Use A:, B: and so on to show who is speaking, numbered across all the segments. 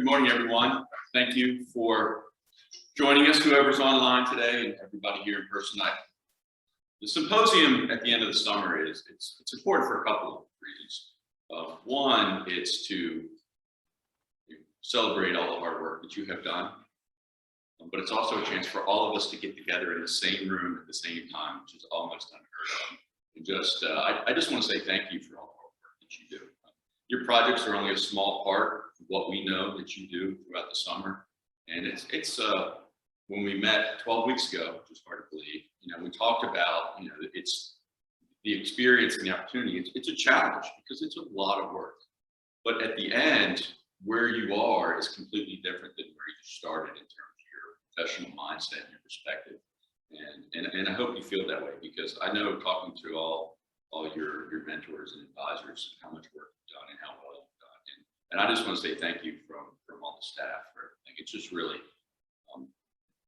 A: Good morning, everyone. Thank you for joining us, whoever's online today, and everybody here in person. The symposium at the end of the summer it's important for a couple of reasons. One, it's to celebrate all the hard work that you have done, but it's also a chance for all of us to get together in the same room at the same time, which is almost unheard of. And just, I just want to say thank you for all the hard work that you do. Your projects are only a small part of what we know that you do throughout the summer. And it's when we met 12 weeks ago, which is hard to believe, we talked about, it's the experience and the opportunity. It's a challenge because it's a lot of work. But at the end, where you are is completely different than where you started in terms of your professional mindset and your perspective. And I hope you feel that way, because I know, talking to all your mentors and advisors, how much work you've done and how well you've done. And I just want to say thank you from all the staff for everything. It's just really,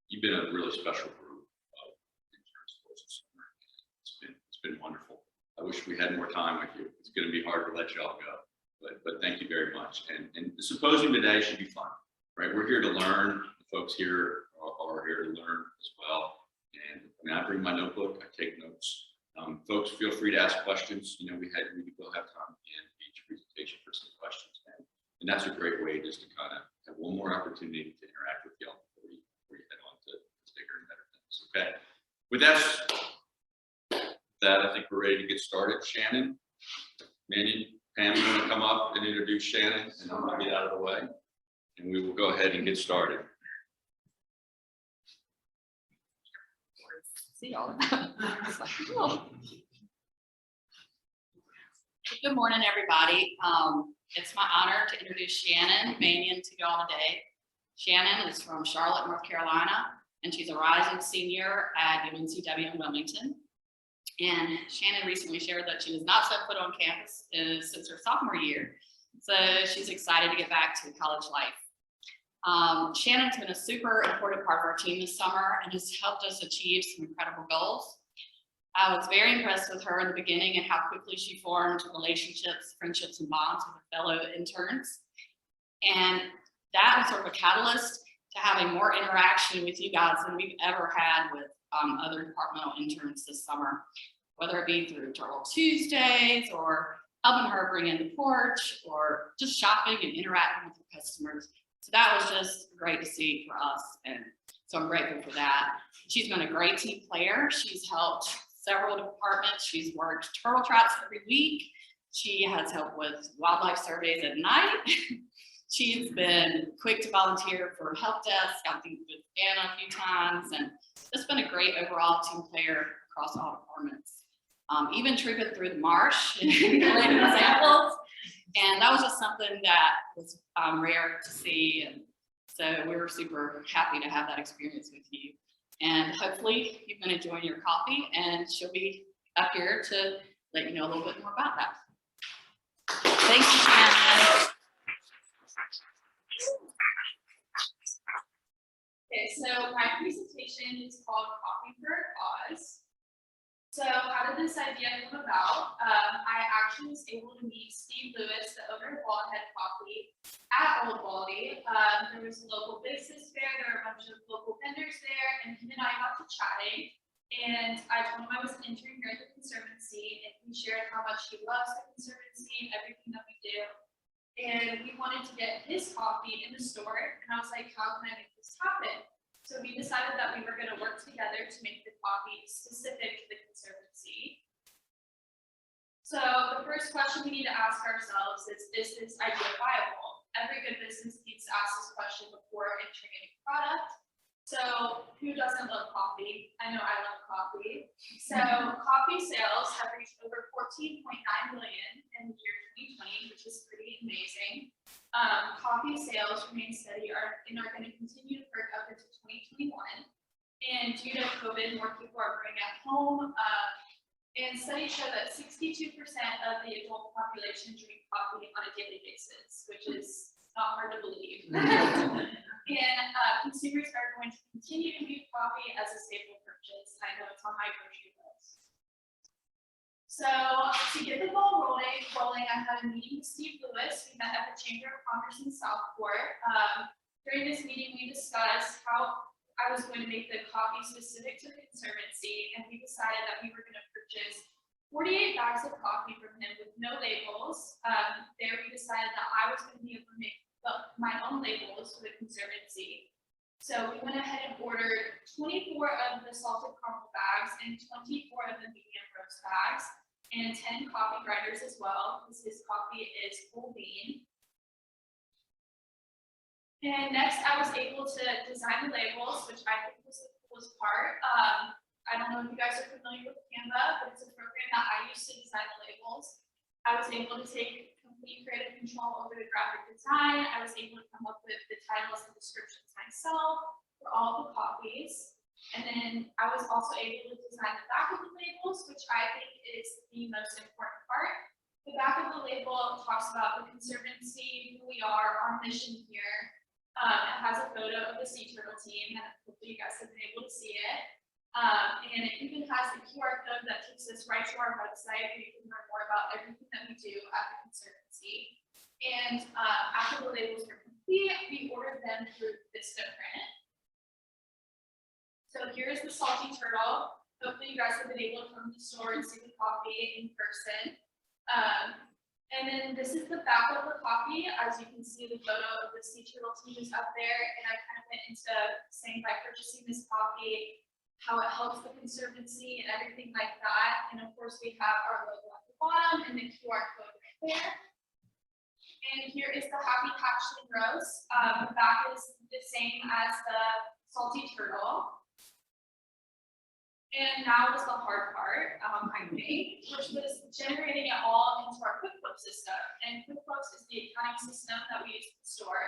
A: you've been a really special group of interns for this summer. It's been wonderful. I wish we had more time with you. It's going to be hard to let you all go, but thank you very much. And the symposium today should be fun, right? We're here to learn. The folks here are here to learn as well. And I bring my notebook. I take notes. Folks, feel free to ask questions. We will have time at the end of each presentation for some questions. And that's a great way just to kind of have one more opportunity to interact with y'all before you head on to bigger and better things. Okay. With that, I think we're ready to get started. Shannon, Manny, Pam, you want to come up and introduce Shannon, and I'm going to get out of the way, and we will go ahead and get started.
B: See y'all. Good morning, everybody. It's my honor to introduce Shannon Manion to y'all today. Shannon is from Charlotte, North Carolina, and she's a rising senior at UNCW in Wilmington. And Shannon recently shared that she has not set foot on campus since her sophomore year, so she's excited to get back to college life. Shannon's been a super important part of our team this summer and has helped us achieve some incredible goals. I was very impressed with her in the beginning and how quickly she formed relationships, friendships, and bonds with her fellow interns. And that was sort of a catalyst to having more interaction with you guys than we've ever had with other departmental interns this summer, whether it be through Turtle Tuesdays or helping her bring in the porch or just shopping and interacting with her customers. So that was just great to see for us, and so I'm grateful for that. She's been a great team player. She's helped several departments. She's worked turtle traps every week. She has helped with wildlife surveys at night. She's been quick to volunteer for help desk. I think with Anna a few times, and just been a great overall team player across all departments. Even trooping through the marsh and collecting samples. And that was just something that was rare to see. And so we were super happy to have that experience with you. And hopefully you've been enjoying your coffee, and she'll be up here to let you know a little bit more about that. Thank you, Shannon.
C: Okay, so my presentation is called Coffee for a Cause. So how did this idea come about? I actually was able to meet Steve Lewis, the owner of Wallhead Coffee, at Old Baldy. There was a local business fair, there were a bunch of local vendors there, and him and I got to chatting. And I told him I was an intern here at the Conservancy, and he shared how much he loves the Conservancy and everything that we do. And we wanted to get his coffee in the store, and I was like, how can I make this happen? So we decided that we were going to work together to make the coffee specific to the Conservancy. So the first question we need to ask ourselves is this idea viable? Every good business needs to ask this question before entering a new product. So who doesn't love coffee? I know I love coffee. So coffee sales have reached over 14.9 million in the year 2020, which is pretty amazing. Coffee sales remain steady and are going to continue to perk up into 2021. And due to COVID, more people are brewing at home. And studies show that 62% of the adult population drink coffee on a daily basis, which is not hard to believe. And consumers are going to continue to view coffee as a staple purchase. I know it's on my grocery list. So to get the ball rolling, I had a meeting with Steve Lewis. We met at the Chamber of Commerce in Southport. During this meeting, we discussed how I was going to make the coffee specific to the Conservancy, and we decided that we were going to purchase 48 bags of coffee from him with no labels. There we decided that I was going to be able to make my own labels for the Conservancy. So we went ahead and ordered 24 of the salted caramel bags and 24 of the medium roast bags and 10 coffee grinders as well, because his coffee is full bean. And next I was able to design the labels, which I think was the coolest part. I don't know if you guys are familiar with Canva, but it's a program that I use to design the labels. I was able to take complete creative control over the graphic design. I was able to come up with the titles and descriptions myself for all the copies. And then I was also able to design the back of the labels, which I think is the most important part. The back of the label talks about the Conservancy, who we are, our mission here. It has a photo of the sea turtle team, and hopefully you guys have been able to see it. And it even has a QR code that takes us right to our website where you can learn more about everything that we do at the Conservancy. And after the labels were complete, we ordered them through VistaPrint. So here's the salty turtle. Hopefully you guys have been able to come to the store and see the coffee in person. And then this is the back of the coffee. As you can see, the photo of the sea turtle team is up there. And I kind of went into saying by purchasing this coffee, how it helps the Conservancy and everything like that. And of course, we have our logo at the bottom and the QR code right there. And here is the Happy Hatchling Roast. The back is the same as the salty turtle. And now is the hard part, I think, which was generating it all into our QuickBooks system. And QuickBooks is the accounting system that we use at the store.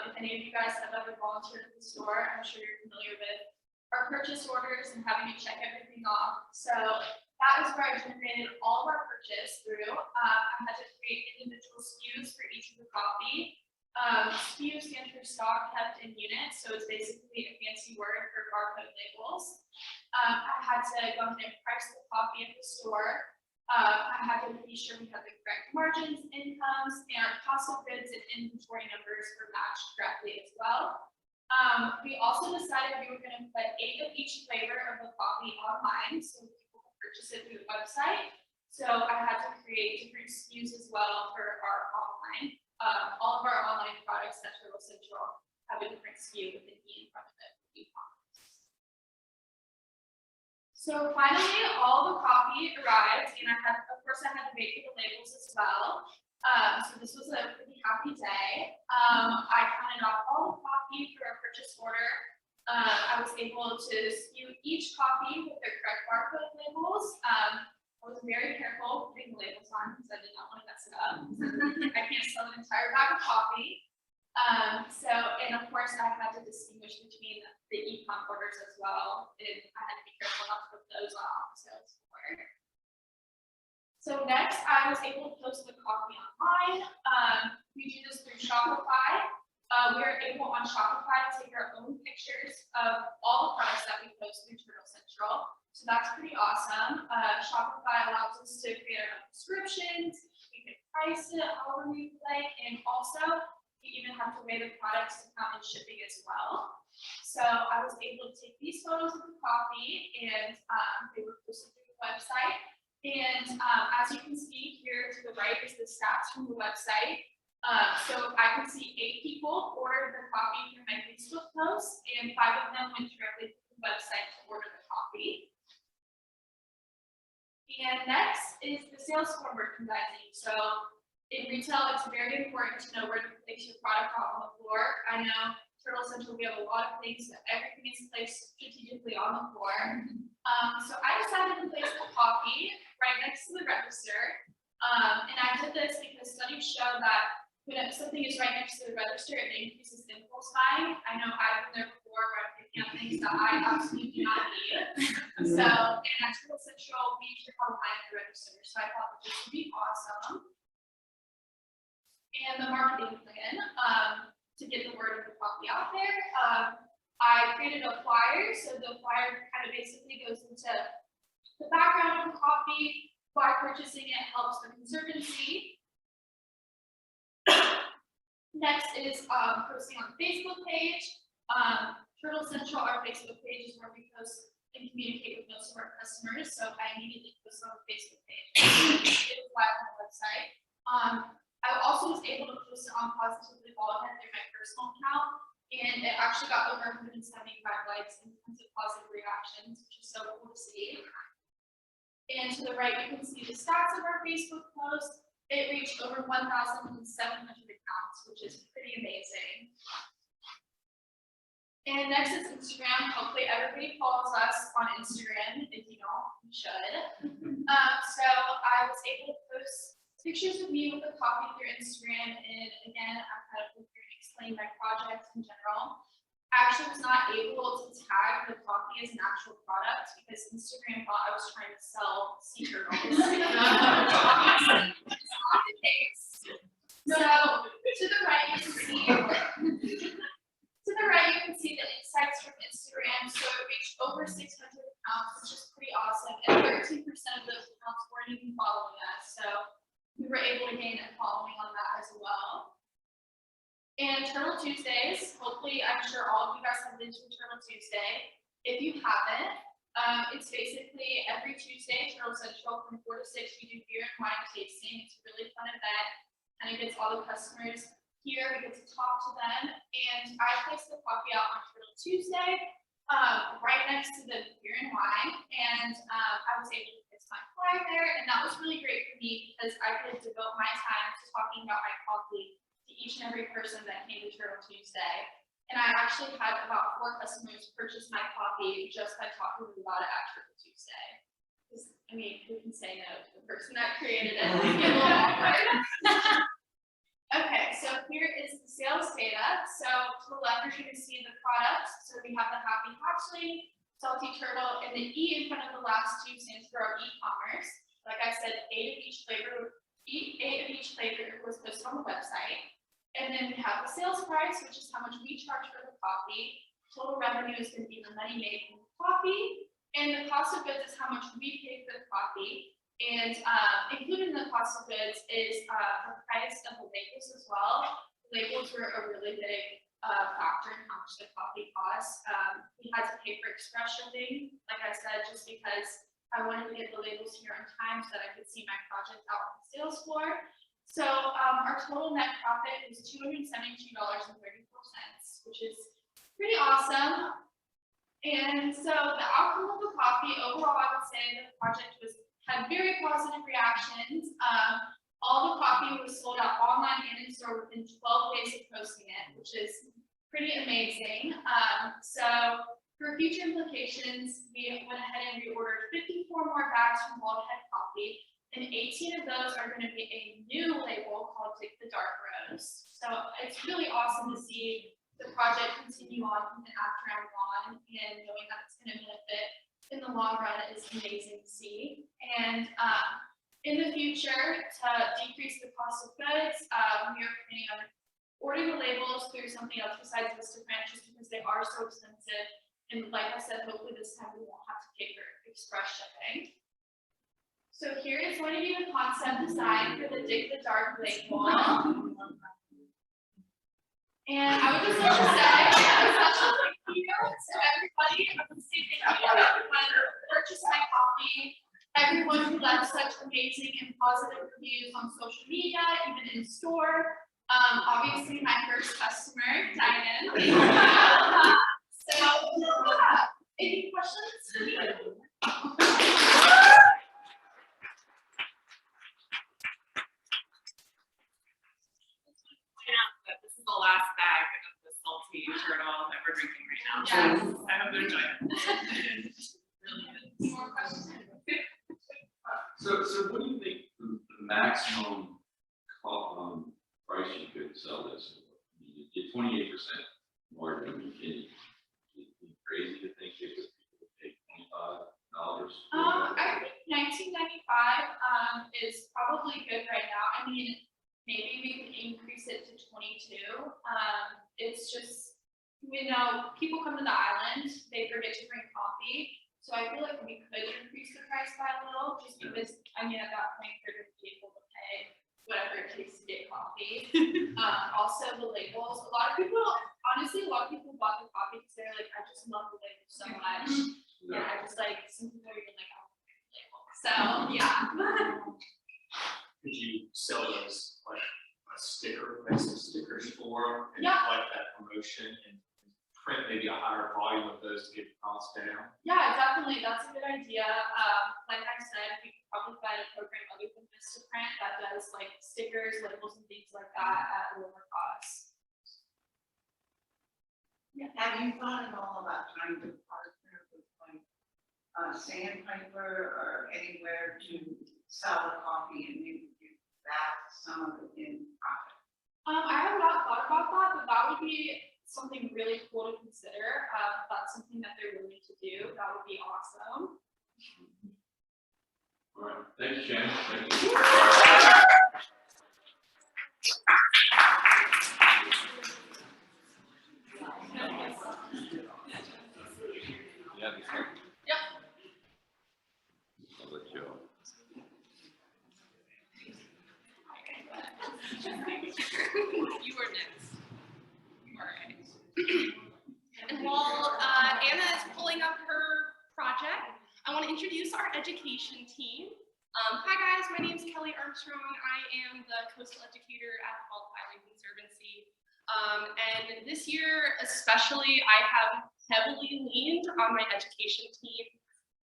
C: If any of you guys have ever volunteered at the store, I'm sure you're familiar with our purchase orders and having to check everything off. So that is where I generated all of our purchase through. I had to create individual SKUs for each of the coffee. SKU stands for stock kept in units, so it's basically a fancy word for barcode labels. I had to go ahead and price the coffee at the store. I had to be sure we had the correct margins, incomes, and our cost of goods and inventory numbers were matched correctly as well. We also decided we were going to put 8 of each flavor of the coffee online so people could purchase it through the website. So I had to create different SKUs as well for our online. All of our online products at Turtle Central have a different SKU with an E in front of it. So finally, all the coffee arrived, and of course, I had to wait for the labels as well. So this was a pretty happy day. I counted off all the coffee for a purchase order. I was able to SKU each coffee with their correct barcode labels. I was very careful putting the labels on because I did not want to mess it up. I can't sell an entire bag of coffee. And of course, I had to distinguish between the e-com orders as well. And I had to be careful not to put those on sales floor. So next, I was able to post the coffee online. We do this through Shopify. We are able on Shopify to take our own pictures of all the products that we post through Turtle Central. So that's pretty awesome. Shopify allows us to create our own descriptions. We can price it however we like, and also we even have to weigh the products to count and shipping as well. So I was able to take these photos of the coffee, and they were posted through the website. And as you can see here to the right is the stats from the website. So I can see 8 people ordered the coffee through my Facebook post, and 5 of them went directly to the website to order the coffee. And next is the sales floor merchandising. So in retail, it's very important to know where to place your product out on the floor. I know Turtle Central, we have a lot of things, but everything is placed strategically on the floor. So I decided to place the coffee right next to the register. And I did this because studies show that when something is right next to the register, it increases impulse buying. I know I've been there before where I'm picking up things that I absolutely do not need. So, and at Turtle Central, we usually have a line at the register. So I thought that this would be awesome. And the marketing plan to get the word of the coffee out there. I created a flyer. So the flyer kind of basically goes into the background of the coffee, By purchasing it helps the conservancy. Next is posting on the Facebook page. Turtle Central, our Facebook page, is where we post and communicate with most of our customers. So I immediately posted on the Facebook page. It was live on the website. I also was able to post it on Positively Baldhead through my personal account, and it actually got over 175 likes and tons of positive reactions, which is so cool to see. And to the right, you can see the stats of our Facebook post. It reached over 1,700 accounts, which is pretty amazing. And next is Instagram. Hopefully everybody follows us on Instagram. If you don't, you should. So I was able to post pictures of me with the coffee through Instagram. And again, I'm kind of explain my projects in general. I actually was not able to tag the coffee as an actual product because Instagram thought I was trying to sell sea turtles. It's not the case. So to the right, you can see the insights from Instagram. So it reached over 600 accounts, which is pretty awesome. And 13% of those accounts weren't even following us. So we were able to gain a following on that as well. And Turtle Tuesdays, hopefully, I'm sure all of you guys have been to Turtle Tuesday. If you haven't, it's basically every Tuesday, Turtle Central from 4 to 6, we do beer and wine tasting. It's a really fun event, and it gets all the customers here. We get to talk to them, and I place the coffee out on Turtle Tuesday, right next to the beer and wine, and I was able to fix my flyer there, and that was really great for me because I could devote my time to talking about my coffee to each and every person that came to Turtle Tuesday. And I actually had about 4 customers purchase my coffee just by talking about it at Turtle Tuesday. Because, I mean, who can say no to the person that created it? It's a little awkward. Okay, so here is the sales data. So to the left, you're going to see the products. So we have the Happy Hatchling, Salty Turtle, and the E in front of the last 2 stands for our e-commerce. Like I said, 8 of each flavor was posted on the website. And then we have the sales price, which is how much we charge for the coffee. Total revenue is going to be the money made from the coffee. And the cost of goods is how much we pay for the coffee. And included in the cost of goods is the price of the labels as well. The labels were a really big factor in how much the coffee costs. We had to pay for express shipping, like I said, just because I wanted to get the labels here on time so that I could see my project out on the sales floor. So our total net profit is $272.34, which is pretty awesome. And so the outcome of the coffee, overall, I would say the project had very positive reactions. All the coffee was sold out online and in store within 12 days of posting it, which is pretty amazing. So for future implications, we went ahead and reordered 54 more bags from Baldhead Coffee. And 18 of those are going to be a new label called Dig the Dark Rose. So it's really awesome to see the project continue on even after I'm gone, and knowing that it's going to benefit in the long run is amazing to see. And in the future, to decrease the cost of goods, we are planning on ordering the labels through something else besides Vistaprint, just because they are so expensive. And like I said, hopefully this time we won't have to pay for express shipping. So here is going to be the concept design for the Dig the Dark label. And I would just like to say a special thank you to everybody. I would say thank you to everyone who purchased my coffee, everyone who left such amazing and positive reviews on social media, even in store. Obviously my first customer, Diane. So any questions for me?
D: The last bag of the salty turtle that we're drinking right now.
B: Yes.
D: I hope you enjoy it. Really good.
C: More questions?
A: So what do you think the maximum price you could sell this? I mean, you get 28% margin. It'd be crazy to think it was people would pay $25.
C: I think $19.95 is probably good right now. I mean, maybe we could increase it to 22. It's just, you know, people come to the island, they forget to bring coffee. So I feel like we could increase the price by a little, just because, I mean, at that point, they're gonna be able to pay whatever it takes to get coffee. Also the labels, a lot of people bought the coffee because they're like, I just love the labels so much. And I just like, some people are even like, I want the label. So, yeah.
E: Could you sell those like a sticker, make some stickers for and
C: Yeah.
E: like that promotion and print maybe a higher volume of those to get the cost down?
C: Yeah, definitely, that's a good idea. Like I said, we could probably find a program other than Vistaprint that does like stickers, labels and things like that at lower cost.
F: Have you thought at all about trying to partner with like Sandpiper or anywhere to sell the coffee and maybe give back some of it in profit?
C: I have not thought about that, but that would be something really cool to consider. If that's something that they're willing to do, that would be awesome.
A: All right, thank you, Shannon. Thank you. Yeah,
C: Yep.
A: I'll let you.
G: You are next. All right. And while Anna is pulling up her project, I want to introduce our education team. Hi guys, my name is Kelly Armstrong. I am the coastal educator at the Bald Island Conservancy. And this year especially, I have heavily leaned on my education team.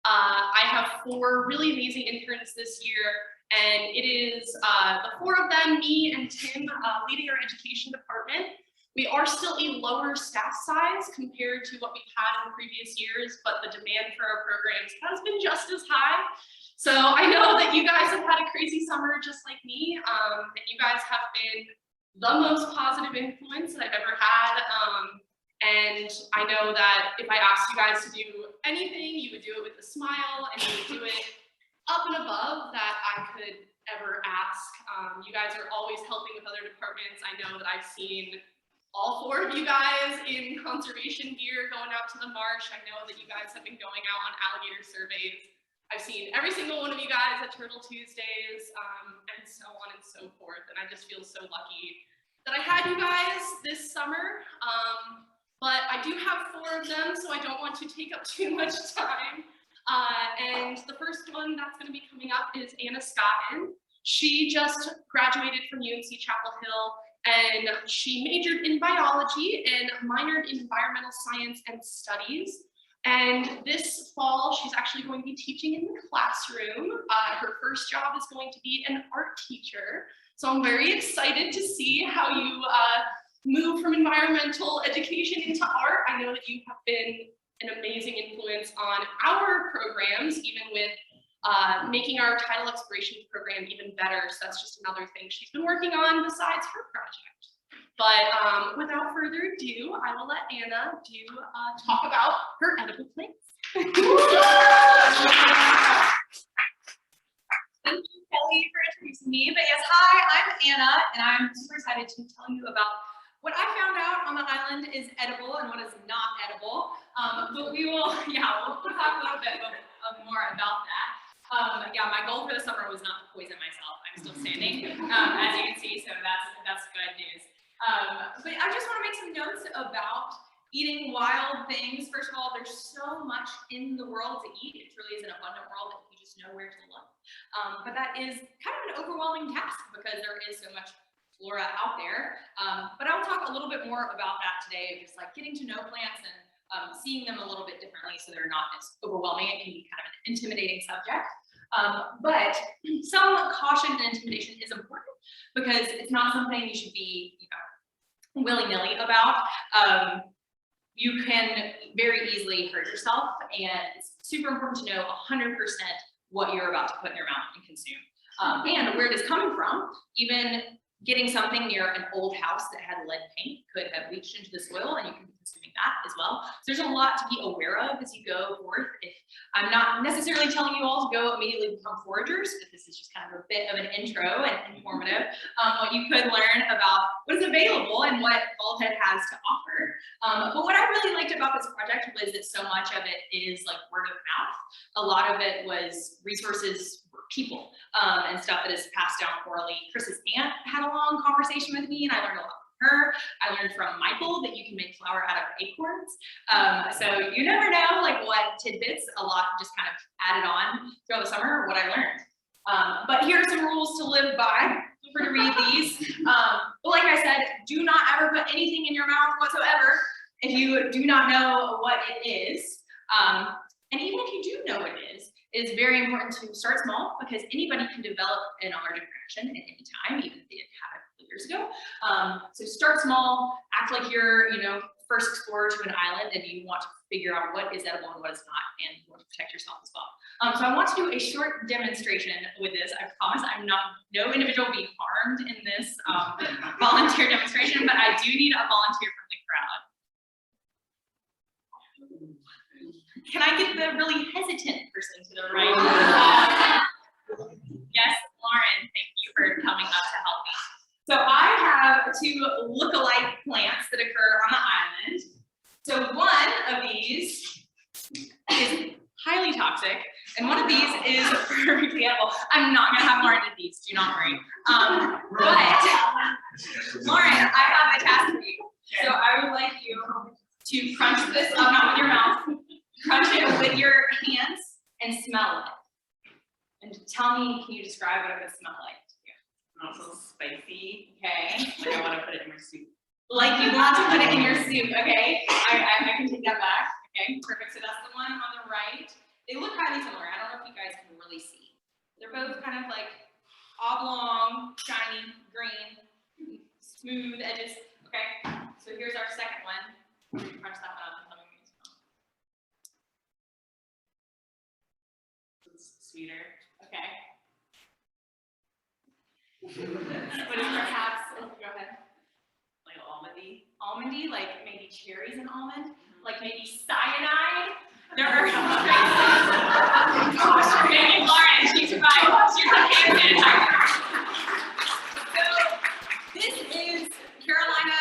G: I have 4 really amazing interns this year, and it is the 4 of them, me and Tim, leading our education department. We are still a lower staff size compared to what we've had in previous years, but the demand for our programs has been just as high. So I know that you guys have had a crazy summer just like me, and you guys have been the most positive influence that I've ever had. And I know that if I asked you guys to do anything, you would do it with a smile and you would do it up and above that I could ever ask. You guys are always helping with other departments. I know that I've seen all 4 of you guys in conservation gear going out to the marsh. I know that you guys have been going out on alligator surveys. I've seen every single one of you guys at Turtle Tuesdays, and so on and so forth. And I just feel so lucky that I had you guys this summer. But I do have 4 of them, so I don't want to take up too much time. And the first one that's going to be coming up is Anna Scotton. She just graduated from UNC Chapel Hill, and she majored in biology and minored in environmental science and studies. And this fall, she's actually going to be teaching in the classroom. Her first job is going to be an art teacher. So I'm very excited to see how you move from environmental education into art. I know that you have been an amazing influence on our programs, even with making our tidal exploration program even better. So that's just another thing she's been working on besides her project. But without further ado, I will let Anna talk about her edible plants. Thank you, Kelly, for introducing me. But yes, hi, I'm Anna, and I'm super excited to tell you about what I found out on the island is edible and what is not edible. But we'll talk a little bit more about that. Yeah, my goal for the summer was not to poison myself. I'm still standing, as you can see, so that's good news. But I just want to make some notes about eating wild things. First of all, there's so much in the world to eat. It really is an abundant world if you just know where to look. But that is kind of an overwhelming task because there is so much flora out there. But I'll talk a little bit more about that today, just like getting to know plants and seeing them a little bit differently so they're not as overwhelming. It can be kind of an intimidating subject. But some caution and intimidation is important because it's not something you should be, willy-nilly about. You can very easily hurt yourself, and it's super important to know 100% what you're about to put in your mouth and consume, and where it is coming from. Even
H: getting something near an old house that had lead paint could have leached into the soil, and you could be consuming that as well. So there's a lot to be aware of as you go forth. If I'm not necessarily telling you all to go immediately become foragers, but this is just kind of a bit of an intro and informative, what you could learn about what is available and what Bald Head has to offer. But what I really liked about this project was that so much of it is like word of mouth. A lot of it was resources for people and stuff that is passed down orally. Chris's aunt had a long conversation with me, and I learned a lot from her. I learned from Michael that you can make flour out of acorns. So you never know like what tidbits, a lot just kind of added on throughout the summer, what I learned. But here are some rules to live by. Feel free to read these. But like I said, do not ever put anything in your mouth whatsoever if you do not know what it is. And even if you do know what it is very important to start small, because anybody can develop an allergic reaction at any time, even if they didn't have it a couple years ago. So start small, act like you're, first explorer to an island and you want to figure out what is edible and what is not, and you want to protect yourself as well. So I want to do a short demonstration with this. I promise no individual will be harmed in this volunteer demonstration, but I do need a volunteer from the crowd. Can I get the really hesitant person to the right? Yes, Lauren, thank you for coming up to help me. So I have two look-alike plants that occur on the island. So one of these is highly toxic, and one of these is perfectly edible. I'm not gonna have Lauren do these, do not worry. But Lauren, I have a task for you. So I would like you to crunch this up, not with your mouth. Crunch it with your hands and smell it. And tell me, can you describe what it would smell like?
D: Not so spicy.
H: Okay.
D: Like I want to put it in my soup.
H: Like you want to put it in your soup, okay? I can take that back. Okay, perfect. So that's the one on the right. They look highly similar. I don't know if you guys can really see. They're both kind of like oblong, shiny, green, smooth edges. Okay, so here's our second one. Crunch that one up and tell me what you smell.
D: It's sweeter.
H: Okay. What is perhaps, go ahead.
D: Like almondy.
H: Almondy, like maybe cherries and almond, like maybe cyanide. There are maybe Lauren, she's right. She's a hand sanitizer. So this is Carolina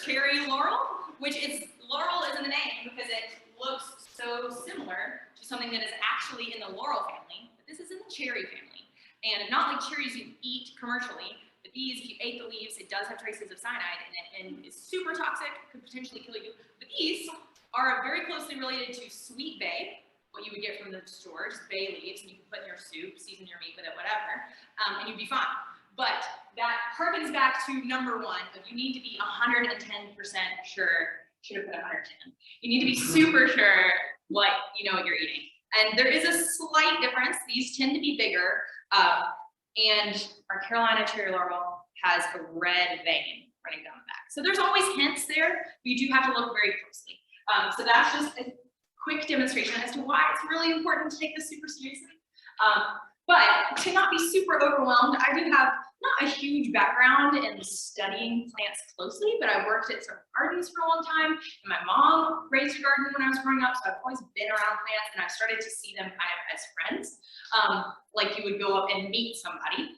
H: cherry laurel, which is laurel is in the name because it looks so similar to something that is actually in the laurel family, but this is in the cherry family. And not like cherries you eat commercially, but these, if you ate the leaves, it does have traces of cyanide in it and is super toxic, could potentially kill you. But these are very closely related to sweet bay, what you would get from the store, just bay leaves, and you can put in your soup, season your meat with it, whatever, and you'd be fine. But that harkens back to number one, of you need to be 110% sure, should have put 110. You need to be super sure what what you're eating. And there is a slight difference. These tend to be bigger. And our Carolina cherry laurel has a red vein running down the back. So there's always hints there, but you do have to look very closely. So that's just a quick demonstration as to why it's really important to take this super seriously. But to not be super overwhelmed, I do have not a huge background in studying plants closely, but I worked at some gardens for a long time, and my mom raised a garden when I was growing up, so I've always been around plants, and I've started to see them kind of as friends, like you would go up and meet somebody.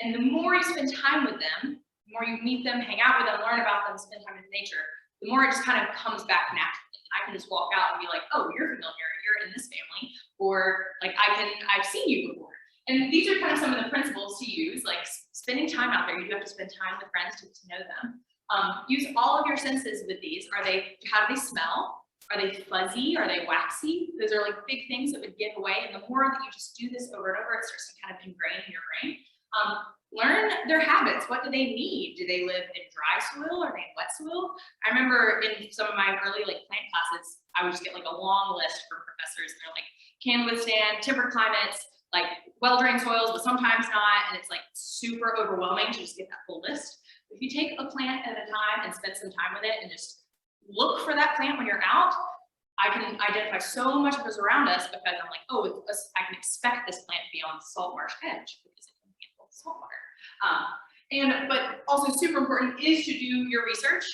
H: And the more you spend time with them, the more you meet them, hang out with them, learn about them, spend time in nature, the more it just kind of comes back naturally. And I can just walk out and be like, oh, you're familiar, you're in this family, or like I've seen you before. And these are kind of some of the principles to use, like spending time out there. You do have to spend time with friends to know them. Use all of your senses with these. How do they smell? Are they fuzzy? Are they waxy? Those are like big things that would give away. And the more that you just do this over and over, it starts to kind of ingrain in your brain. Learn their habits. What do they need? Do they live in dry soil? Are they in wet soil? I remember in some of my early plant classes, I would just get like a long list from professors. They're like, can withstand temperate climates, like well-drained soils, but sometimes not. And it's like super overwhelming to just get that full list. If you take a plant at a time and spend some time with it and just look for that plant when you're out, I can identify so much of what's around us because I'm like, oh, I can expect this plant to be on the salt marsh edge because it can handle salt water.
G: But also super important is to do your research.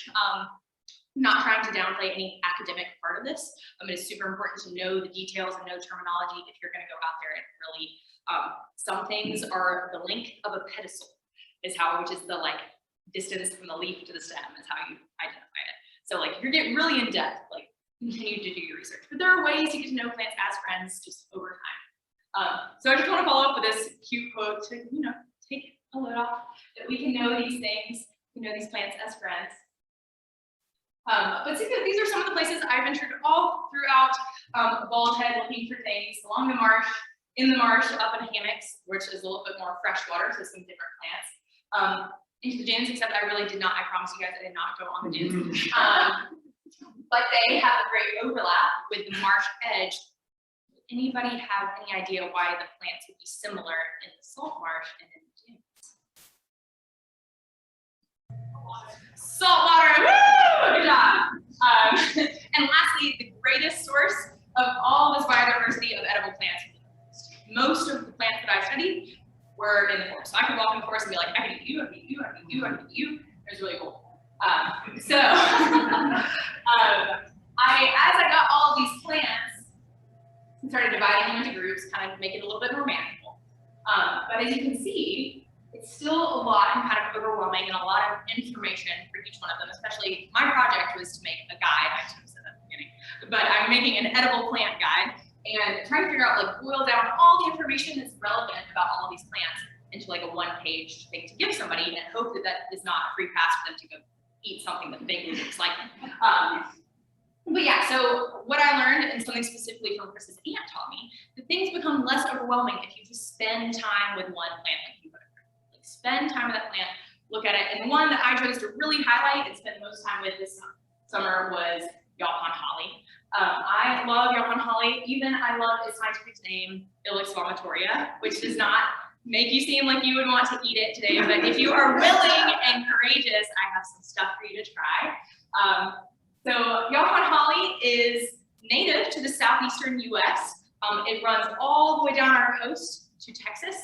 G: Not trying to downplay any academic part of this. It is super important to know the details and know terminology if you're going to go out there and really, some things are the length of a pedestal is how, which is the like distance from the leaf to the stem is how you identify it. So like if you're getting really in depth, like continue to do your research. But there are ways to get to know plants as friends just over time. So I just want to follow up with this cute quote to, you know, take a load off, that we can know these things, we know these plants as friends. But these are some of the places I've ventured all throughout Bald Head looking for things along the marsh, in the marsh, up in hammocks, which is a little bit more fresh water, so some different plants. Into the dunes, except I really did not, I promise you guys, I did not go on the dunes. But they have a great overlap with the marsh edge. Anybody have any idea why the plants would be similar in the salt marsh and in the dunes? Salt water, woo! Good job. And lastly, the greatest source of all this biodiversity of edible plants. Most of the plants that I studied were in the forest. So I could walk in the forest and be like, I can eat you, I can eat you, I can eat you, I can eat you. It was really cool. As I got all of these plants and started dividing them into groups, kind of make it a little bit more manageable. But as you can see, it's still a lot and kind of overwhelming and a lot of information for each one of them, especially my project was to make a guide. I should have said that at the beginning, but I'm making an edible plant guide and trying to figure out, like, boil down all the information that's relevant about all of these plants into like a one-page thing to give somebody and hope that that is not a free pass for them to go eat something that vaguely looks like them. But yeah, so what I learned, and something specifically from Chris's aunt taught me, that things become less overwhelming if you just spend time with one plant. Like spend time with that plant, look at it. And the one that I chose to really highlight and spend the most time with this summer was Japan holly. I love Japan holly. Even I love its scientific name, Ilex vomitoria, which does not make you seem like you would want to eat it today. But if you are willing and courageous, I have some stuff for you to try. So Japan holly is native to the southeastern U.S. It runs all the way down our coast to Texas.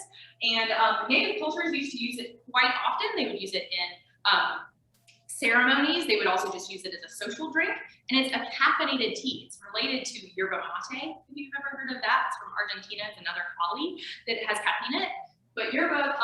G: And native cultures used to use it quite often. They would use it in ceremonies. They would also just use it as a social drink. And it's a caffeinated tea. It's related to yerba mate, if you've ever heard of that. It's from Argentina. It's another holly that has caffeine in it. But Japan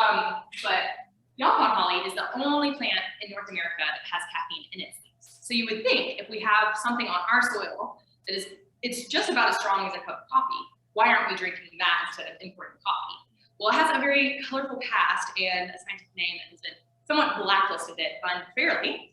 G: holly is the only plant in North America that has caffeine in its leaves. So you would think if we have something on our soil that is, it's just about as strong as a cup of coffee, why aren't we drinking that instead of importing coffee? Well, it has a very colorful past and a scientific name that has been somewhat blacklisted it unfairly.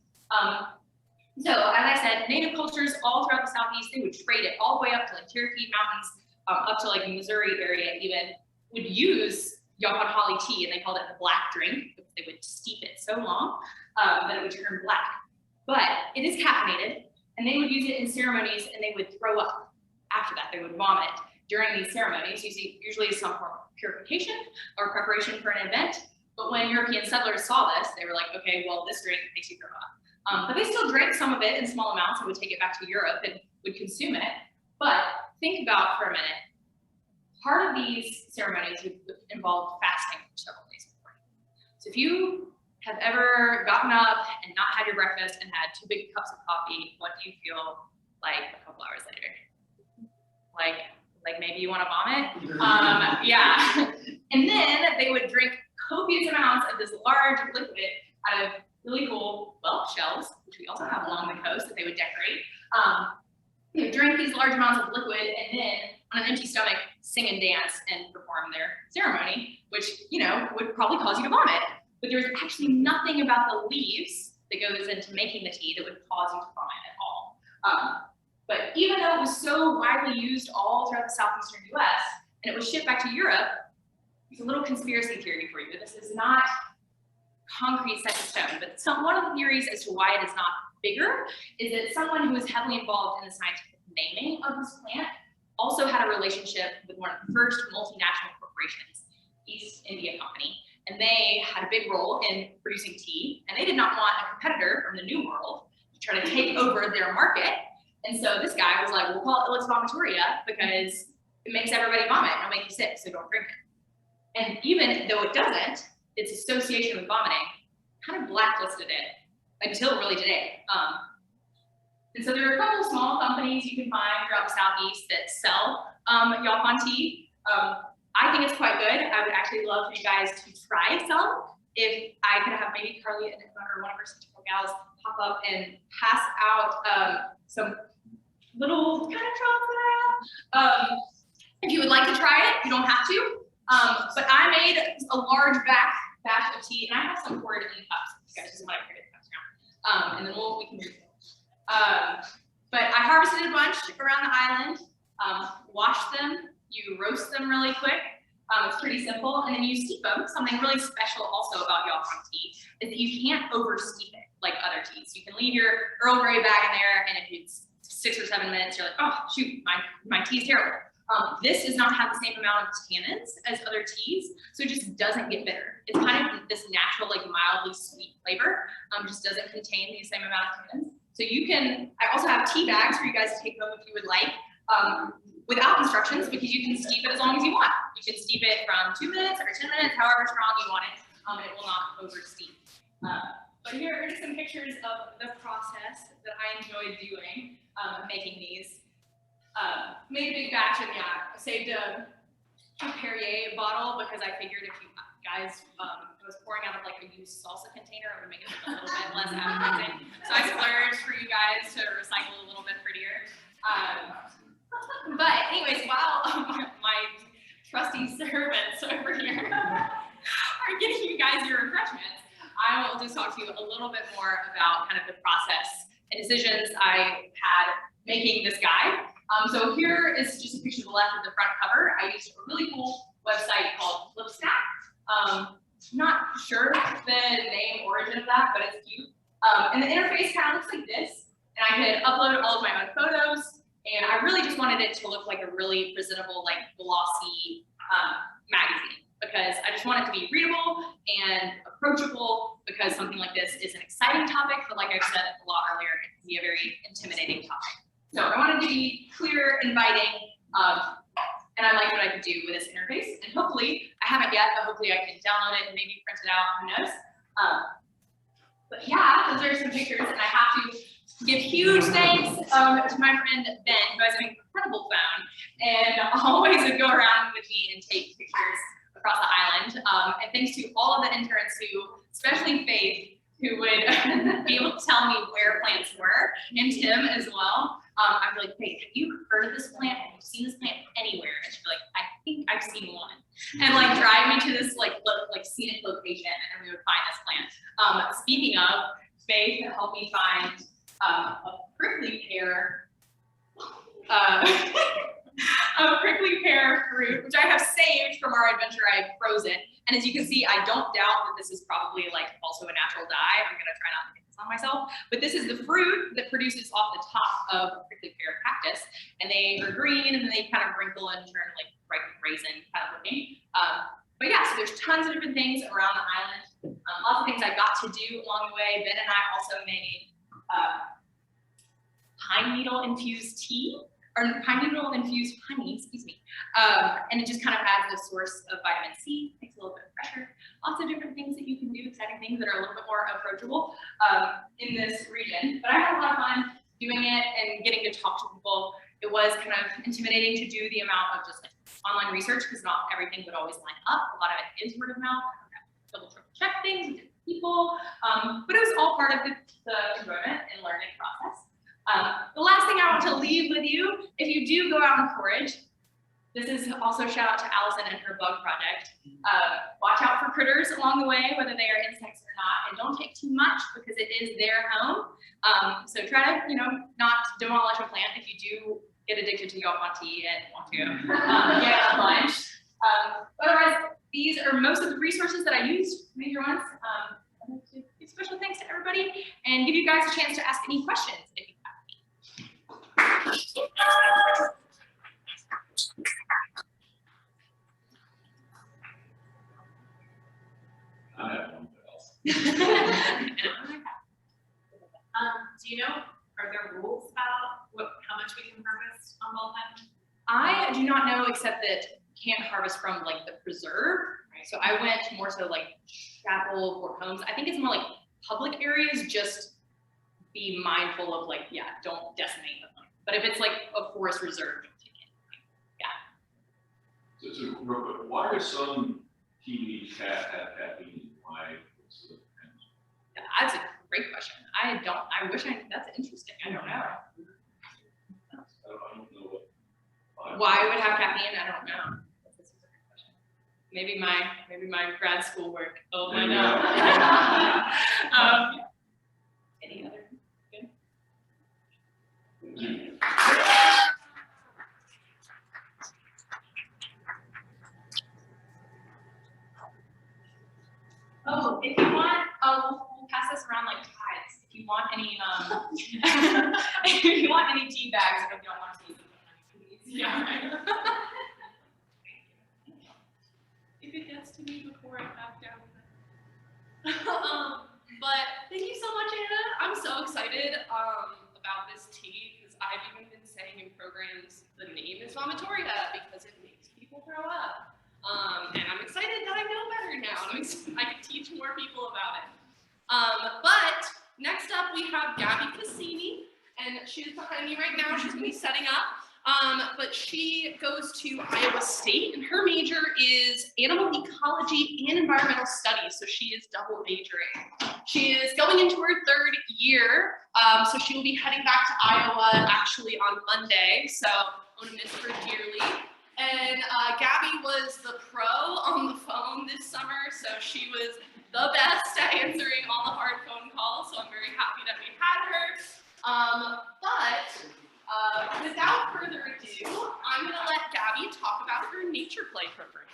G: So as I said, native cultures all throughout the Southeast, they would trade it all the way up to like Cherokee Mountains, up to like the Missouri area even, would use Japan holly tea, and they called it the black drink because they would steep it so long that it would turn black. But it is caffeinated, and they would use it in ceremonies, and they would throw up after that. They would vomit during these ceremonies, usually some form of purification or preparation for an event. But when European settlers saw this, they were like, okay, well, this drink makes you throw up. But they still drank some of it in small amounts and would take it back to Europe and would consume it. But think about for a minute, part of these ceremonies would involve fasting for several days before. So if you have ever gotten up and not had your breakfast and had 2 big cups of coffee, what do you feel like a couple hours later? Like maybe you want to vomit? Yeah. And then they would drink copious amounts of this large liquid out of really cool Welch shells, which we also have along the coast that they would decorate. They would drink these large amounts of liquid and then on an empty stomach sing and dance and perform their ceremony, which, you know, would probably cause you to vomit. But there's actually nothing about the leaves that goes into making the tea that would cause you to vomit at all. But even though it was so widely used all throughout the southeastern US and it was shipped back to Europe, there's a little conspiracy theory for you. This is not concrete set in stone, but one of the theories as to why it is not bigger is that someone who was heavily involved in the scientific naming of this plant also had a relationship with one of the first multinational corporations, East India Company, and they had a big role in producing tea, and they did not want a competitor from the New World to try to take over their market. And so this guy was like, we'll call it Ilex vomitoria because it makes everybody vomit, it'll make you sick, so don't drink it. And even though it doesn't, its association with vomiting
H: kind of blacklisted it until really today. And so there are a couple of small companies you can find throughout the Southeast that sell Yopon tea. I think it's quite good. I would actually love for you guys to try some. If I could have maybe Carly and or one of our Central gals pop up and pass out some little kind of drops that I have. If you would like to try it, you don't have to. But I made a large batch of tea, and I have some poured in cups. You guys, this is what I figured the cups around. And then we can refill. But I harvested a bunch around the island, washed them, you roast them really quick. It's pretty simple, and then you steep them. Something really special also about Yopon tea is that you can't over steep it like other teas. You can leave your Earl Grey bag in there, and if it's 6 or 7 minutes, you're like, oh shoot, my tea is terrible. This does not have the same amount of tannins as other teas, so it just doesn't get bitter. It's kind of this natural, like mildly sweet flavor. Just doesn't contain the same amount of tannins. So you can. I also have tea bags for you guys to take home if you would like. Without instructions, because you can steep it as long as you want. You can steep it from 2 minutes or 10 minutes, however strong you want it, and it will not over steep. But here are some pictures of the process that I enjoy doing, making these. Made a big batch, and yeah, saved a Perrier bottle because I figured if you guys was pouring out of like a used salsa container, it would make it a little bit less appetizing. So I splurged for you guys to recycle a little bit prettier. But anyways, while my trusty servants over here are getting you guys your refreshments, I will just talk to you a little bit more about kind of the process and decisions I had making this guide. So here is just a picture of the left of the front cover. I used a really cool website called Flipstack. Not sure the name origin of that, but it's cute. And the interface kind of looks like this. And I could upload all of my own photos. And I really just wanted it to look like a really presentable, like glossy magazine, because I just want it to be readable and approachable, because something like this is an exciting topic, but like I said a lot earlier, it can be a very intimidating topic. So I wanted to be clear, inviting, and I like what I could do with this interface. And hopefully, I haven't yet, but hopefully I can download it and maybe print it out, who knows. But yeah, those are some pictures, and I have to give huge thanks to my friend Ben, who has an incredible phone and always would go around with me and take pictures across the island. And thanks to all of the interns who, especially Faith, who would be able to tell me where plants were, and Tim as well. I'd be like, Faith, have you heard of this plant? Have you seen this plant anywhere? And she'd be like, I think I've seen one. And like drive me to this like scenic location, and we would find this plant. Speaking of, Faith helped me find a prickly pear, fruit, which I have saved from our adventure. I have frozen, and as you can see, I don't doubt that this is probably like also a natural dye. I'm gonna try not to get this on myself, but this is the fruit that produces off the top of a prickly pear cactus, and they are green, and then they kind of wrinkle and turn like ripe raisin kind of looking. But yeah, so there's tons of different things around the island. Lots of things I got to do along the way. Ben and I also made pine needle infused tea, or pine needle infused honey, excuse me. And it just kind of adds a source of vitamin C, makes it a little bit fresher. Lots of different things that you can do, exciting things that are a little bit more approachable in this region. But I had a lot of fun doing it and getting to talk to people. It was kind of intimidating to do the amount of just like online research, because not everything would always line up. A lot of it is word of mouth. I have to double triple check things with different people. But it was all part of the enjoyment and learning process. The last thing I want to leave with you, if you do go out and forage, this is also a shout out to Allison and her bug project. Watch out for critters along the way, whether they are insects or not, and don't take too much because it is their home. So try to, not demolish a plant if you do get addicted to Yopon tea and want to get a bunch. Otherwise, these are most of the resources that I used, major ones. I'd like to give special thanks to everybody and give you guys a chance to ask any questions if you have any.
A: I have one else.
D: Do you know, are there rules about how much we can harvest on Bald Island?
H: I do not know, except that you can't harvest from like the preserve. Right. So I went more so like Chapel, Fort Holmes. I think it's more like
G: public areas, just be mindful of like, yeah, don't decimate them. But if it's like a forest reserve, don't take it.
A: So real quick, why are some TVs have caffeine? Why? What's the difference?
G: Yeah, that's a great question. I wish that's interesting. I don't know.
A: I don't know what.
G: Why it would have caffeine, I don't know. That's a specific question. Maybe my grad school work. Oh, I know. Any other? Good. Oh, if you want, we'll pass this around like tides. If you want any, if you want any tea bags, if you don't want tea. Yeah. If it gets to me before I back down. But thank you so much, Anna. I'm so excited about this tea because I've even been saying in programs the name is vomitoria because it makes people throw up. And I'm excited that I know better now. And I can teach more people about it. But next up we have Gabby Cassini, and she's behind me right now. She's gonna be setting up. But she goes to Iowa State, and her major is animal ecology and environmental studies, so she is double majoring. She is going into her 3rd year, so she will be heading back to Iowa actually on Monday, so I'm gonna miss her dearly. And Gabby was the pro on the phone this summer, so she was the best at answering all the hard phone calls, so I'm very happy that we had her. Without further ado, I'm going to let Gabby talk about her nature play program.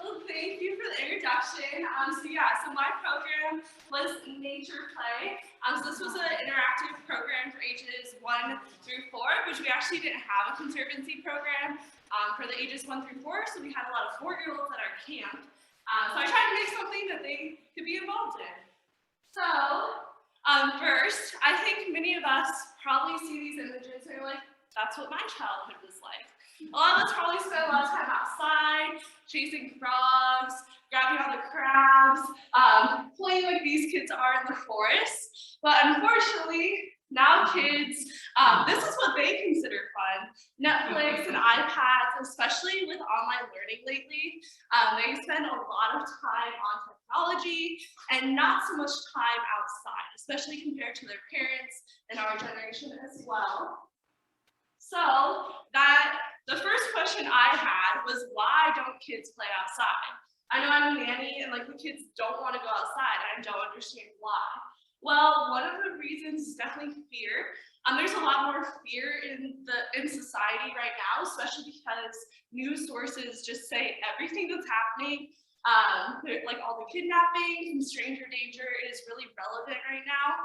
G: Well, thank you for the introduction. So my program was Nature Play. So this was an interactive program for ages 1 through 4, which we actually didn't have a conservancy program for the ages 1 through 4, so we had a lot of 4-year-olds at our camp. So I tried to make something that they could be involved in. So, first, I think many of us probably see these images and are like, that's what my childhood was like. A lot of us probably spent a lot of time outside, chasing frogs, grabbing on the crabs, playing like these kids are in the forest. But unfortunately, now kids, this is what they consider fun. Netflix and iPads, especially with online learning lately, they spend a lot of time on technology and not so much time outside, especially compared to their parents and our generation as well. So the first question I had was, why don't kids play outside? I know I'm a nanny and like the kids don't want to go outside and I don't understand why. Well, one of the reasons is definitely fear. There's a lot more fear in society right now, especially because news sources just say everything that's happening. Like all the kidnapping and stranger danger is really relevant right now.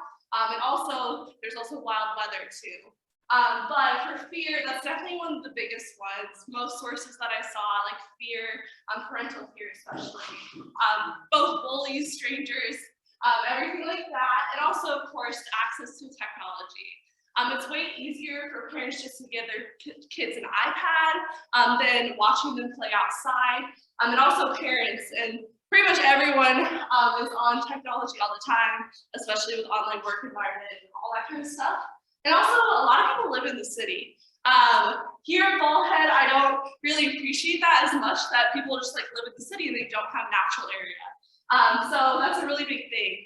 G: And also, there's also wild weather too. But for fear, that's definitely one of the biggest ones. Most sources that I saw, like fear, parental fear especially, both bullies, strangers, everything like that. And also, of course, access to technology. It's way easier for parents just to give their kids an iPad than watching them play outside. And also parents and pretty much everyone is on technology all the time, especially with online work environment and all that kind of stuff. And also a lot of people live in the city. Here at Ballhead, I don't really appreciate that as much, that people just like live in the city and they don't have natural area. So that's a really big thing.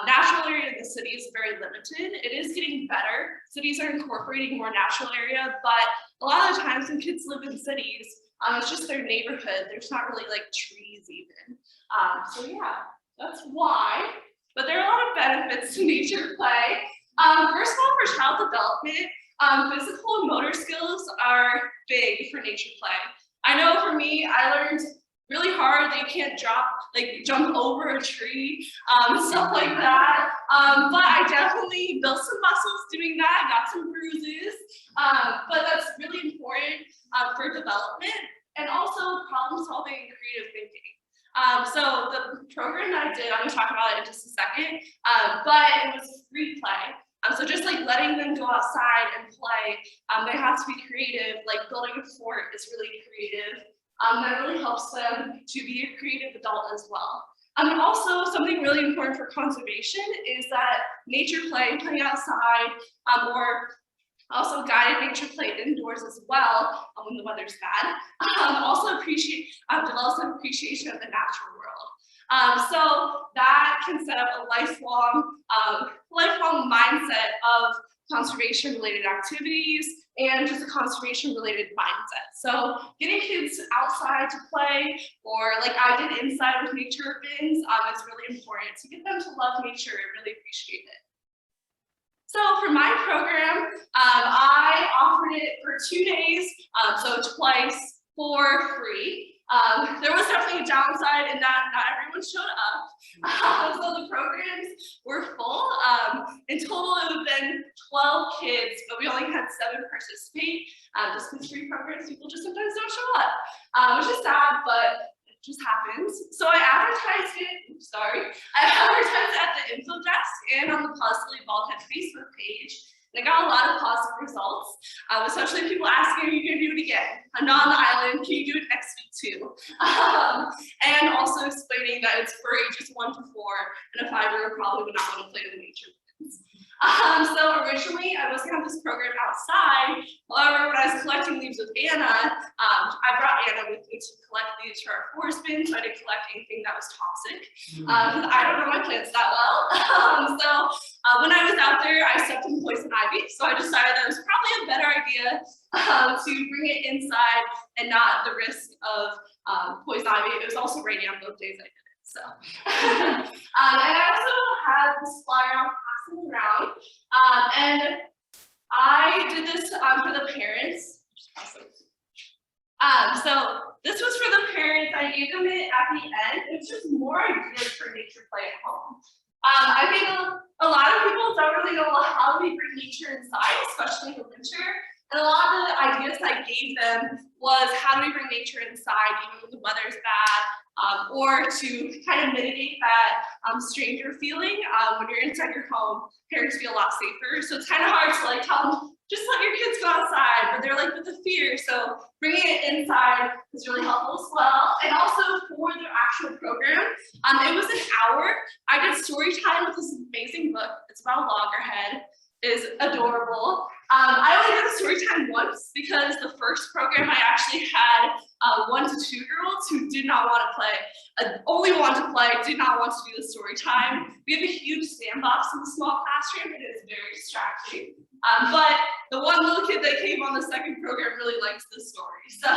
G: Natural area in the city is very limited. It is getting better. Cities are incorporating more natural area, but a lot of the times when kids live in cities, it's just their neighborhood. There's not really like trees even. So yeah, that's why. But there are a lot of benefits to nature play. First of all, for child development, physical and motor skills are big for nature play. I know for me, I learned really hard. They can't jump over a tree, stuff like that. But I definitely built some muscles doing that. I got some bruises, but that's really important for development and also problem solving and creative thinking. So the program that I did, I'm gonna talk about it in just a second, but it was free play. So just like letting them go outside and play, they have to be creative, like building a fort is really creative. that really helps them to be a creative adult as well. And also something really important for conservation is that nature play, playing outside, or also guided nature play indoors as well when the weather's bad. Also develops an appreciation of the natural world. So that can set up a lifelong mindset of conservation-related activities and just a conservation-related mindset. So getting kids outside to play, or like I did inside with nature bins, is really important to get them to love nature and really appreciate it. So for my program, I offered it for 2 days, so twice for free. There was definitely a downside in that not everyone showed up. So the programs were full. In total, it would have been 12 kids, but we only had 7 participate. Just because free programs, people just sometimes don't show up, which is sad, but it just happens. So I advertised it, I advertised it at the info desk and on the Positively Baldhead Facebook page. And I got a lot of positive results, especially people asking, are you gonna do it again? I'm not on the island, can you do it next week too? And also explaining that it's for ages 1 to 4, and a 5-year-old probably would not want to play in the nature bins. So originally I was gonna have this program outside. However, when I was collecting leaves with Anna, I brought Anna with me to collect leaves for our forest bin, so I didn't collect anything that was toxic, because I don't know my plants that well. When I was out there, I stepped in poison ivy, so I decided that it was probably a better idea to bring it inside and not the risk of poison ivy. It was also raining on both days I did it, so. And I also had this flyer out passing around, and I did this for the parents. So this was for the parents. I gave them it at the end. It's just more ideas for nature play at home. I think a lot of people don't really know how we bring nature inside, especially in the winter. And a lot of the ideas I gave them was how do we bring nature inside even when the weather's bad, or to kind of mitigate that stranger feeling. When you're inside your home, parents feel a lot safer. So it's kind of hard to like tell them, just let your kids go outside, but they're like with the fear. So bringing it inside is really helpful as well. And also for the actual program, it was an hour. I did story time with this amazing book. It's about a loggerhead. Is adorable. I only did a story time once because the first program I actually had 1 to 2 year-olds who did not want to play, only wanted to play, did not want to do the story time. We have a huge sandbox in the small classroom, and it is very distracting. But the one little kid that came on the second program really likes the story. So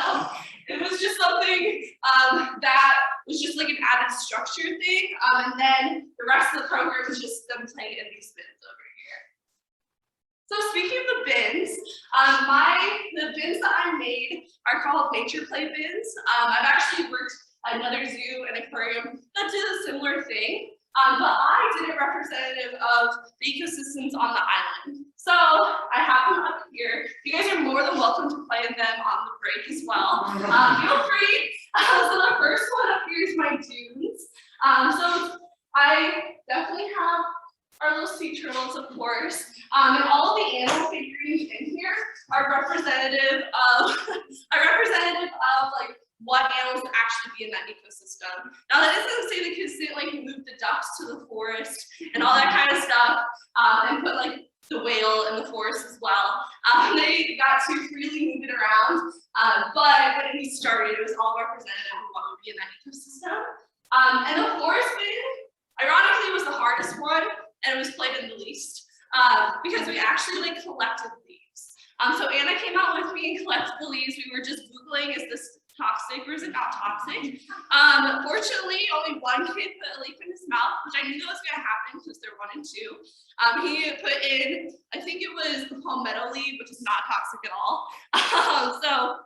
G: it was just something that was just like an added structure thing. And then the rest of the program was just them playing in these bins over here. So speaking of the bins, the bins that I made are called nature play bins. I've actually worked at another zoo and aquarium that did a similar thing, but I did it representative of the ecosystems on the island. So I have them up here. You guys are more than welcome to play in them on the break as well. Feel free. So the first one up here is my dunes. So I definitely have our little sea turtles, of course. And all of the animal figurines in here are representative of like what animals actually be in that ecosystem. Now that isn't to say the kids didn't like move the ducks to the forest and all that kind of stuff, and put like the whale in the forest as well. They got to freely move it around, but when we started, it was all representative of what would be in that ecosystem. And the forest bin, ironically, was the hardest one, and it was played in the least, because we actually like collected leaves. So Anna came out with me and collected the leaves. We were just Googling, is this toxic or is it not toxic? Fortunately, only one kid put a leaf in his mouth, which I knew that was gonna happen because they're 1 and 2. He put in, I think it was the palmetto leaf, which is not toxic at all. So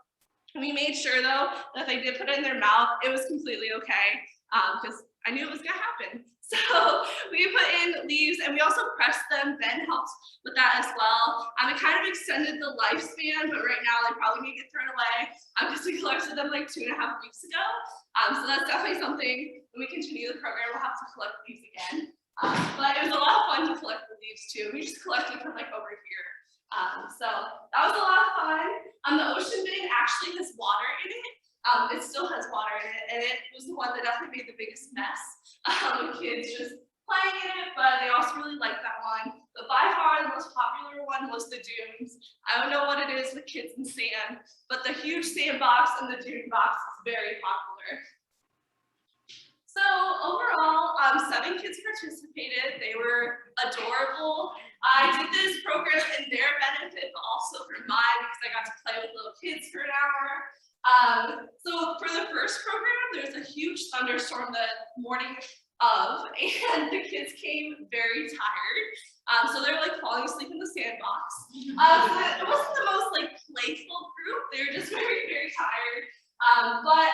G: we made sure though, that they did put it in their mouth, it was completely okay, because I knew it was gonna happen. So we put in leaves and we also pressed them. Ben helped with that as well. It kind of extended the lifespan, but right now they probably need to get thrown away because we collected them like 2.5 weeks ago. So that's definitely something when we continue the program, we'll have to collect leaves again. But it was a lot of fun to collect the leaves too. We just collected from like over here. So that was a lot of fun. The ocean bin actually has water in it. It's kids just playing in it, but they also really liked that one. But by far the most popular one was the dunes. I don't know what it is with kids and sand, but the huge sandbox and the dune box is very popular. So overall, 7 kids participated. They were adorable. I did this program in their benefit, but also for mine because I got to play with little kids for an hour. So for the first program, there was a huge thunderstorm the morning of, and the kids came very tired. So they're like falling asleep in the sandbox. So it wasn't the most like playful group. They were just very, very tired. But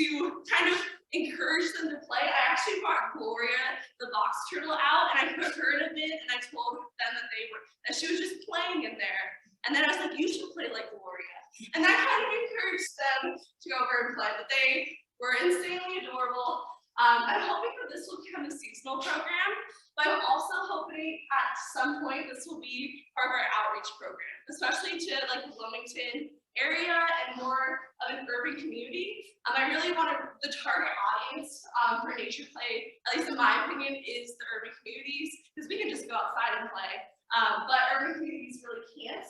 G: to kind of encourage them to play, I actually brought Gloria, the box turtle, out, and I put her in a bin, and I told them that she was just playing in there. And then I was like, you should play like Gloria. And that kind of encouraged them to go over and play, but they were insanely adorable. I'm hoping that this will become a seasonal program, but I'm also hoping at some point this will be part of our outreach program, especially to like the Wilmington area and more of an urban community. I really want the target audience for nature play, at least in my opinion, is the urban communities, because we can just go outside and play, but urban communities really can't.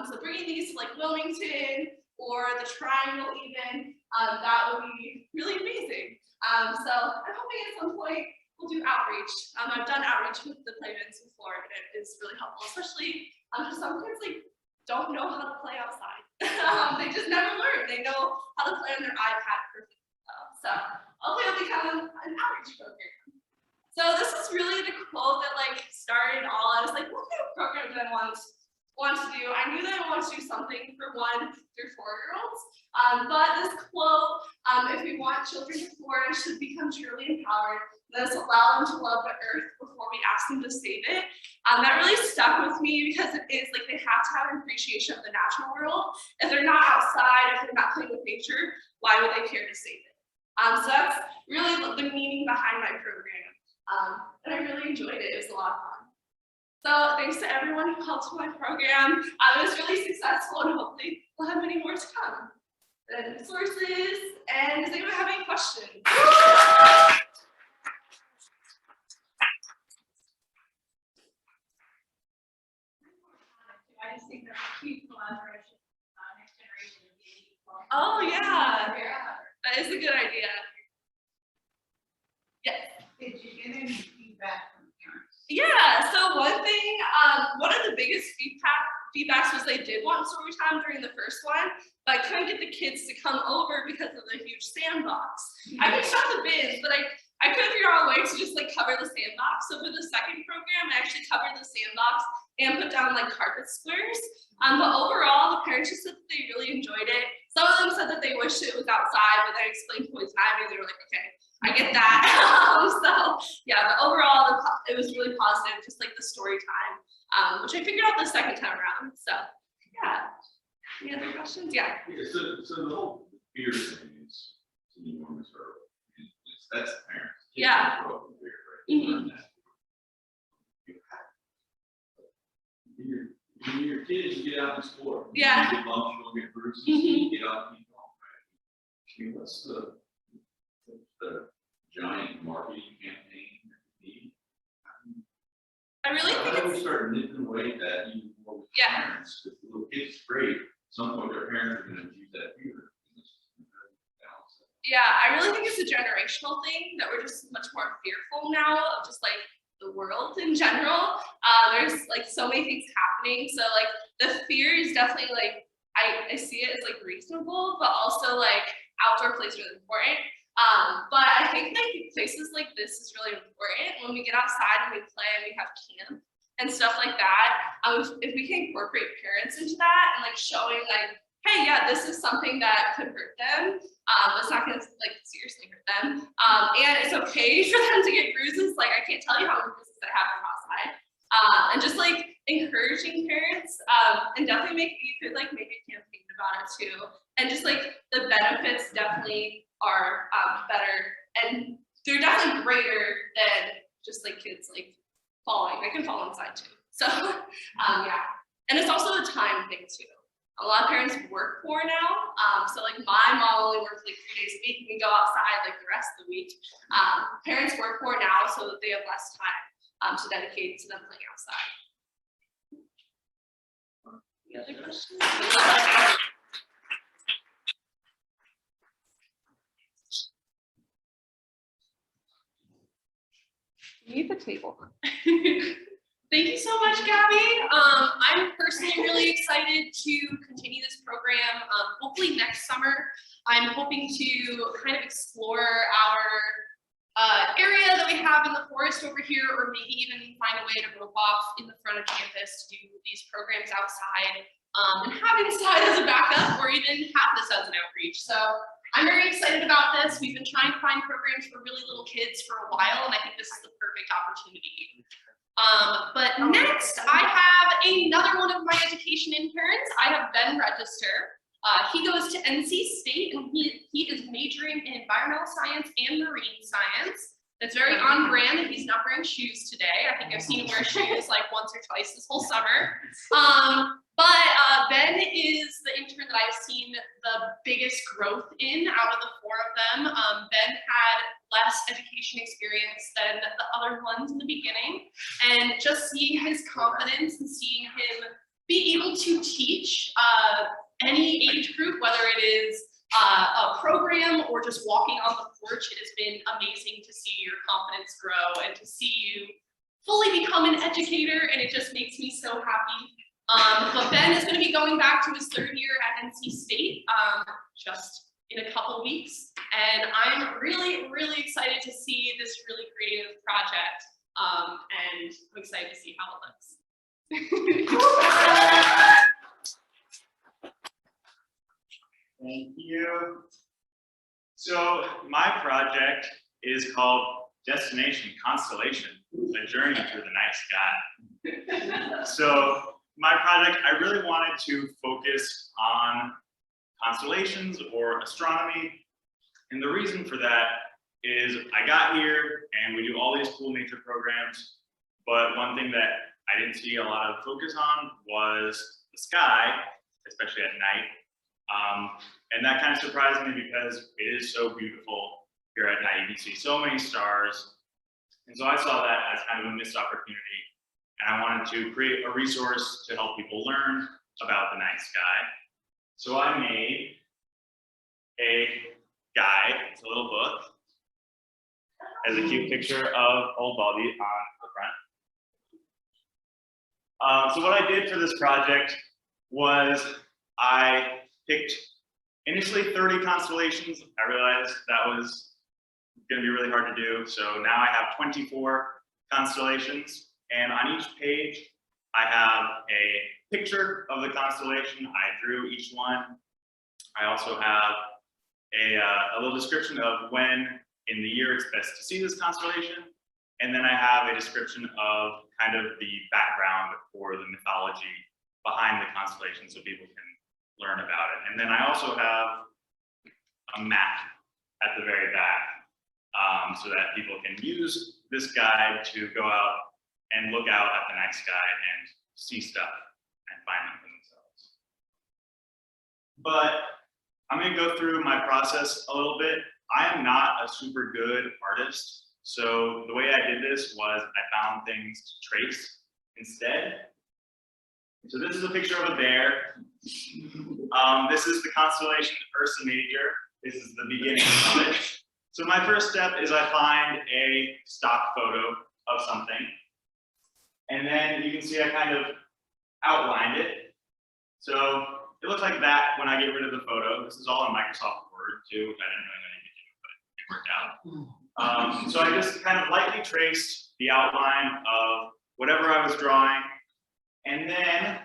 G: So bringing these to like Wilmington or the Triangle even, that would be really amazing. So I'm hoping at some point we'll do outreach. I've done outreach with the Playmans before, and it is really helpful, especially because some kids like don't know how to play outside. They just never learn. They know how to play on their iPad perfectly. So hopefully it'll become an outreach program. So this is really the quote that like started all. I was like, what kind of program do I want to do? I knew that I wanted to do something for 1 through 4-year-olds. But this quote, if we want children to flourish, should become truly empowered. Let us allow them to love the earth before we ask them to save it. That really stuck with me because it is like they have to have an appreciation of the natural world. If they're not outside, if they're not playing with nature, why would they care to save it? So that's really the meaning behind my program. And I really enjoyed it. It was a lot of fun. So thanks to everyone who helped with my program. It was really successful, and hopefully we'll have many more to come. And sources, and does anyone have any questions?
D: I just think there's a huge collaboration, next generation of people.
G: Oh yeah, that is a good idea. Yes.
F: Did you get any feedback from parents?
G: Yeah, so one thing, one of the biggest feedbacks was they did want story time during the first one, but I couldn't get the kids to come over because of the huge sandbox. I could shut the bins, but I couldn't figure out a way to just like cover the sandbox. So for the second program, I actually covered the sandbox and put down like carpet squares. But overall, the parents just said that they really enjoyed it. Some of them said that they wished it was outside, but then I explained poison ivy, they were like, okay, I get that. So yeah, but overall, it was really positive, just like the story time, which I figured out the second time around. So yeah, any other questions? Yeah.
A: Yeah, so the whole fear thing is enormous hurdle. That's the parents. Kids
G: Yeah.
A: grow up in fear, right? They learn that. When you're kids, you get out and explore.
G: Yeah.
A: You get bumps, you'll get bruises, you get out and keep going, right? I mean, what's the giant marketing campaign that we need?
G: I really think
A: How do
G: it's,
A: we start nipping away at that even more with
G: Yeah.
A: parents? If the little kids is great, at some point their parents are gonna use that fear.
G: yeah, I really think it's a generational thing that we're just much more fearful now of just like the world in general. There's like so many things happening. So like the fear is definitely like, I see it as like reasonable, but also like outdoor plays are really important. But I think like places like this is really important when we get outside and we play and we have camp and stuff like that. If we can incorporate parents into that and like showing like, hey, yeah, this is something that could hurt them. It's not gonna like seriously hurt them. And it's okay for them to get bruises. Like I can't tell you how many bruises I have from outside. And just like encouraging parents, and definitely you could like make a campaign about it too. And just like the benefits definitely are better, and they're definitely greater than just like kids like falling. They can fall inside too. So yeah, and it's also a time thing too. A lot of parents work more now. So like my mom only works like 3 days a week and we go outside like the rest of the week. Parents work more now, so that they have less time to dedicate to them playing outside. Any other questions? Leave the table. Thank you so much, Gabby. I'm personally really excited to continue this program. Hopefully next summer, I'm hoping to kind of explore our area that we have in the forest over here, or maybe even find a way to rope off in the front of campus to do these programs outside, and have inside as a backup, or even have this as an outreach. So I'm very excited about this. We've been trying to find programs for really little kids for a while, and I think this is the perfect opportunity. But next, I have another one of my education interns. I have Ben Register. He goes to NC State, and he is majoring in environmental science and marine science. That's very on brand that he's not wearing shoes today. I think I've seen him wear shoes like once or twice this whole summer. But Ben is the intern that I've seen the biggest growth in out of the four of them. Ben had less education experience than the other ones in the beginning, and just seeing his confidence and seeing him be able to teach any age group, whether it is a program or just walking on the porch, it has been amazing to see your confidence grow and to see you fully become an educator, and it just makes me so happy. But Ben is going to be going back to his third year at NC State just in a couple weeks, and I'm really, really excited to see this really creative project, and I'm excited to see how it looks.
I: Thank you. So my project is called Destination Constellation, a journey through the night sky. So my project, I really wanted to focus on constellations or astronomy. And the reason for that is I got here and we do all these cool nature programs, but one thing that I didn't see a lot of focus on was the sky, especially at night. And that kind of surprised me because it is so beautiful here at night. You can see so many stars. And so I saw that as kind of a missed opportunity. And I wanted to create a resource to help people learn about the night sky. So I made a guide. It's a little book. Has a cute picture of Old Baldy on the front. So what I did for this project was I picked initially 30 constellations. I realized that was going to be really hard to do. So now I have 24 constellations. And on each page, I have a picture of the constellation. I drew each one. I also have a little description of when in the year it's best to see this constellation. And then I have a description of kind of the background or the mythology behind the constellation so people can learn about it. And then I also have a map at the very back so that people can use this guide to go out and look out at the night sky and see stuff and find them for themselves. But I'm going to go through my process a little bit. I am not a super good artist. So the way I did this was I found things to trace instead. So this is a picture of a bear. This is the constellation Ursa Major. This is the beginning of it. So my first step is I find a stock photo of something. And then you can see I kind of outlined it. So it looks like that when I get rid of the photo. This is all in Microsoft Word too, which I didn't really know you could do, but it worked out. So I just kind of lightly traced the outline of whatever I was drawing. And then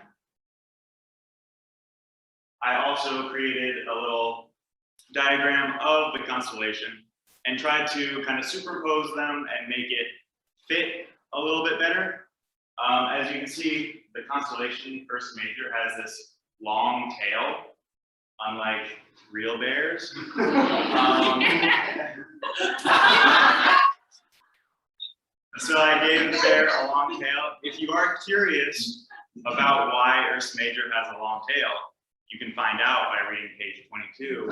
I: I also created a little diagram of the constellation and tried to kind of superimpose them and make it fit a little bit better. As you can see, the constellation Ursa Major has this long tail, unlike real bears. So I gave the bear a long tail. If you are curious about why Ursa Major has a long tail, you can find out by reading page 22.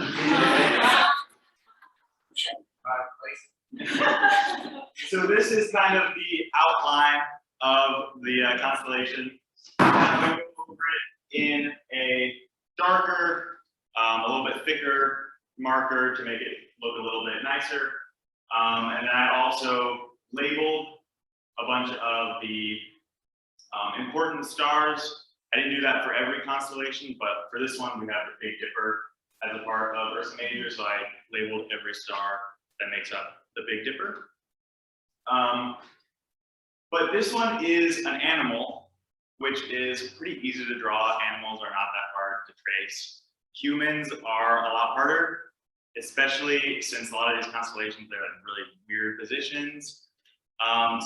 I: So this is kind of the outline of the constellation. I'm going to go over it in a darker, a little bit thicker marker to make it look a little bit nicer. And then I also labeled a bunch of the important stars. I didn't do that for every constellation, but for this one, we have the Big Dipper as a part of Ursa Major, so I labeled every star that makes up the Big Dipper. But this one is an animal, which is pretty easy to draw. Animals are not that hard to trace. Humans are a lot harder, especially since a lot of these constellations are in really weird positions.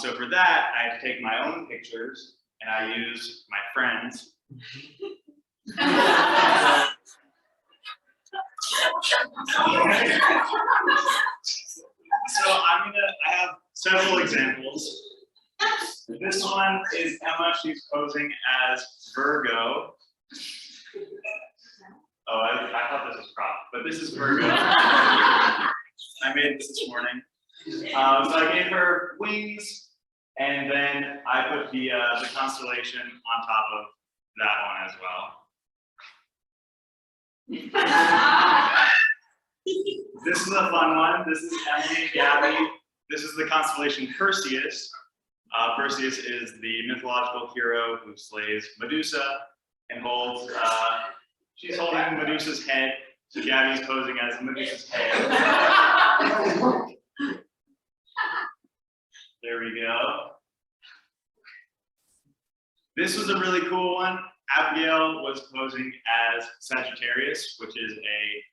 I: So for that, I had to take my own pictures and I used my friends. So I have several examples. This one is Emma, she's posing as Virgo. Oh, I thought this was crop, but this is Virgo. I made this morning. So I gave her wings, and then I put the constellation on top of that one as well. This is a fun one. This is Emily and Gabby. This is the constellation Perseus. Perseus is the mythological hero who slays Medusa and holds, she's holding Medusa's head. So Gabby's posing as Medusa's head. There we go. This was a really cool one. Abigail was posing as Sagittarius, which is a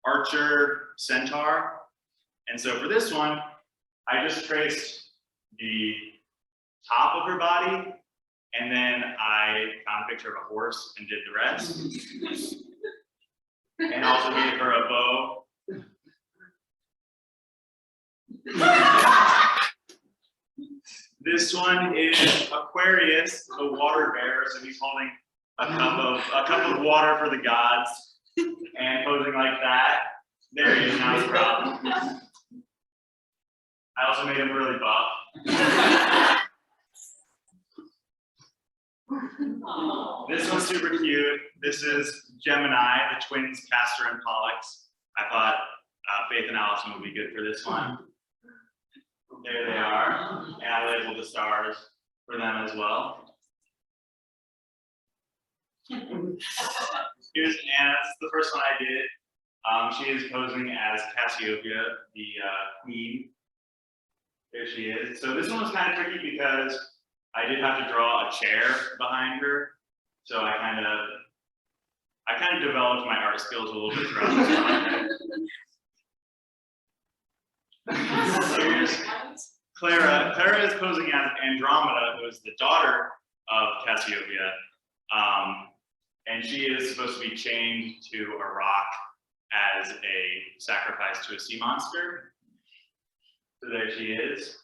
I: archer centaur. And so for this one, I just traced the top of her body, and then I found a picture of a horse and did the rest. And also gave her a bow. This one is Aquarius, the water bearer. So he's holding a cup of water for the gods and posing like that. There he is, now he's proud. I also made him really buff. This one's super cute. This is Gemini, the twins Castor and Pollux. I thought Faith and Allison would be good for this one. There they are. And I labeled the stars for them as well. Here's Anna. This is the first one I did. She is posing as Cassiopeia, the queen. There she is. So this one was kind of tricky because I did have to draw a chair behind her. So I kind of developed my art skills a little bit throughout this project. Here's Clara. Clara is posing as Andromeda, who is the daughter of Cassiopeia. And she is supposed to be chained to a rock as a sacrifice to a sea monster. So there she is.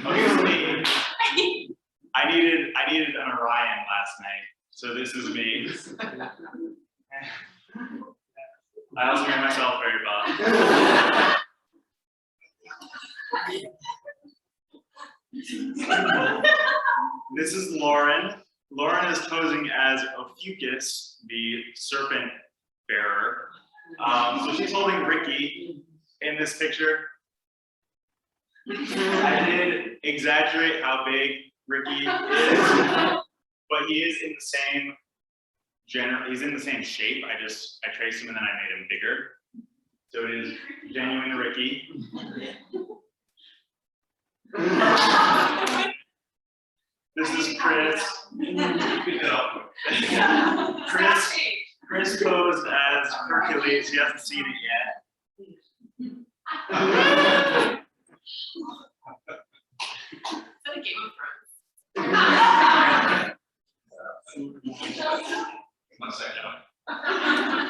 I: Oh, here's me. I needed an Orion last night, so this is me. I also made myself very buff. This is Lauren. Lauren is posing as Ophiuchus, the serpent bearer. So she's holding Ricky in this picture. I did exaggerate how big Ricky is, but he is in the same he's in the same shape. I traced him and then I made him bigger. So it is genuine Ricky. This is Chris. Chris posed as Hercules. He hasn't seen it yet.
B: Is that a Game of Thrones?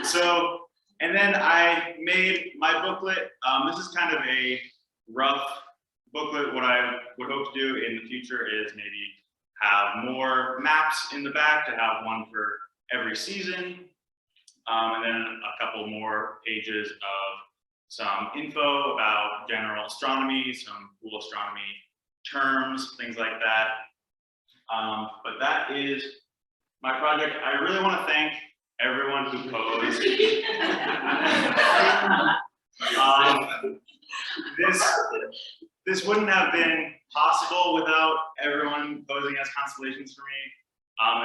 I: So, and then I made my booklet. This is kind of a rough booklet. What I would hope to do in the future is maybe have more maps in the back, to have one for every season. And then a couple more pages of some info about general astronomy, some cool astronomy terms, things like that. But that is my project. I really want to thank everyone who posed. This wouldn't have been possible without everyone posing as constellations for me.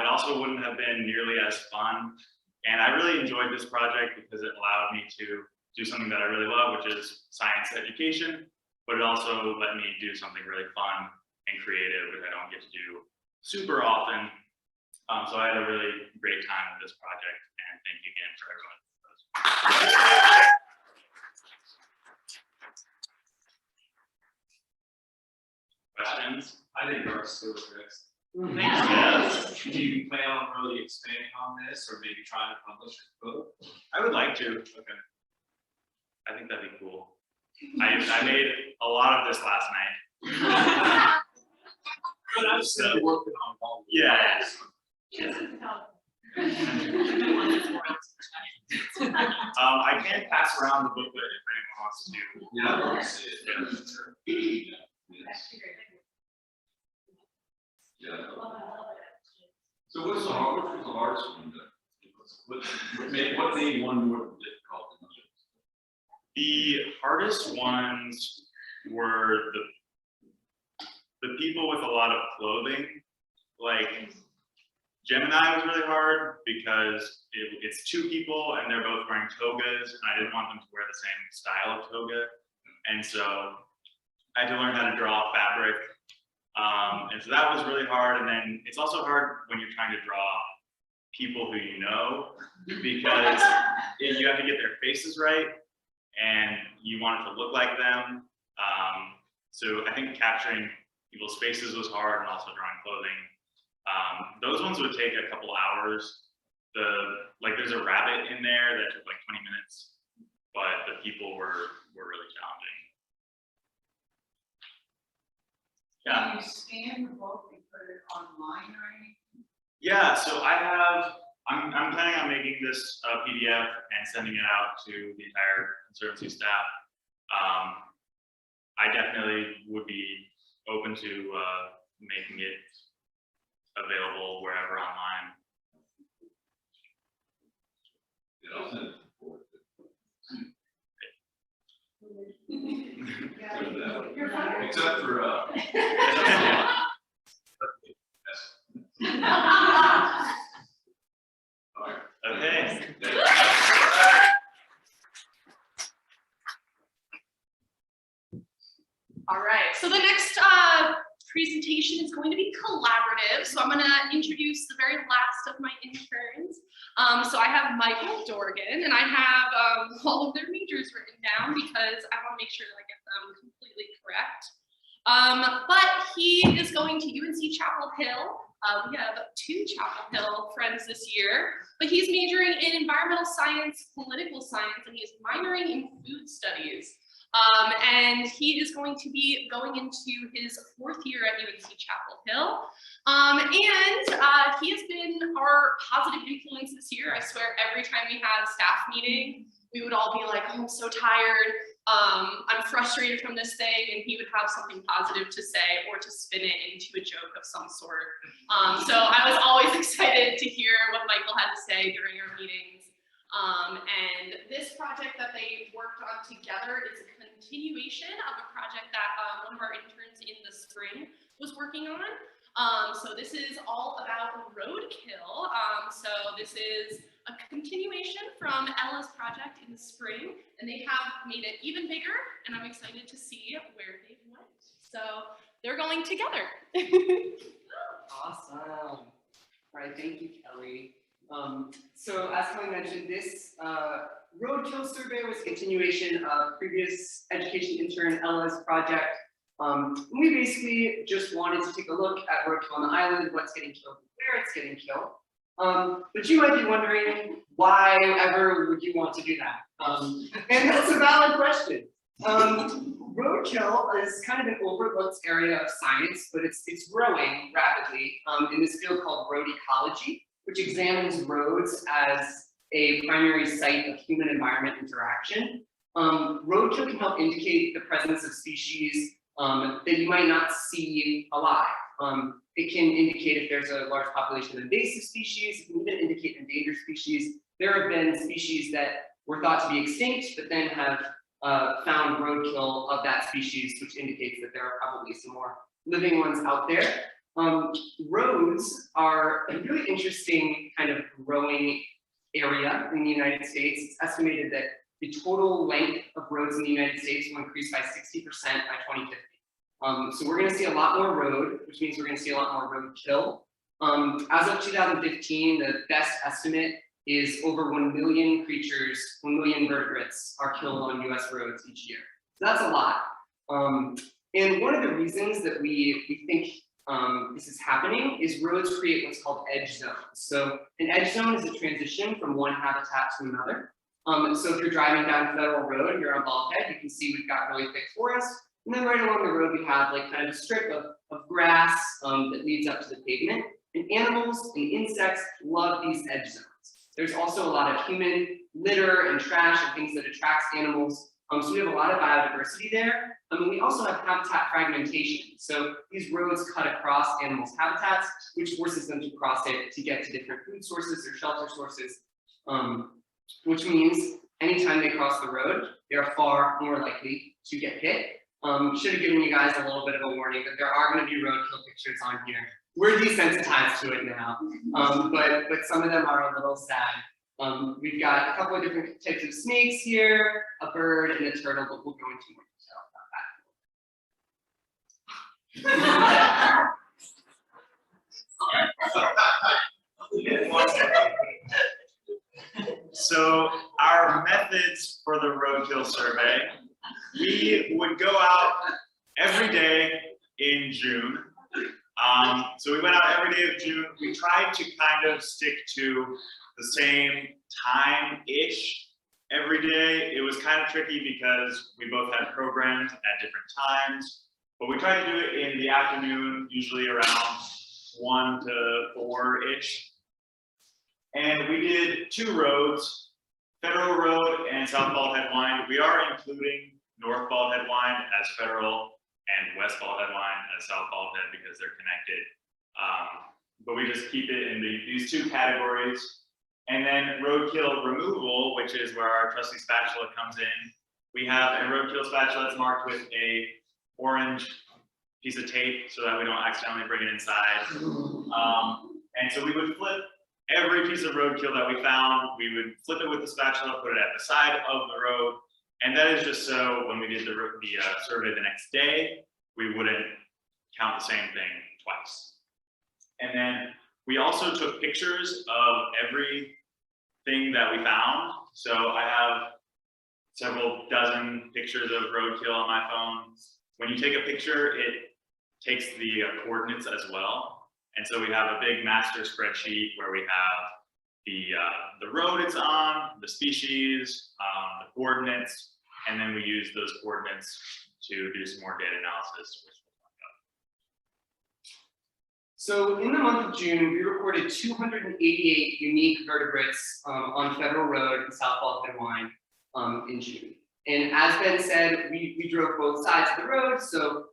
I: It also wouldn't have been nearly as fun. And I really enjoyed this project because it allowed me to do something that I really love, which is science education, but it also let me do something really fun and creative that I don't get to do super often. So I had a really great time with this project, and thank you again for everyone. Questions?
E: I think our still addressed.
I: Yes.
E: Do you plan on really expanding on this or maybe trying to publish a book?
I: I would like to. Okay. I think that'd be cool. I made a lot of this last night.
E: But I'm still working on all.
I: Yeah. I can pass around the booklet if anyone wants to.
A: Yeah, I want to see it. Yeah, sure. Yeah, yes. Yeah. So which was the hardest one? What made one more difficult than others?
I: The hardest ones were the people with a lot of clothing. Like Gemini was really hard because it's two people and they're both wearing togas, and I didn't want them to wear the same style of toga. And so I had to learn how to draw fabric. And so that was really hard. And then it's also hard when you're trying to draw people who you know, because you have to get their faces right and you want it to look like them. So I think capturing people's faces was hard, and also drawing clothing. Those ones would take a couple hours. There's a rabbit in there that took like 20 minutes, but the people were really challenging. Yeah.
F: Can you scan the book and put it online or anything?
I: Yeah, so I'm planning on making this PDF and sending it out to the entire conservancy staff. I definitely would be open to making it available wherever online.
A: Yeah, I'll send it forward.
F: You're fine.
A: Except for
I: Okay.
G: All right, so the next presentation is going to be collaborative. So I'm going to introduce the very last of my interns. So I have Michael Dorgan, and I have all of their majors written down because I want to make sure that I get them completely correct. But he is going to UNC Chapel Hill. We have 2 Chapel Hill friends this year, but he's majoring in environmental science, political science, and he's minoring in food studies. And he is going to be going into his 4th year at UNC Chapel Hill. He has been our positive influence this year. I swear every time we had a staff meeting, we would all be like, oh, I'm so tired. I'm frustrated from this thing, and he would have something positive to say or to spin it into a joke of some sort. So I was always excited to hear what Michael had to say during our meetings. And this project that they worked on together is a continuation of a project that one of our interns in the spring was working on. So this is all about roadkill. So this is a continuation from Ella's project in the spring, and they have made it even bigger, and I'm excited to see where they went. So they're going together.
J: Awesome. All right, thank you, Kelly. So as Kelly mentioned, this roadkill survey was a continuation of previous education intern Ella's project. We basically just wanted to take a look at roadkill on the island, what's getting killed, where it's getting killed. But you might be wondering, why ever would you want to do that? And that's a valid question. Roadkill is kind of an overlooked area of science, but it's growing rapidly in this field called road ecology, which examines roads as a primary site of human-environment interaction. Roadkill can help indicate the presence of species that you might not see alive. It can indicate if there's a large population of invasive species. It can even indicate endangered species. There have been species that were thought to be extinct, but then have found roadkill of that species, which indicates that there are probably some more living ones out there. Roads are a really interesting kind of growing area in the United States. It's estimated that the total length of roads in the United States will increase by 60% by 2050. So we're going to see a lot more road, which means we're going to see a lot more roadkill. As of 2015, the best estimate is over 1 million creatures, 1 million vertebrates are killed on US roads each year. So that's a lot. And one of the reasons that we think this is happening is roads create what's called edge zones. So an edge zone is a transition from one habitat to another. So if you're driving down Federal Road, you're on Bulkhead, you can see we've got really thick forest. And then right along the road, we have like kind of a strip of grass that leads up to the pavement. And animals and insects love these edge zones. There's also a lot of human litter and trash and things that attracts animals. So we have a lot of biodiversity there. We also have habitat fragmentation. So these roads cut across animals' habitats, which forces them to cross it to get to different food sources or shelter sources, which means anytime they cross the road, they are far more likely to get hit. Should have given you guys a little bit of a warning that there are going to be roadkill pictures on here. We're desensitized to it now, but some of them are a little sad. We've got a couple of different types of snakes here, a bird and a turtle, but we'll go into more detail about that.
I: So our methods for the roadkill survey, we would go out every day in June. So we went out every day of June. We tried to kind of stick to the same time-ish every day. It was kind of tricky because we both had programs at different times, but we tried to do it in the afternoon, usually around 1 to 4-ish. And we did 2 roads, Federal Road and South Bald Head Line. We are including North Bald Head Line as Federal and West Bald Head Line as South Bald Head because they're connected. But we just keep it in these 2 categories. And then roadkill removal, which is where our trusty spatula comes in. We have a roadkill spatula that's marked with a orange piece of tape so that we don't accidentally bring it inside. And so we would flip every piece of roadkill that we found. We would flip it with the spatula, put it at the side of the road. And that is just so when we did the survey the next day, we wouldn't count the same thing twice. And then we also took pictures of everything that we found. So I have several dozen pictures of roadkill on my phone. When you take a picture, it takes the coordinates as well. And so we have a big master spreadsheet where we have the road it's on, the species, the coordinates, and then we use those coordinates to do some more data analysis.
J: So in the month of June, we recorded 288 unique vertebrates on Federal Road and South Bald Head Line in June. And as Ben said, we drove both sides of the road, so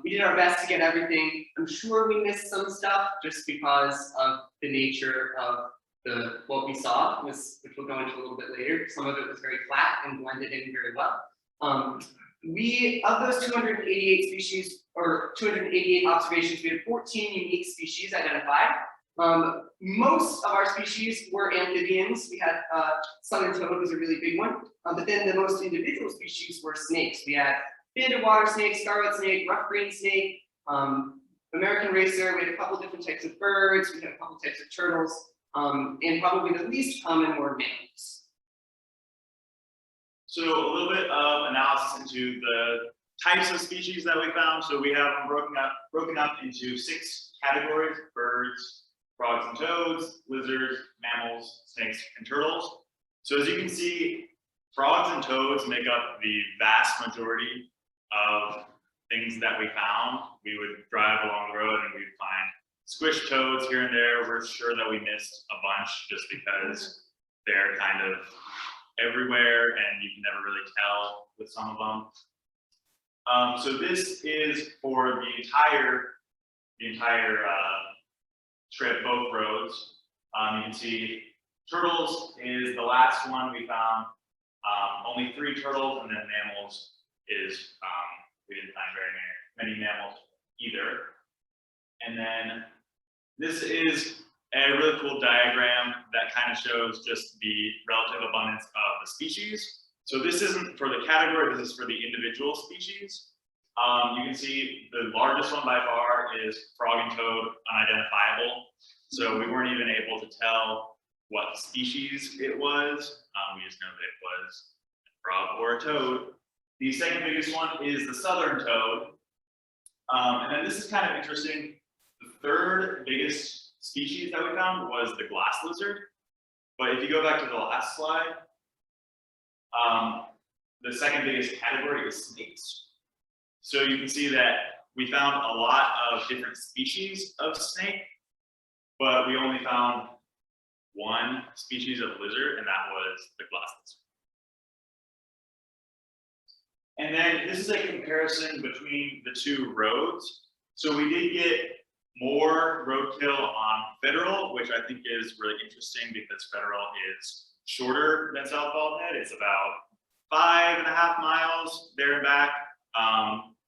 J: we did our best to get everything. I'm sure we missed some stuff just because of the nature of what we saw, which we'll go into a little bit later. Some of it was very flat and blended in very well. Of those 288 species, or 288 observations, we had 14 unique species identified. Most of our species were amphibians. We had southern toad was a really big one, but then the most individual species were snakes. We had banded water snake, scarlet snake, rough green snake, American racer. We had a couple different types of birds. We had a couple types of turtles, and probably the least common were mammals.
I: So a little bit of analysis into the types of species that we found. So we have them broken up into 6 categories: birds, frogs and toads, lizards, mammals, snakes, and turtles. So as you can see, frogs and toads make up the vast majority of things that we found. We would drive along the road and we'd find squished toads here and there. We're sure that we missed a bunch just because they're kind of everywhere, and you can never really tell with some of them. So this is for the entire trip, both roads. You can see turtles is the last one we found. Only 3 turtles, and then mammals is we didn't find very many mammals either. And then this is a really cool diagram that kind of shows just the relative abundance of the species. So this isn't for the category, this is for the individual species. You can see the largest one by far is frog and toad, unidentifiable. So we weren't even able to tell what species it was. We just know that it was a frog or a toad. The second biggest one is the southern toad. And then this is kind of interesting. The third biggest species that we found was the glass lizard. But if you go back to the last slide, the second biggest category is snakes. So you can see that we found a lot of different species of snake, but we only found 1 species of lizard, and that was the glass lizard. And then this is a comparison between the 2 roads. So we did get more roadkill on Federal, which I think is really interesting because Federal is shorter than South Bald Head. It's about 5.5 miles there and back.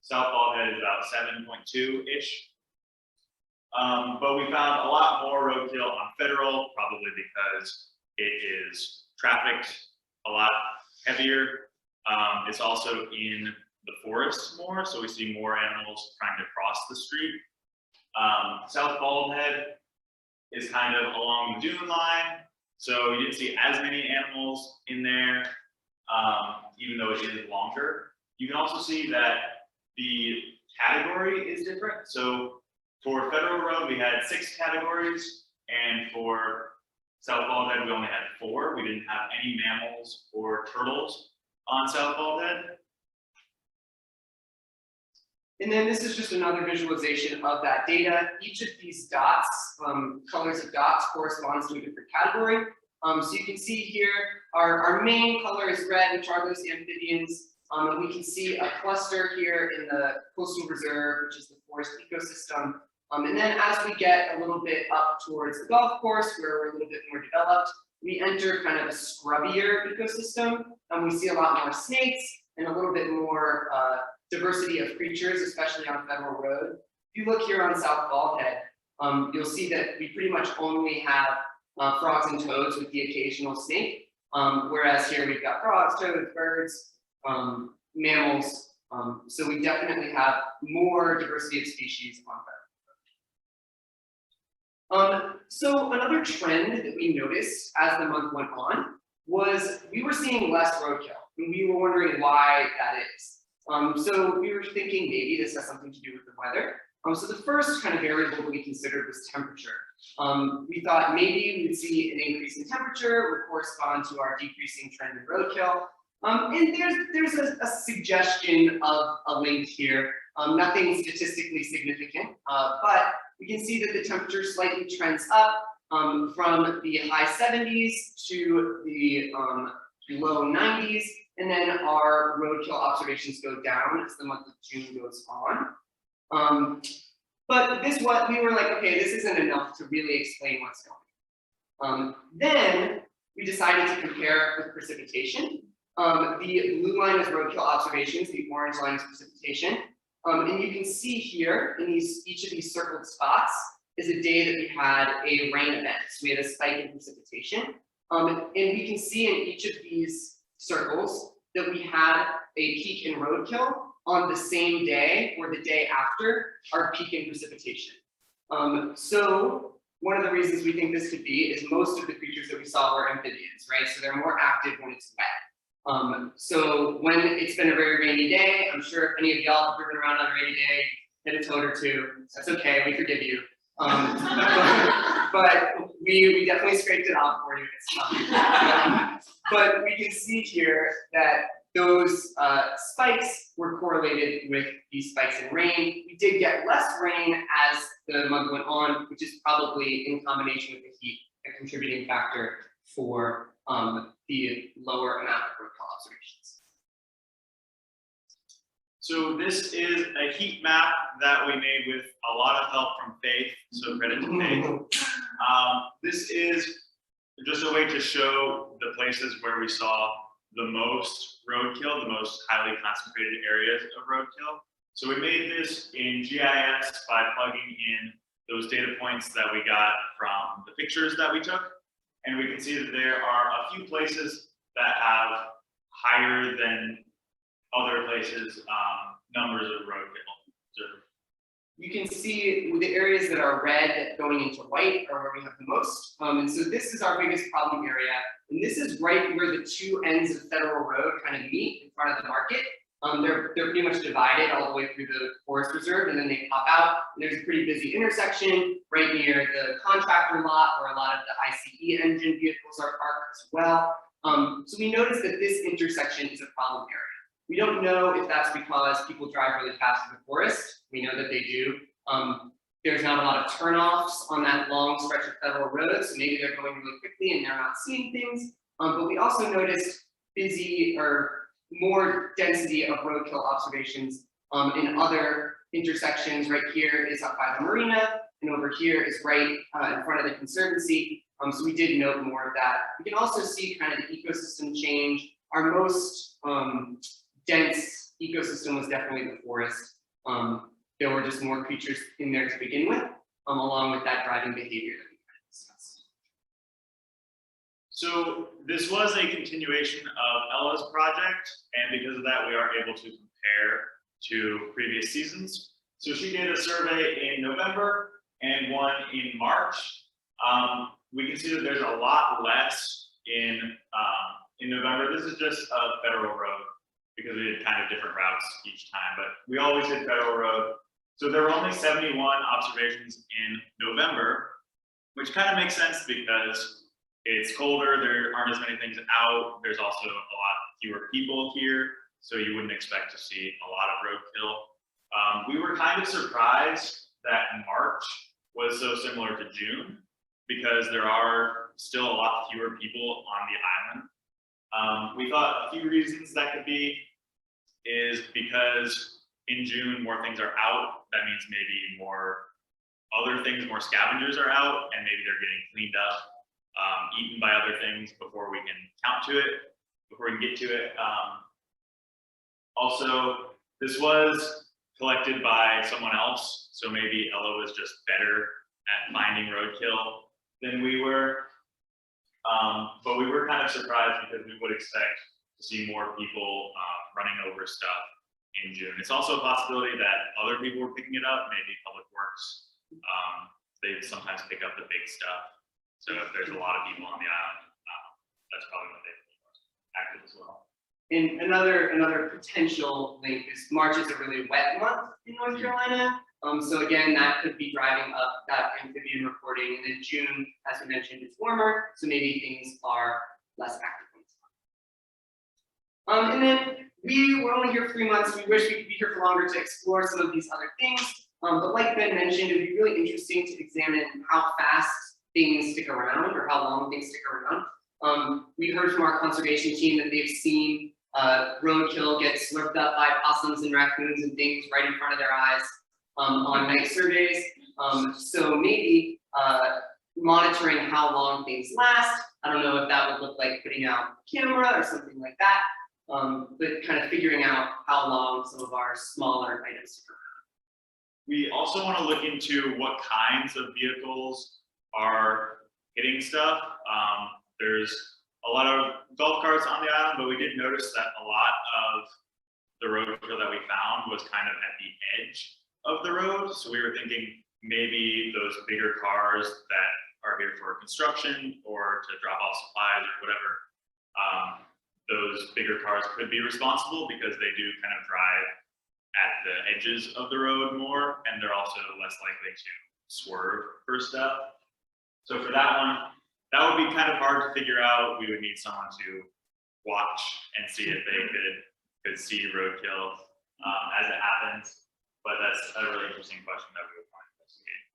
I: South Bald Head is about 7.2-ish. But we found a lot more roadkill on Federal, probably because it is trafficked a lot heavier. It's also in the forest more, so we see more animals trying to cross the street. South Bald Head is kind of along the dune line, so you didn't see as many animals in there, even though it is longer. You can also see that the category is different. So for Federal Road, we had 6 categories, and for South Bald Head, we only had 4. We didn't have any mammals or turtles on South Bald Head.
J: And then this is just another visualization of that data. Each of these dots, colors of dots, corresponds to a different category. So you can see here, our main color is red, which are those amphibians. And we can see a cluster here in the coastal reserve, which is the forest ecosystem. And then as we get a little bit up towards the golf course, where we're a little bit more developed, we enter kind of a scrubbier ecosystem, and we see a lot more snakes and a little bit more diversity of creatures, especially on Federal Road. If you look here on South Bald Head, you'll see that we pretty much only have frogs and toads with the occasional snake, whereas here we've got frogs, toads, birds, mammals. So we definitely have more diversity of species on Federal. So another trend that we noticed as the month went on was we were seeing less roadkill, and we were wondering why that is. So we were thinking maybe this has something to do with the weather. So the first kind of variable that we considered was temperature. We thought maybe we would see an increase in temperature would correspond to our decreasing trend in roadkill. And there's a suggestion of a link here, nothing statistically significant, but we can see that the temperature slightly trends up from the high 70s to the low 90s, and then our roadkill observations go down as the month of June goes on. But this what we were like, okay, this isn't enough to really explain what's going on. Then we decided to compare with precipitation. The blue line is roadkill observations, the orange line is precipitation. And you can see here in each of these circled spots is a day that we had a rain event. So we had a spike in precipitation. And we can see in each of these circles that we had a peak in roadkill on the same day or the day after our peak in precipitation. So one of the reasons we think this could be is most of the creatures that we saw were amphibians, right? So they're more active when it's wet. So when it's been a very rainy day, I'm sure if any of y'all have driven around on a rainy day, hit a toad or two, that's okay, we forgive you. But we definitely scraped it off for you. It's fine. But we can see here that those spikes were correlated with these spikes in rain. We did get less rain as the month went on, which is probably in combination with the heat a contributing factor for the lower amount of roadkill observations.
I: So this is a heat map that we made with a lot of help from Faith, so credit to Faith. This is just a way to show the places where we saw the most roadkill, the most highly concentrated areas of roadkill. So we made this in GIS by plugging in those data points that we got from the pictures that we took. And we can see that there are a few places that have higher than other places numbers of roadkill observed.
J: You can see the areas that are red going into white are where we have the most. And so this is our biggest problem area. And this is right where the two ends of Federal Road kind of meet in front of the market. They're pretty much divided all the way through the forest reserve, and then they pop out. And there's a pretty busy intersection right near the contractor lot where a lot of the ICE engine vehicles are parked as well. So we noticed that this intersection is a problem area. We don't know if that's because people drive really fast in the forest. We know that they do. There's not a lot of turnoffs on that long stretch of Federal Road, so maybe they're going really quickly and they're not seeing things. But we also noticed busy or more density of roadkill observations in other intersections. Right here is up by the marina, and over here is right in front of the conservancy. So we did note more of that. We can also see kind of the ecosystem change. Our most dense ecosystem was definitely the forest. There were just more creatures in there to begin with, along with that driving behavior that we kind of discussed.
I: So this was a continuation of Ella's project, and because of that, we are able to compare to previous seasons. So she did a survey in November and one in March. We can see that there's a lot less in November. This is just a Federal Road because we did kind of different routes each time, but we always did Federal Road. So there were only 71 observations in November, which kind of makes sense because it's colder, there aren't as many things out. There's also a lot fewer people here, so you wouldn't expect to see a lot of roadkill. We were kind of surprised that March was so similar to June because there are still a lot fewer people on the island. We thought a few reasons that could be is because in June more things are out. That means maybe more other things, more scavengers are out, and maybe they're getting cleaned up, eaten by other things before we can count to it, before we can get to it. Also, this was collected by someone else, so maybe Ella was just better at finding roadkill than we were. But we were kind of surprised because we would expect to see more people running over stuff in June. It's also a possibility that other people were picking it up, maybe Public Works. They sometimes pick up the big stuff. So if there's a lot of people on the island, that's probably what they active as well.
J: And another potential link is March is a really wet month in North Carolina. So again, that could be driving up that amphibian reporting. And then June, as we mentioned, is warmer, so maybe things are less active. And then we were only here for 3 months. We wish we could be here for longer to explore some of these other things. But like Ben mentioned, it would be really interesting to examine how fast things stick around or how long things stick around. We heard from our conservation team that they've seen roadkill get slurped up by possums and raccoons and things right in front of their eyes on night surveys. So maybe monitoring how long things last. I don't know if that would look like putting out a camera or something like that. But kind of figuring out how long some of our smaller items stick around.
I: We also want to look into what kinds of vehicles are hitting stuff. There's a lot of golf carts on the island, but we did notice that a lot of the roadkill that we found was kind of at the edge of the road. So we were thinking maybe those bigger cars that are here for construction or to drop off supplies or whatever, those bigger cars could be responsible because they do kind of drive at the edges of the road more, and they're also less likely to swerve for stuff. So for that one, that would be kind of hard to figure out. We would need someone to watch and see if they could see roadkill as it happens. But that's a really interesting question that we would want to investigate.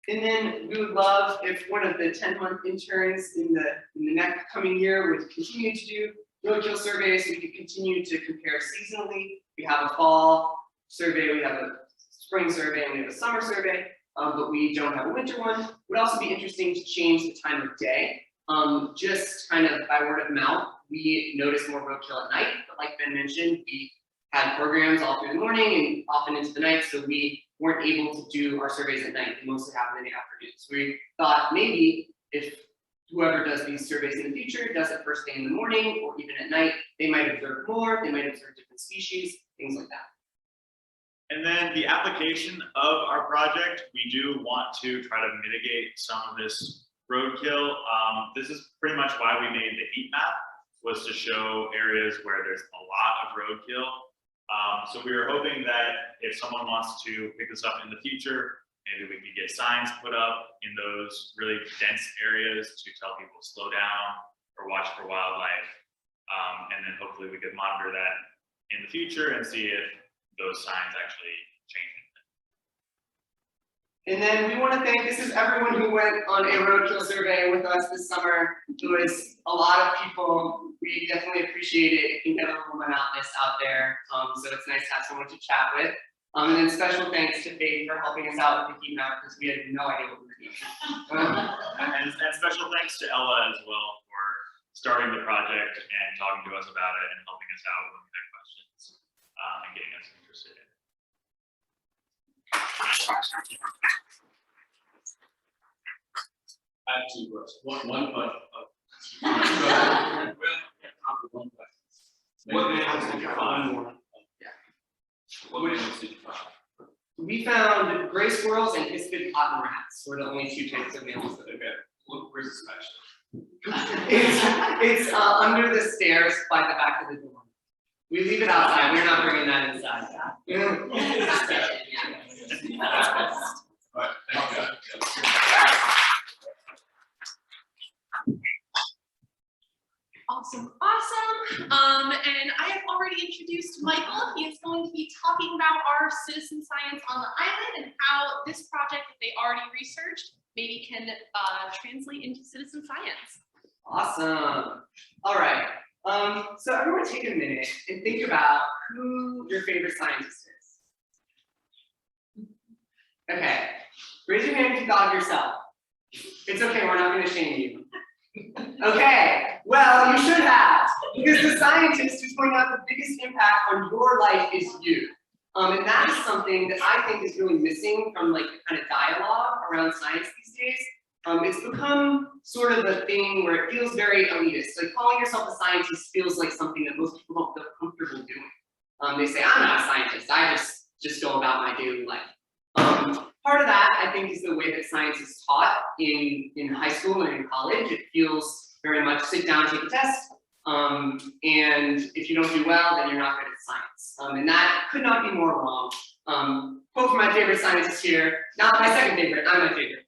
J: And then we would love if one of the 10-month interns in the next coming year would continue to do roadkill surveys, so we could continue to compare seasonally. We have a fall survey, we have a spring survey, and we have a summer survey, but we don't have a winter one. It would also be interesting to change the time of day. Just kind of by word of mouth, we notice more roadkill at night, but like Ben mentioned, we had programs all through the morning and often into the night, so we weren't able to do our surveys at night. They mostly happen in the afternoon. So we thought maybe if whoever does these surveys in the future does it first thing in the morning or even at night, they might observe more, they might observe different species, things like that.
I: And then the application of our project, we do want to try to mitigate some of this roadkill. This is pretty much why we made the heat map, was to show areas where there's a lot of roadkill. So we were hoping that if someone wants to pick this up in the future, maybe we could get signs put up in those really dense areas to tell people slow down or watch for wildlife. And then hopefully we could monitor that in the future and see if those signs actually change.
J: And then we want to thank, this is everyone who went on a roadkill survey with us this summer. It was a lot of people. We definitely appreciate it. It can get a little monotonous out there. So it's nice to have someone to chat with. And then special thanks to Faith for helping us out with the heat map because we had no idea what we were doing.
I: And special thanks to Ella as well for starting the project and talking to us about it and helping us out when we had questions and getting us interested in it.
E: I have two questions. One question. What animals did you find? What animals did you find?
J: We found gray squirrels and hispid cotton rats were the only two types of mammals that we
E: Okay. Where's the special?
J: It's under the stairs by the back of the door. We leave it outside. We're not bringing that inside.
E: All right, thank you.
G: Awesome. And I have already introduced Michael. He is going to be talking about our citizen science on the island and how this project that they already researched maybe can translate into citizen science.
J: Awesome. All right. So everyone take a minute and think about who your favorite scientist is. Okay. Raise your hand if you thought of yourself. It's okay, we're not going to shame you. Okay, well, you should have, because the scientist who's going to have the biggest impact on your life is you. And that is something that I think is really missing from like the kind of dialogue around science these days. It's become sort of a thing where it feels very elitist. Like calling yourself a scientist feels like something that most people don't feel comfortable doing. They say, I'm not a scientist, I just go about my daily life. Part of that, I think, is the way that science is taught in high school and in college. It feels very much sit down, take a test, and if you don't do well, then you're not good at science. And that could not be more wrong. Quote from my favorite scientist here, not my second favorite, I'm my favorite.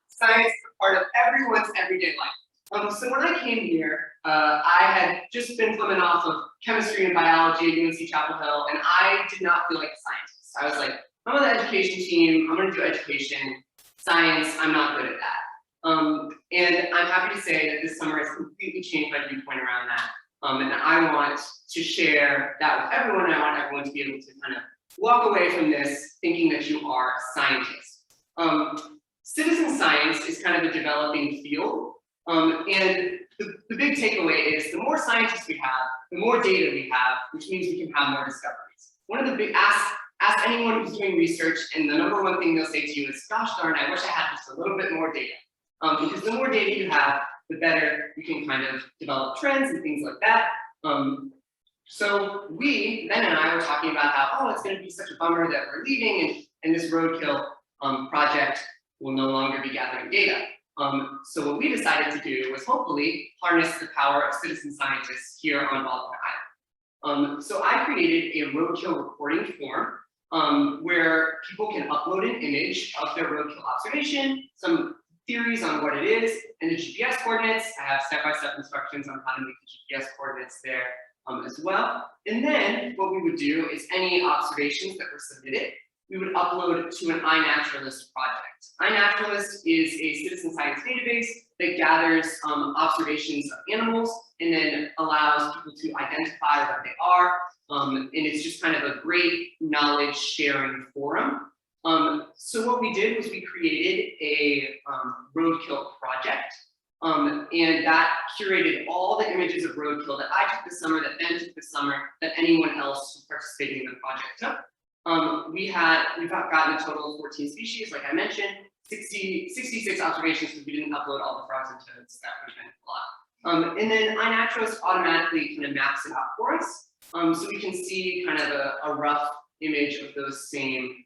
J: Science is part of everyone's everyday life. So when I came here, I had just been coming off of chemistry and biology at UNC Chapel Hill, and I did not feel like a scientist. I was like, I'm on the education team, I'm gonna do education, science, I'm not good at that. And I'm happy to say that this summer has completely changed my viewpoint around that. And I want to share that with everyone, and I want everyone to be able to kind of walk away from this thinking that you are a scientist. Citizen science is kind of a developing field. And the big takeaway is the more scientists we have, the more data we have, which means we can have more discoveries. One of the big ask anyone who's doing research, and the number one thing they'll say to you is, gosh darn, I wish I had just a little bit more data. Because the more data you have, the better you can kind of develop trends and things like that. So Ben and I were talking about how, oh, it's gonna be such a bummer that we're leaving and this roadkill project will no longer be gathering data. So what we decided to do was hopefully harness the power of citizen scientists here on Baldwin Island. So I created a roadkill reporting form where people can upload an image of their roadkill observation, some theories on what it is, and the GPS coordinates. I have step-by-step instructions on how to make the GPS coordinates there as well. And then what we would do is any observations that were submitted, we would upload to an iNaturalist project. iNaturalist is a citizen science database that gathers observations of animals and then allows people to identify what they are. And it's just kind of a great knowledge sharing forum. So what we did was we created a roadkill project. And that curated all the images of roadkill that I took this summer, that Ben took this summer, that anyone else participating in the project took. We've gotten a total of 14 species, like I mentioned, 66 observations because we didn't upload all the frogs and toads. That would have been a lot. And then iNaturalist automatically kind of maps it out for us. So we can see kind of a rough image of those same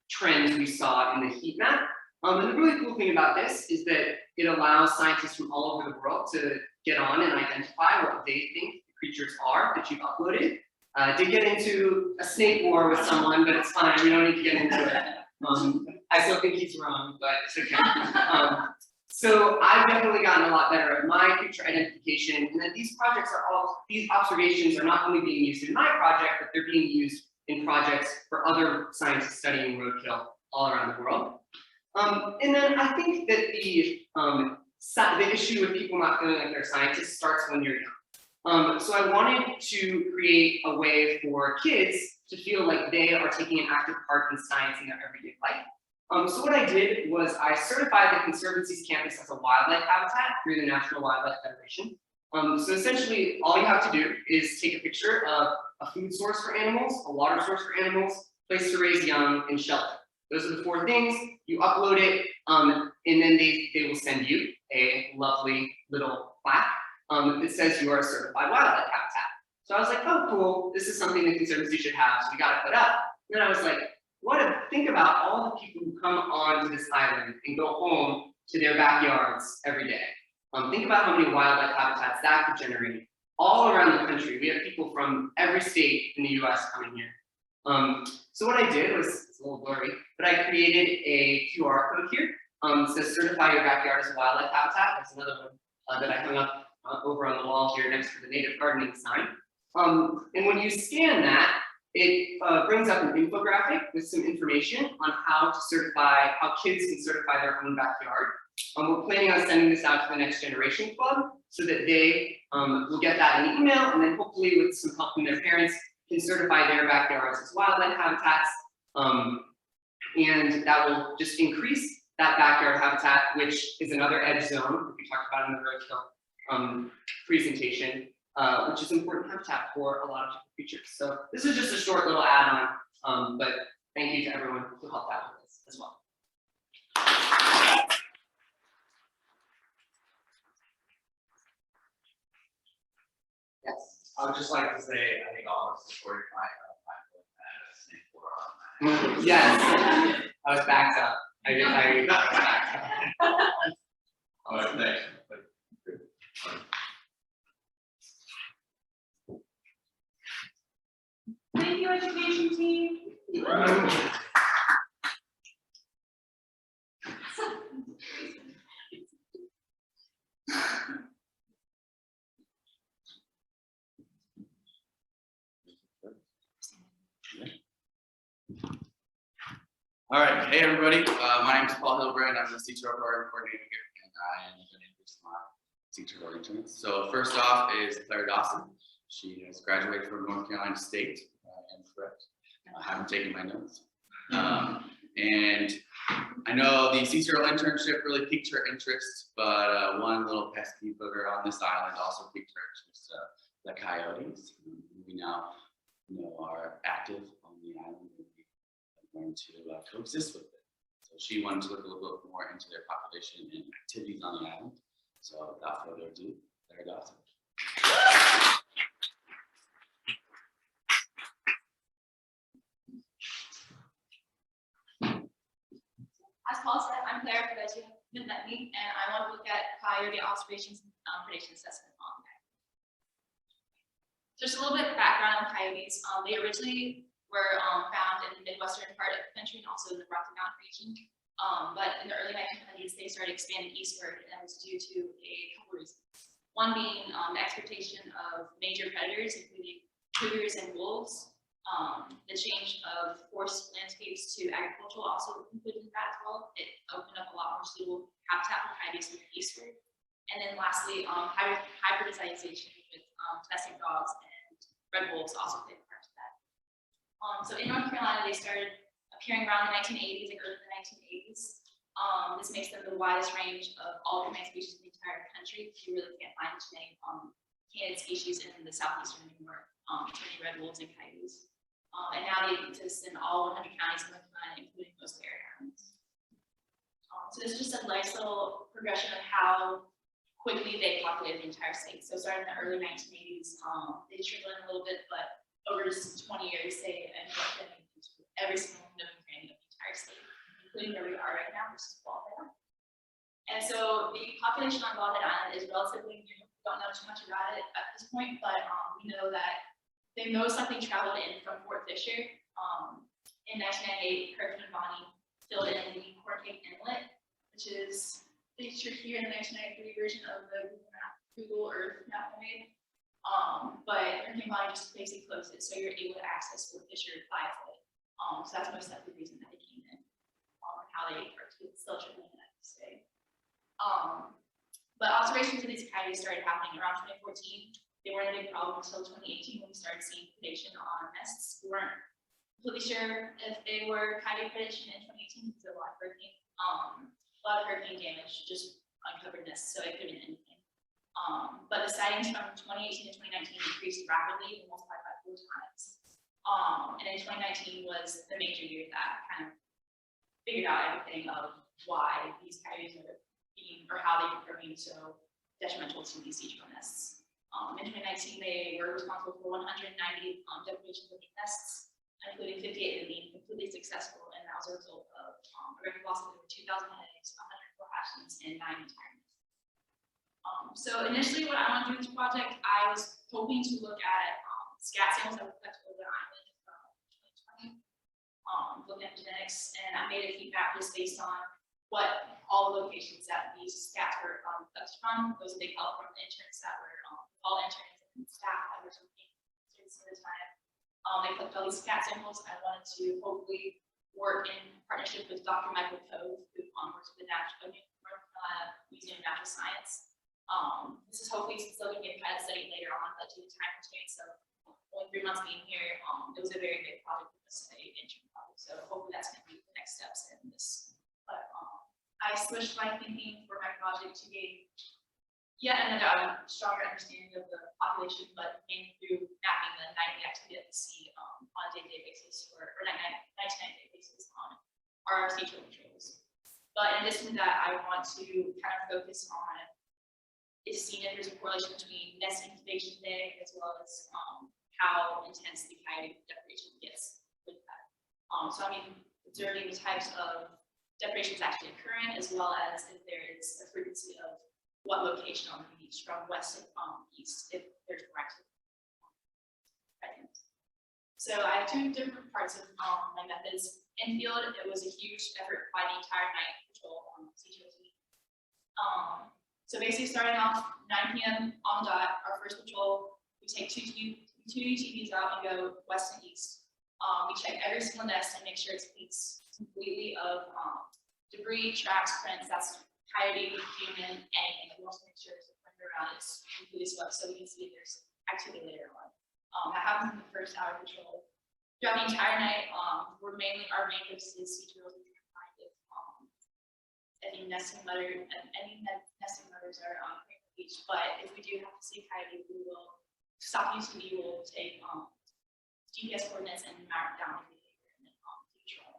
J: trends we saw in the heat map. And the really cool thing about this is that it allows scientists from all over the world to get on and identify what they think the creatures are that you've uploaded. Did get into a snake war with someone, but it's fine. We don't need to get into it. I still think he's wrong, but it's okay. So I've definitely gotten a lot better at my creature identification, and then these observations are not only being used in my project, but they're being used in projects for other scientists studying roadkill all around the world. And then I think that the issue with people not feeling like they're scientists starts when you're young. So I wanted to create a way for kids to feel like they are taking an active part in science in their everyday life. So what I did was I certified the Conservancy's campus as a wildlife habitat through the National Wildlife Federation. So essentially, all you have to do is take a picture of a food source for animals, a water source for animals, place to raise young, and shelter. Those are the 4 things. You upload it, and then they will send you a lovely little plaque that says you are a certified wildlife habitat. So I was like, oh, cool. This is something the Conservancy should have, so we got to put up. And then I was like, think about all the people who come onto this island and go home to their backyards every day. Think about how many wildlife habitats that could generate all around the country. We have people from every state in the US coming here. So what I did was, it's a little blurry, but I created a QR code here. It says certify your backyard as a wildlife habitat. That's another one that I hung up over on the wall here next to the native gardening sign. And when you scan that, it brings up an infographic with some information on how kids can certify their own backyard. We're planning on sending this out to the Next Generation Club so that they will get that in an email, and then hopefully with some help from their parents, can certify their backyards as wildlife habitats. And that will just increase that backyard habitat, which is another edge zone that we talked about in the roadkill presentation, which is important habitat for a lot of different creatures. So this is just a short little add-on, but thank you to everyone who helped out with this as well. Yes.
K: I would just like to say, I think all of us supported my snake for
J: Yes, I was backed up. I was backed up.
A: All right, thanks.
C: Thank you, education team.
K: All right, hey everybody, my name is Paul Hilbrand. I'm the Teacher Program Coordinator here, and I am going to introduce my teacher interns. So first off is Claire Dawson. She has graduated from North Carolina State, and correct. I haven't taken my notes. And I know the CTRL internship really piqued her interest, but one little pesky booger on this island also piqued her interest, the coyotes. We now are active on the island. Going to coexist with it. So she wanted to look a little bit more into their population and activities on the island. So without further ado, Claire Dawson.
B: As Paul said, I'm Claire, for those who haven't met me, and I want to look at coyote observations and prediction assessment on that. Just a little bit of background on coyotes. They originally were found in the Midwestern part of the country and also in the Rocky Mountain region. But in the early 1900s, they started expanding eastward, and that was due to a couple reasons. One being the expectation of major predators, including cougars and wolves, The change of forest landscapes to agricultural also included that as well. It opened up a lot more suitable habitat for coyotes in the eastward. And then lastly, hybridization with domestic dogs and red wolves also played a part of that. So in North Carolina, they started appearing around the 1980s, like early 1980s. This makes them the widest range of all command species in the entire country. You really can't find too many candidate species in the southeastern New York, too many red wolves and coyotes. And now they exist in all 100 counties in North Carolina, including most area counties. So this is just a nice little progression of how quickly they populated the entire state. So starting in the early 1980s, they trickled in a little bit, but over just 20 years, they ended up getting into every single nook and cranny of the entire state, including where we are right now, which is Baldhead. And so the population on Baldhead Island is relatively new. We don't know too much about it at this point, but we know that they most likely traveled in from Fort Fisher. In 1998, Hurricane Bonnie filled in the Corncake Inlet, which is pictured here in the 1993 version of the Google Earth map I made. But Hurricane Bonnie just basically closed it, so you're able to access Fort Fisher by foot. So that's most likely the reason that they came in, and how they are still trickling in at this day. But observations of these coyotes started happening around 2014. They weren't a big problem until 2018 when we started seeing predation on nests. We weren't completely sure if they were coyote predation in 2018 because of a lot of hurricane damage, just uncovered nests, so it could have been anything. But the sightings from 2018 to 2019 increased rapidly and multiplied by 4 times. And in 2019 was the major year that kind of figured out everything of why these coyotes are being, or how they are being so detrimental to these sea nests. In 2019, they were responsible for 190 deprivations of nests, including 58 of them being completely successful, and that was a result of a record loss of over 2,000 eggs, 104 hatchlings, and 9 retirements. So initially, what I wanted to do with this project, I was hoping to look at scat samples that were collected over the island from 2020, looking at genetics, and I made a feedback just based on what all the locations that these scats were collected from. Those big help from the interns that were all interns and staff that were working students at the time. They collected all these scat samples. I wanted to hopefully work in partnership with Dr. Michael Cove, who works with the North Carolina Museum of Natural Science. This is hopefully still going to be a pilot study later on, but due to time constraints of only 3 months being here, it was a very big project for us, an intern project. So hopefully that's going to be the next steps in this. But I switched my thinking for my project to gain yet another stronger understanding of the population, but mainly through mapping the nightly activity at the sea on a day-to-day basis, or night-to-night basis on our sea turtle trails. But in addition to that, I want to kind of focus on is seeing if there's a correlation between nest incubation day as well as how intense the coyote depredation gets with that. So I mean, observing the types of depredations actually occurring, as well as if there is a frequency of what location on the beach from west to east, if there's more activity. So I have 2 different parts of my methods. In field, it was a huge effort by the entire night patrol on CTOT. So basically starting off 9 p.m. on the dot, our first patrol, we take two UTVs out and go west and east. We check every single nest and make sure it's completely of debris, tracks, prints, that's coyote, human, anything. We also make sure the perimeter around is completely swept so we can see if there's activity later on. That happens in the first hour of patrol. Throughout the entire night, our main focus is sea turtles. Any nesting mothers are on the beach, but if we do have to see coyote, we will stop UTV, we'll take GPS coordinates and mark down the behavior and then patrol.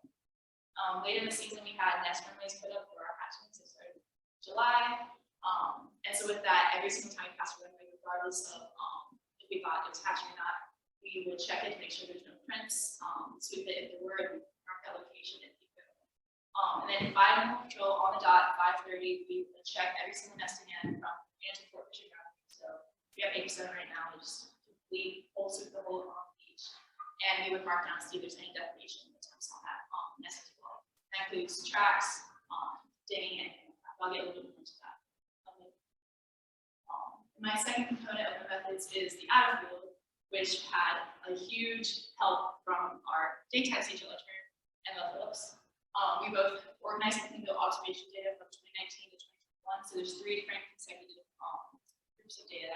B: Later in the season, we had nest runways put up for our hatchlings. It started in July, and so with that, every single time we passed a runway, regardless of if we thought it was hatching or not, we would check it to make sure there's no prints, sweep it if there were, and mark that location and keep going. And then final patrol on the dot, 5:30, we would check every single nest again from to Fort Fisher County. So we have 87 right now, we just complete whole sweep the whole beach, and we would mark down to see if there's any depredation attempts on that nest as well. That includes tracks, digging, and I'll get a little bit more into that. My second component of the methods is the out of field. which had a huge help from our daytime teacher lecturer, Emma Phillips. We both organized something about observation data from 2019 to 2021. So there's 3 different consecutive groups of data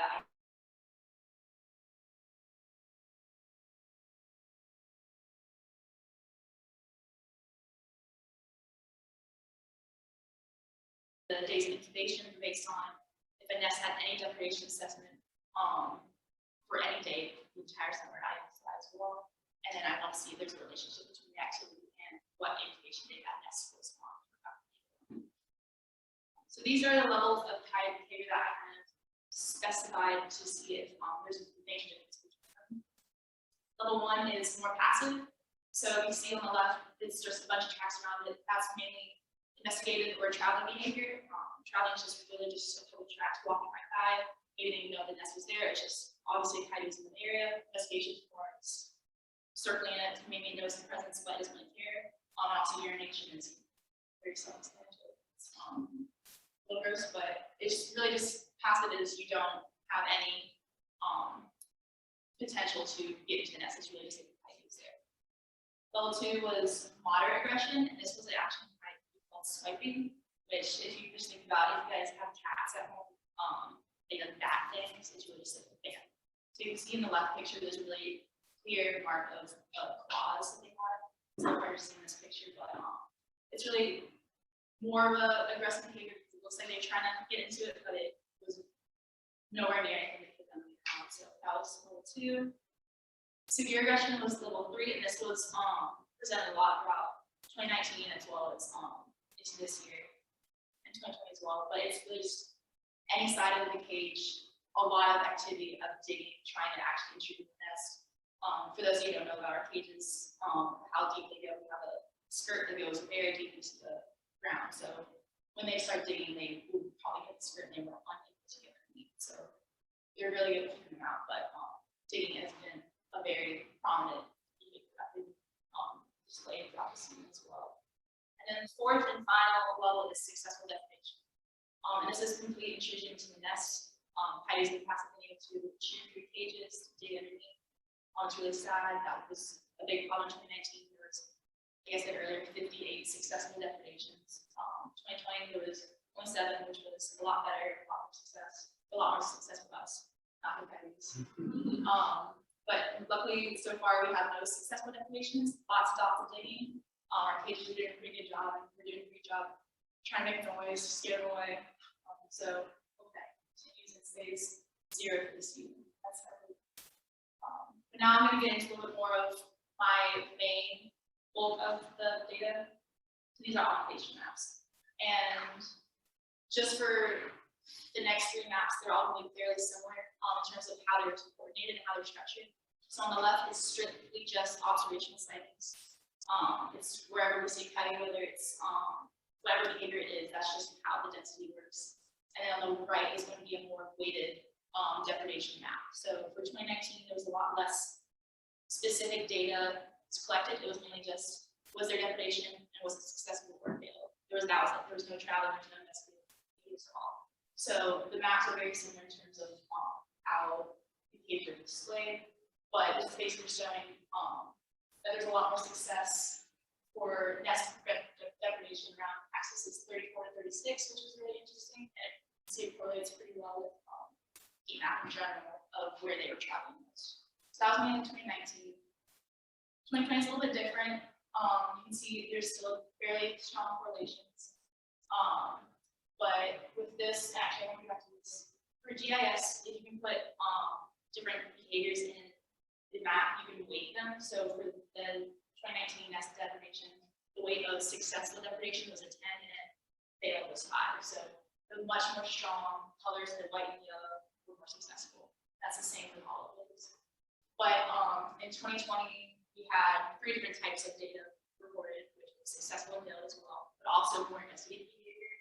B: that the days of incubation based on if a nest had any deprivation assessment for any day the entire summer. I emphasize as well. And then I want to see if there's a relationship between the activity and what incubation day that nest was on. So these are the levels of kite behavior that I kind of specified to see if there's a major difference between them. Level 1 is more passive. So you see on the left, it's just a bunch of tracks around it. That's mainly investigated or traveling behavior. Traveling is just really just a couple of tracks walking right by. Maybe they didn't know the nest was there. It's just obviously coyotes in the area. Investigation towards circling it, maybe knows the presence, but isn't really here. Also urination is very self-explanatory. It's a little gross, but it's really just passive is you don't have any potential to get into the nest. It's really just a coyotes there. Level 2 was moderate aggression, and this was an action type called swiping, which if you just think about it, if you guys have cats at home, they do bad things, it's really just like a fan. So you can see in the left picture, there's a really clear mark of claws that they have. It's not hard to see in this picture, but it's really more of a aggressive behavior. It looks like they're trying to get into it, but it was nowhere near anything that could them down. So that was level 2. Severe aggression was level 3, and this was presented a lot throughout 2019 as well as into this year and 2020 as well. But it's really just any side of the cage, a lot of activity of digging, trying to actually intrude the nest. For those of you who don't know about our cages, how deep they go, we have a skirt that goes very deep into the ground. So when they start digging, they would probably hit the skirt and they were unable to get underneath. So they're really good at keeping them out, but digging has been a very prominent display throughout the season as well. And then the 4th and final level is successful definition. And this is complete intrusion into the nest. Coyotes in the past have been able to chew through cages, dig underneath. It's really sad. That was a big problem in 2019. There was, like I said earlier, 58 successful depredations. 2020 there was 27, which was a lot better, a lot more success with us, not with coyotes. But luckily, so far we have no successful depredations. Lots of dots of digging. Our cages are doing a pretty good job, and we're doing a great job trying to make noise, scare them away. So okay, continues and stays 0 for the season. That's how but now I'm going to get into a little bit more of my main bulk of the data. These are occupation maps, and just for the next 3 maps, they're all going to be fairly similar in terms of how they're coordinated and how they're structured. So on the left is strictly just observational sightings. It's wherever we see coyote, whether it's whatever behavior it is, that's just how the density works. And then on the right is going to be a more weighted depredation map. So for 2019, there was a lot less specific data collected. It was mainly just, was there depredation and was it successful or failed? There was no travel, there was no investigative at all. So the maps are very similar in terms of how behavior is displayed, but it's basically showing that there's a lot more success for nest depredation around axis 34 to 36, which is really interesting, and it correlates pretty well with heat map in general of where they were traveling most. So that was mainly 2019. 2020 is a little bit different. You can see there's still fairly strong correlations. But with this, actually, I want to go back to this. For GIS, if you can put different behaviors in the map, you can weight them. So for the 2019 nest depredation, the weight of successful depredation was a 10 and fail was 5. So the much more strong colors, the white and yellow, were more successful. That's the same with all of those. But in 2020, we had 3 different types of data recorded, which was successful and failed as well, but also more investigative behavior,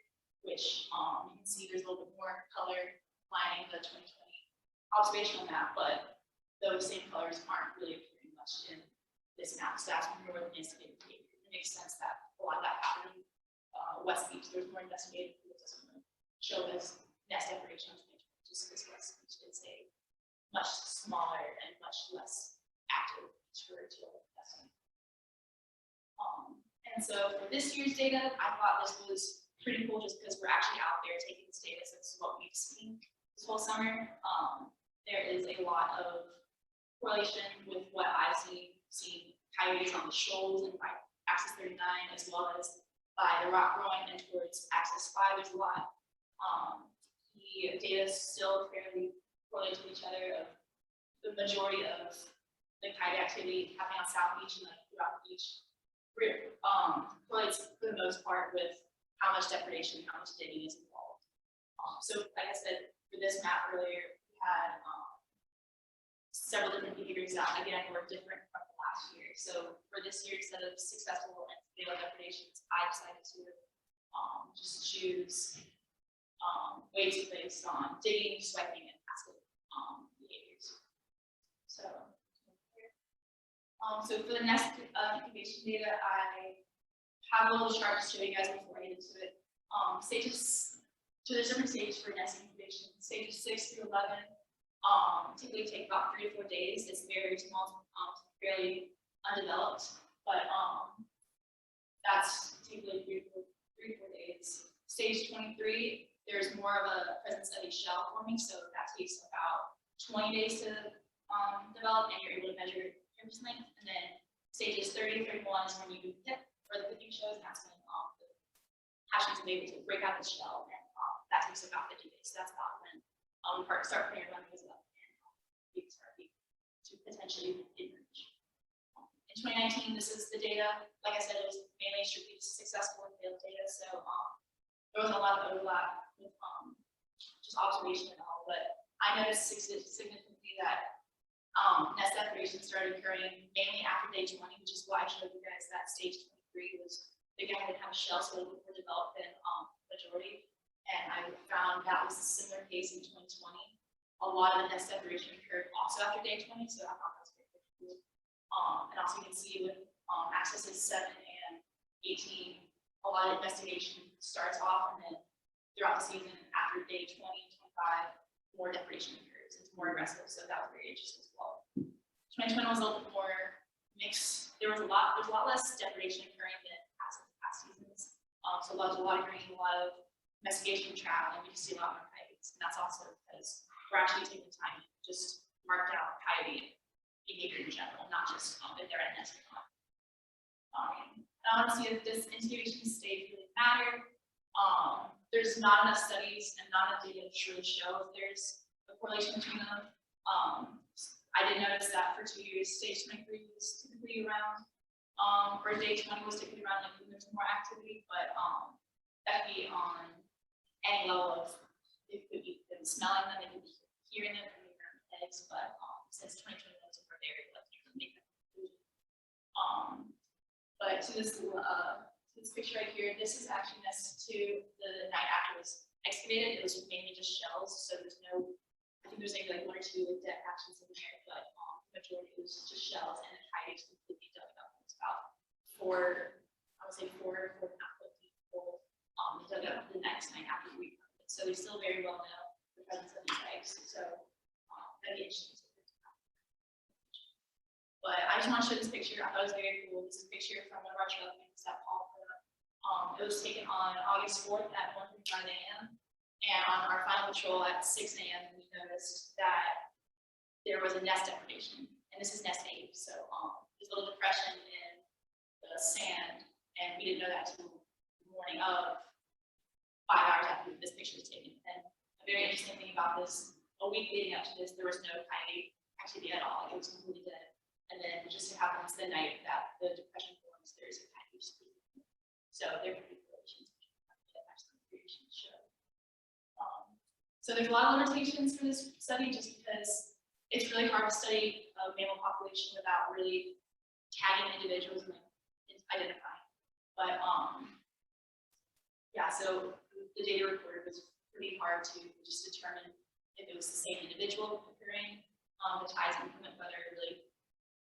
B: which you can see there's a little bit more color lining the 2020 observational map, but those same colors aren't really appearing much in this map. So that's more of investigative behavior. It makes sense that a lot of that happened in West Beach. There's more investigative because it's going to show us nest depredation, just because West Beach is a much smaller and much
C: much less active territorial testing. And so for this year's data, I thought this was pretty cool just because we're actually out there taking this data, so this is what we've seen this whole summer. There is a lot of correlation with what I've seen coyotes on the shoals and by axis 39, as well as by the rock growing and towards axis 5. There's a lot. The data is still fairly correlated to each other. The majority of the coyote activity happening on South Beach and throughout the beach correlates for the most part with how much depredation, how much digging is involved. So like I said, for this map earlier, we had several different behaviors that again were different from the last year. So for this year, instead of successful and failed depredations, I decided to just choose ways based on digging, swiping, and passive behaviors. So for the next incubation data, I have a little chart to show you guys before I get into it. So there's different stages for nest incubation. Stages 6 through 11 typically take about 3 to 4 days. It's very small, fairly undeveloped, but that's typically 3 to 4 days. Stage 23, there's more of a presence of a shell forming, so that takes about 20 days to develop, and you're able to measure surface length. And then stages 30 and 31 is when you hit for the cooking shows, and that's when the hatchlings will be able to break out the shell, and that takes about 50 days. So that's about when we start putting our runways up and we start to potentially emerge. In 2019, this is the data. Like I said, it was mainly strictly successful and failed data, so there was a lot of overlap with just observation and all. But I noticed significantly that nest depredation started occurring mainly after day 20, which is why I showed you guys that stage 23 was the guy that had a shell so more developed than majority. And I found that was a similar case in 2020. A lot of the nest separation occurred also after day 20, so I thought that was very cool. And also you can see with accesses 7 and 18, a lot of investigation starts off, and then throughout the season, after day 20, 25, more depredation occurs. It's more aggressive, so that was very interesting as well. 2020 was a little bit more mixed. There's a lot less depredation occurring than past seasons. So there's a lot of green, a lot of investigation travel, and we just see a lot more coyotes. And that's also because we're actually taking time to just mark down coyote behavior in general, not just if they're at nest or not. I want to see if this incubation stage really matter. There's not enough studies and not enough data to really show if there's a correlation between them. I did notice that for 2 years, stage 23 was typically around, or day 20 was typically around, like when there's more activity, but that could be on any level of, it could be them smelling them, it could be hearing them, it could be around eggs, but since 2021 was over there, like you can make that conclusion. But to this picture right here, this is actually nested to the night after it was excavated. It was mainly just shells, so there's no, I think there's maybe like 1 or 2 like dead hatches in there, but the majority was just shells, and the coyotes completely dug it up. It's about 4, I would say 4 and a half foot deep hole. They dug up the next night after we found it. So they still very well know the presence of these eggs. So that'd be interesting. But I just want to show this picture. I thought it was very cool. This is a picture from one of our trail campers at Paul. It was taken on August 4th at 1:35 a.m. And on our final patrol at 6 a.m., we noticed that there was a nest depredation. And this is nest 8. So there's a little depression in the sand. And we didn't know that until the morning of 5 hours after this picture was taken. And a very interesting thing about this, a week leading up to this, there was no coyote activity at all. It was completely dead. And then it just happens the night that the depression forms, there's a coyote speed. So there could be correlations that actually creation show. So there's a lot of limitations for this study just because it's really hard to study a mammal population without really tagging individuals and identifying. But yeah, so the data recorded was pretty hard to just determine if it was the same individual occurring. The ties implement whether it really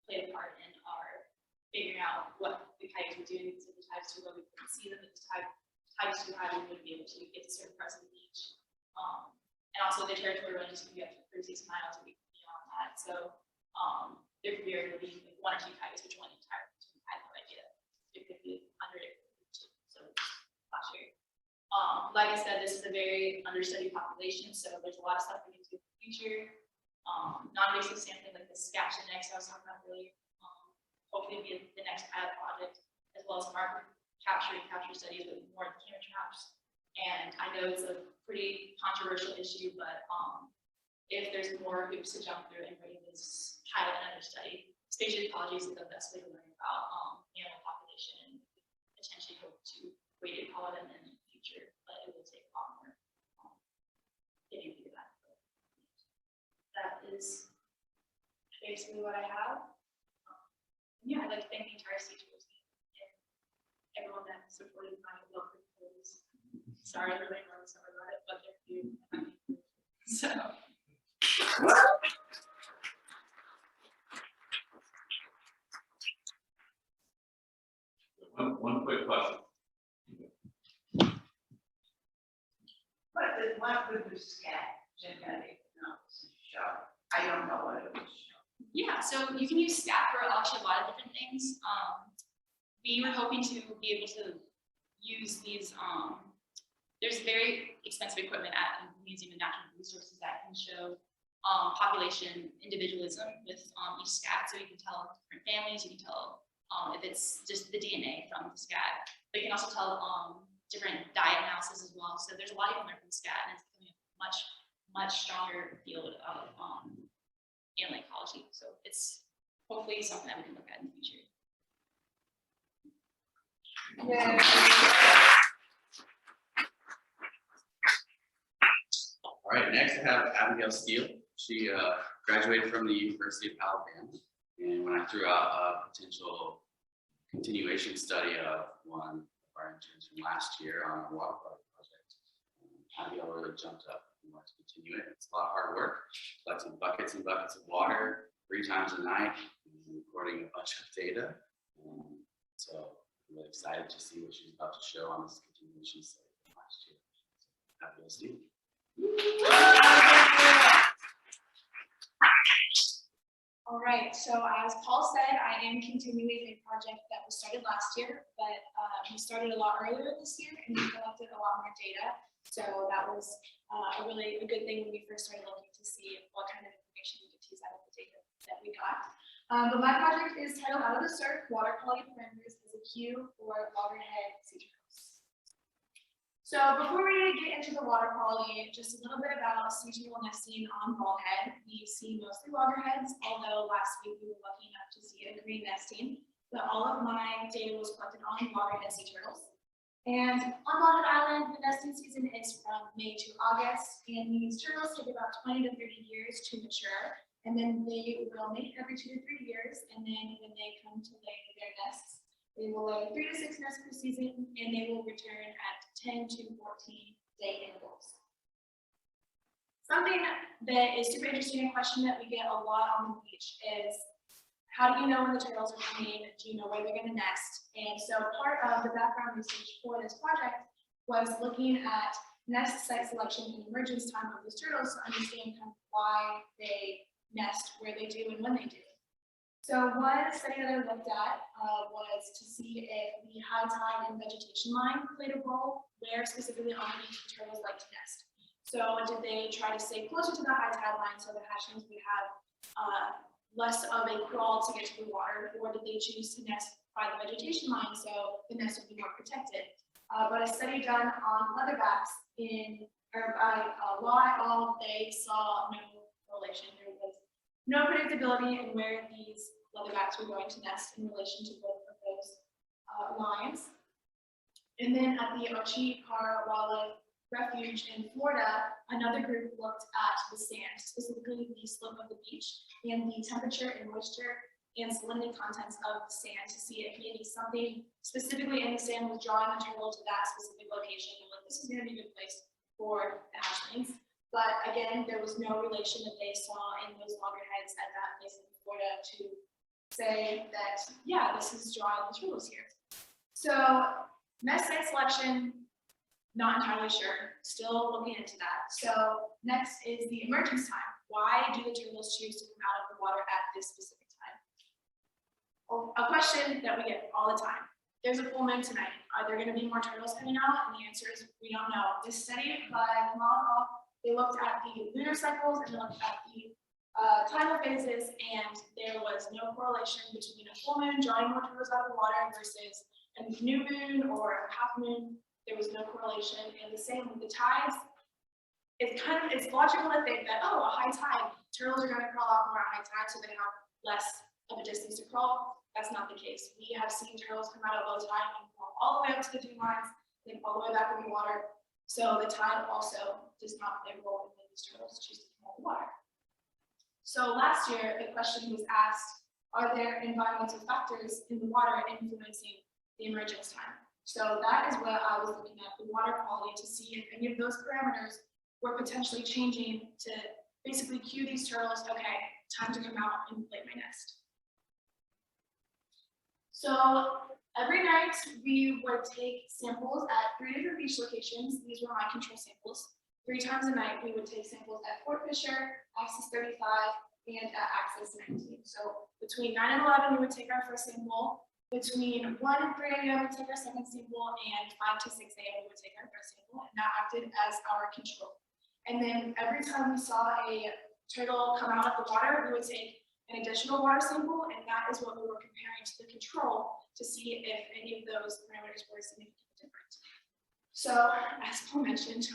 C: played a part in our figuring out what the coyotes were doing. So the ties too low, we couldn't see them. If the ties too high, we wouldn't be able to get to certain parts of the beach. And also the territory ranges can be up to 36 miles or beyond that. So
B: There could very be like 1 or 2 coyotes, which one entire, I have no idea. It could be 100, it could be 2, so not sure. Like I said, this is a very understudied population, so there's a lot of stuff we can do in the future. Non-invasive sampling like the SCAP genetics I was talking about earlier, hopefully be the next pilot project, as well as marker capture studies with more camera traps. And I know it's a pretty controversial issue, but if there's more hoops to jump through and bring this pilot and understudy, spatial ecology is the best way to learn about animal population and potentially hope to weighted color them in the future, but it will take a lot more getting through that. That is basically what I have. Yeah, I'd like to thank the entire teachers and everyone that supported my local proposals. Sorry, I really know some about it, but they're few. So.
A: One quick question.
F: What would the SCAT genetic analysis show? I don't know what it would show.
B: Yeah, so you can use SCAT for actually a lot of different things. We were hoping to be able to use these. There's very expensive equipment at the Museum of Natural Resources that can show population individualism with each SCAT. So you can tell different families, you can tell if it's just the DNA from the SCAT. But you can also tell different diet analysis as well. So there's a lot you can learn from SCAT, and it's becoming a much stronger field of animal ecology. So it's hopefully something that we can look at in the future.
K: All right, next I have Abigail Steele. She graduated from the University of Alabama, and when I threw out a potential continuation study of one of our interns from last year on a water quality project, Abigail really jumped up and wanted to continue it. It's a lot of hard work, collecting buckets and buckets of water 3 times a night, and recording a bunch of data. So I'm really excited to see what she's about to show on this continuation study from last year. So, Abigail Steele.
C: All right, so as Paul said, I am continuing a project that was started last year, but we started a lot earlier this year and we collected a lot more data. So that was a really good thing when we first started looking to see what kind of information we could tease out of the data that we got. But my project is titled Out of the Surf, Water Quality Parameters as a Cue for Loggerhead Sea turtles. So before we get into the water quality, just a little bit about sea turtle nesting on Baldhead. We see mostly loggerheads, although last week we were lucky enough to see a green nesting. But all of my data was collected on loggerhead sea turtles. And on Baldhead Island, the nesting season is from May to August, and these turtles take about 20 to 30 years to mature. And then they will mate every 2 to 3 years, and then when they come to lay their nests, they will lay 3 to 6 nests per season, and they will return at 10 to 14 day intervals. Something that is super interesting, a question that we get a lot on the beach is, how do you know when the turtles are coming? Do you know where they're going to nest? And so part of the background research for this project was looking at nest site selection and emergence time of these turtles to understand kind of why they nest where they do and when they do. So one study that I looked at was to see if the high tide and vegetation line played a role where specifically on the beach the turtles like to nest. So did they try to stay closer to the high tide line so the hatchlings would have less of a crawl to get to the water, or did they choose to nest by the vegetation line so the nest would be more protected? But a study done on leatherbacks by law et al., they saw no correlation. There was no predictability in where these leatherbacks were going to nest in relation to both of those lines. And then at the Ochi-Kara Wildlife Refuge in Florida, another group looked at the sand, specifically the slope of the beach, and the temperature and moisture and salinity contents of the sand to see if maybe something specifically in the sand was drawing the turtle to that specific location. And like, this is going to be a good place for the hatchlings. But again, there was no relation that they saw in those loggerheads at that place in Florida to say that, yeah, this is drawing the turtles here. So nest site selection, not entirely sure, still looking into that. So next is the emergence time. Why do the turtles choose to come out of the water at this specific time. Oh, a question that we get all the time. There's a full moon tonight. Are there going to be more turtles coming out? And the answer is we don't know. This study by Kamal, they looked at the lunar cycles and they looked at the tidal phases, and there was no correlation between a full moon drawing more turtles out of the water versus a new moon or a half moon. There was no correlation, and the same with the tides. It's logical to think that, oh, a high tide, turtles are going to crawl out more at high tide, so they have less of a distance to crawl. That's not the case. We have seen turtles come out at low tide and crawl all the way up to the dune lines, then all the way back in the water. So the tide also does not play a role in these turtles choose to come out of the water. So last year, the question was asked, are there environmental factors in the water influencing the emergence time? So that is what I was looking at, the water quality, to see if any of those parameters were potentially changing to basically cue these turtles, okay, time to come out and lay my nest. So every night we would take samples at 3 different beach locations. These were my control samples. 3 times a night we would take samples at Fort Fisher, Axis 35, and at Axis 19. So between 9 and 11 we would take our first sample. Between 1 and 3 a.m. we would take our second sample, and 5 to 6 a.m. we would take our third sample, and that acted as our control. And then every time we saw a turtle come out of the water, we would take an additional water sample, and that is what we were comparing to the control to see if any of those parameters were significantly different. So, as Paul mentioned,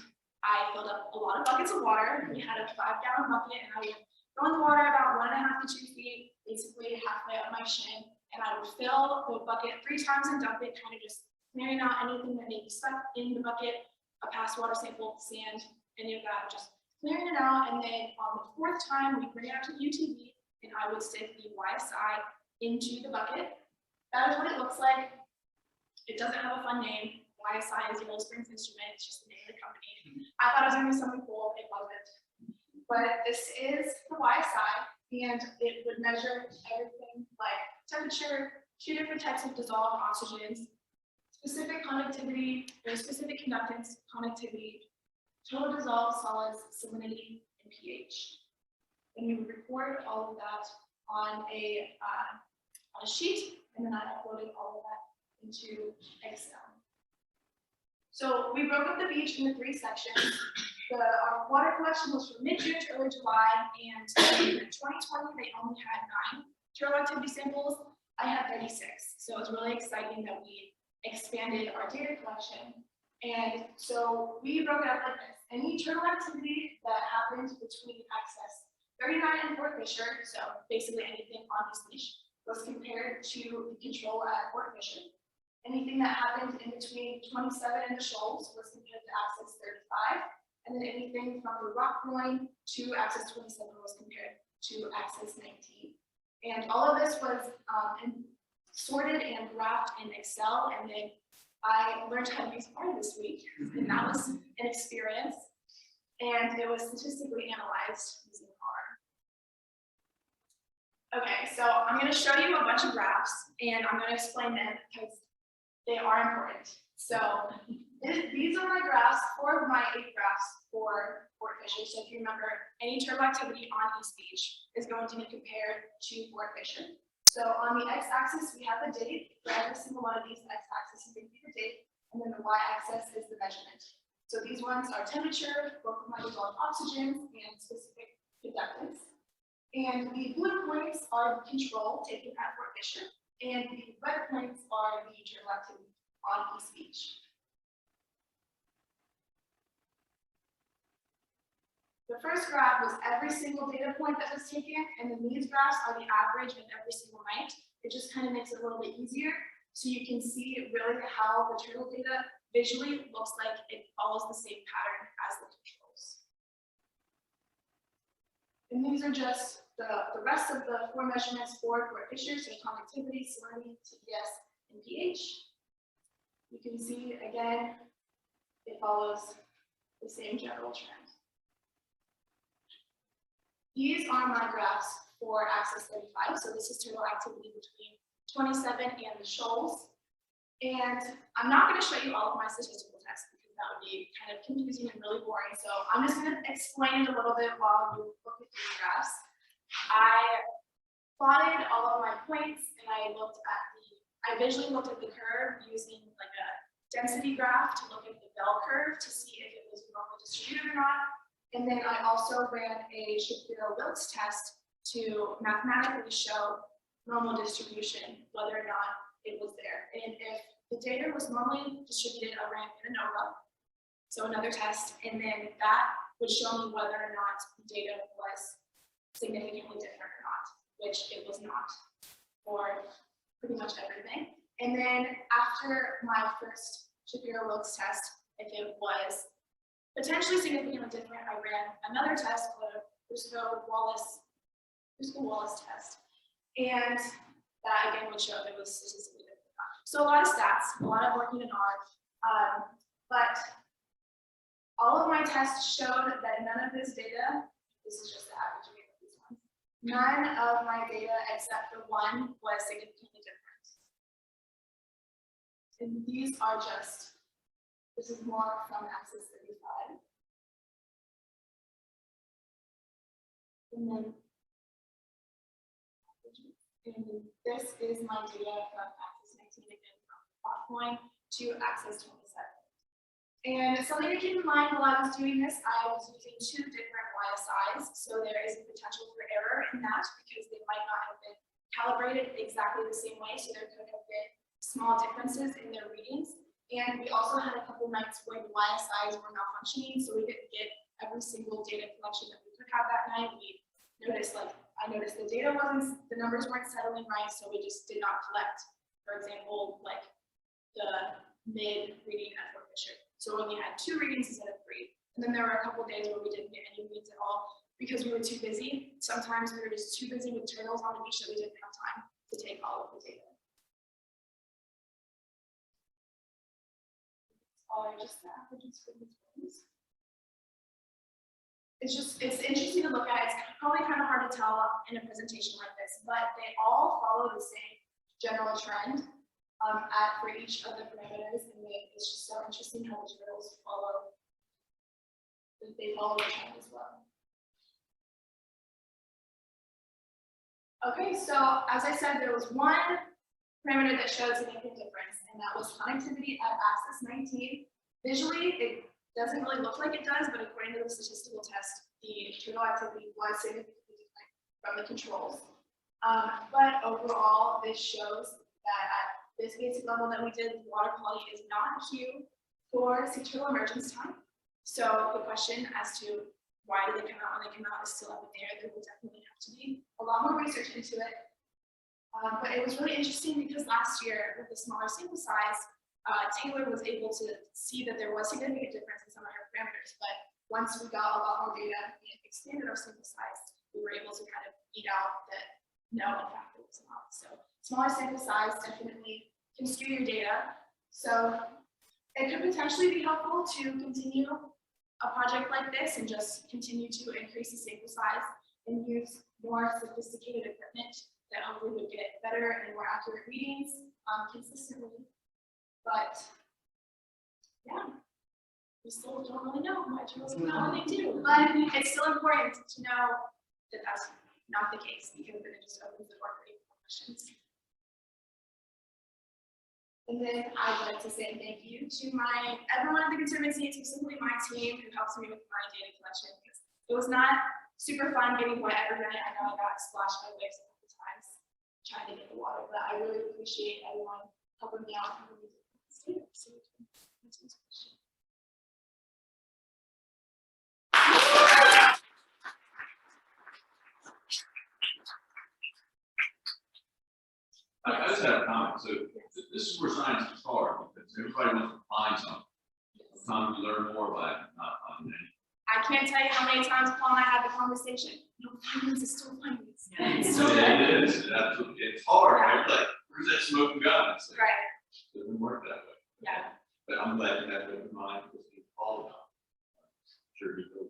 C: I filled up a lot of buckets of water. We had a 5-gallon bucket, and I would go in the water about 1.5 to 2 feet, basically halfway up my shin, and I would fill the bucket 3 times and dump it, kind of just clearing out anything that may be stuck in the bucket, a past water sample, sand, any of that, just clearing it out. And then on the 4th time, we bring it out to the UTV, and I would stick the YSI into the bucket. That is what it looks like. It doesn't have a fun name. YSI is Yellow Springs Instrument. It's just the name of the company. I thought it was going to be something cool. It wasn't. But this is the YSI, and it would measure everything like temperature, 2 different types of dissolved oxygens, specific conductivity, or specific conductance, conductivity, total dissolved solids, salinity, and pH. And we would record all of that on a sheet, and then I uploaded all of that into Excel. So we broke up the beach into 3 sections. Our water collection was from mid-June to early July, and in 2020 they only had 9 turtle activity samples. I had 36, so it was really exciting that we expanded our data collection. And so we broke it up like this. Any turtle activity that happened between access 39 and Fort Fisher, so basically anything on this beach, was compared to the control at Fort Fisher. Anything that happened in between 27 and the shoals was compared to access 35. And then anything from the rock groin to access 27 was compared to access 19. And all of this was sorted and graphed in Excel, and then I learned how to use R this week, and that was an experience. And it was statistically analyzed using R. Okay, so I'm going to show you a bunch of graphs, and I'm going to explain them because they are important. So these are my graphs, 4 of my 8 graphs for Fort Fisher. So if you remember, any turtle activity on East Beach is going to be compared to Fort Fisher. So on the x-axis, we have the date for every single one of these. X-axis is going to be the date, and then the y-axis is the measurement. So these ones are temperature, both of my dissolved oxygens, and specific conductance. And the blue points are the control taken at Fort Fisher, and the red points are the turtle activity on East Beach. The first graph was every single data point that was taken, and then these graphs are the average of every single night. It just kind of makes it a little bit easier, so you can see really how the turtle data visually looks like it follows the same pattern as the controls. And these are just the rest of the 4 measurements for Fort Fisher, so conductivity, salinity, TDS, and pH. You can see, again, it follows the same general trend. These are my graphs for access 35. So this is turtle activity between 27 and the shoals. And I'm not going to show you all of my statistical tests because that would be kind of confusing and really boring. So I'm just going to explain it a little bit while you look at these graphs. I plotted all of my points and I visually looked at the curve using like a density graph to look at the bell curve to see if it was normally distributed or not. And then I also ran a Shapiro-Wilks test to mathematically show normal distribution, whether or not it was there. And if the data was normally distributed, I ran ANOVA, so another test, and then that would show me whether or not the data was significantly different or not, which it was not for pretty much everything. And then after my first Shapiro-Wilks test, if it was potentially significantly different, I ran another test called a Briscoe-Wallace test. And that again would show if it was statistically different. So a lot of stats, a lot of working in R, but all of my tests showed that none of this data, this is just the average of these ones, none of my data except for one was significantly different. And these are just, this is more from Access 35. And this is my data from Access 19 again, from plot point to Access 27. And something to keep in mind while I was doing this, I was using two different YSIs, so there is a potential for error in that because they might not have been calibrated exactly the same way, so there could have been small differences in their readings. And we also had a couple nights where the YSIs were malfunctioning, so we didn't get every single data collection that we could have that night. We noticed, I noticed the data the numbers weren't settling right, so we just did not collect, for example, like the mid reading at Fort Fisher. So we only had 2 readings instead of 3. And then there were a couple of days where we didn't get any reads at all because we were too busy. Sometimes we were just too busy with turtles on the beach that we didn't have time to take all of the data. All are just the averages for these ones. It's interesting to look at. It's probably kind of hard to tell in a presentation like this, but they all follow the same general trend for each of the parameters, and it's just so interesting how the turtles follow. They follow the trend as well. Okay, so as I said, there was one parameter that showed significant difference, and that was connectivity at Access 19. Visually, it doesn't really look like it does, but according to the statistical test, the turtle activity was significantly different from the controls. But overall, this shows that at this basic level that we did, water quality is not a cue for sea turtle emergence time. So the question as to why do they come out when they come out is still up in the air. There will definitely have to be a lot more research into it. But it was really interesting because last year, with the smaller sample size, Taylor was able to see that there was significant difference in some of her parameters. But once we got a lot more data and expanded our sample size, we were able to kind of beat out that no, in fact, it was not. So smaller sample size definitely can skew your data. So it could potentially be helpful to continue a project like this and just continue to increase the sample size and use more sophisticated equipment that hopefully would get better and more accurate readings consistently. But yeah, we still don't really know why turtles come out when they do. But it's still important to know that that's not the case because then it just opens the door for even more questions. And then I'd like to say thank you to everyone at the Conservancy, specifically my team who helps me with my data collection, because it was not super fun getting wet every night. I know I got splashed by waves a couple times trying to get the water, but I really appreciate everyone helping me out.
A: I just have a comment. So this is where science is hard because everybody wants to find something. Sometimes you learn more by not finding anything.
C: I can't tell you how many times Paul and I had the conversation. No findings is still findings.
A: It is. Absolutely. It's hard, right? Like, where's that smoking gun? It's like,
C: Right.
A: it doesn't work that way.
C: Yeah.
A: But I'm glad you have that in mind because it's all about. Sure, you go.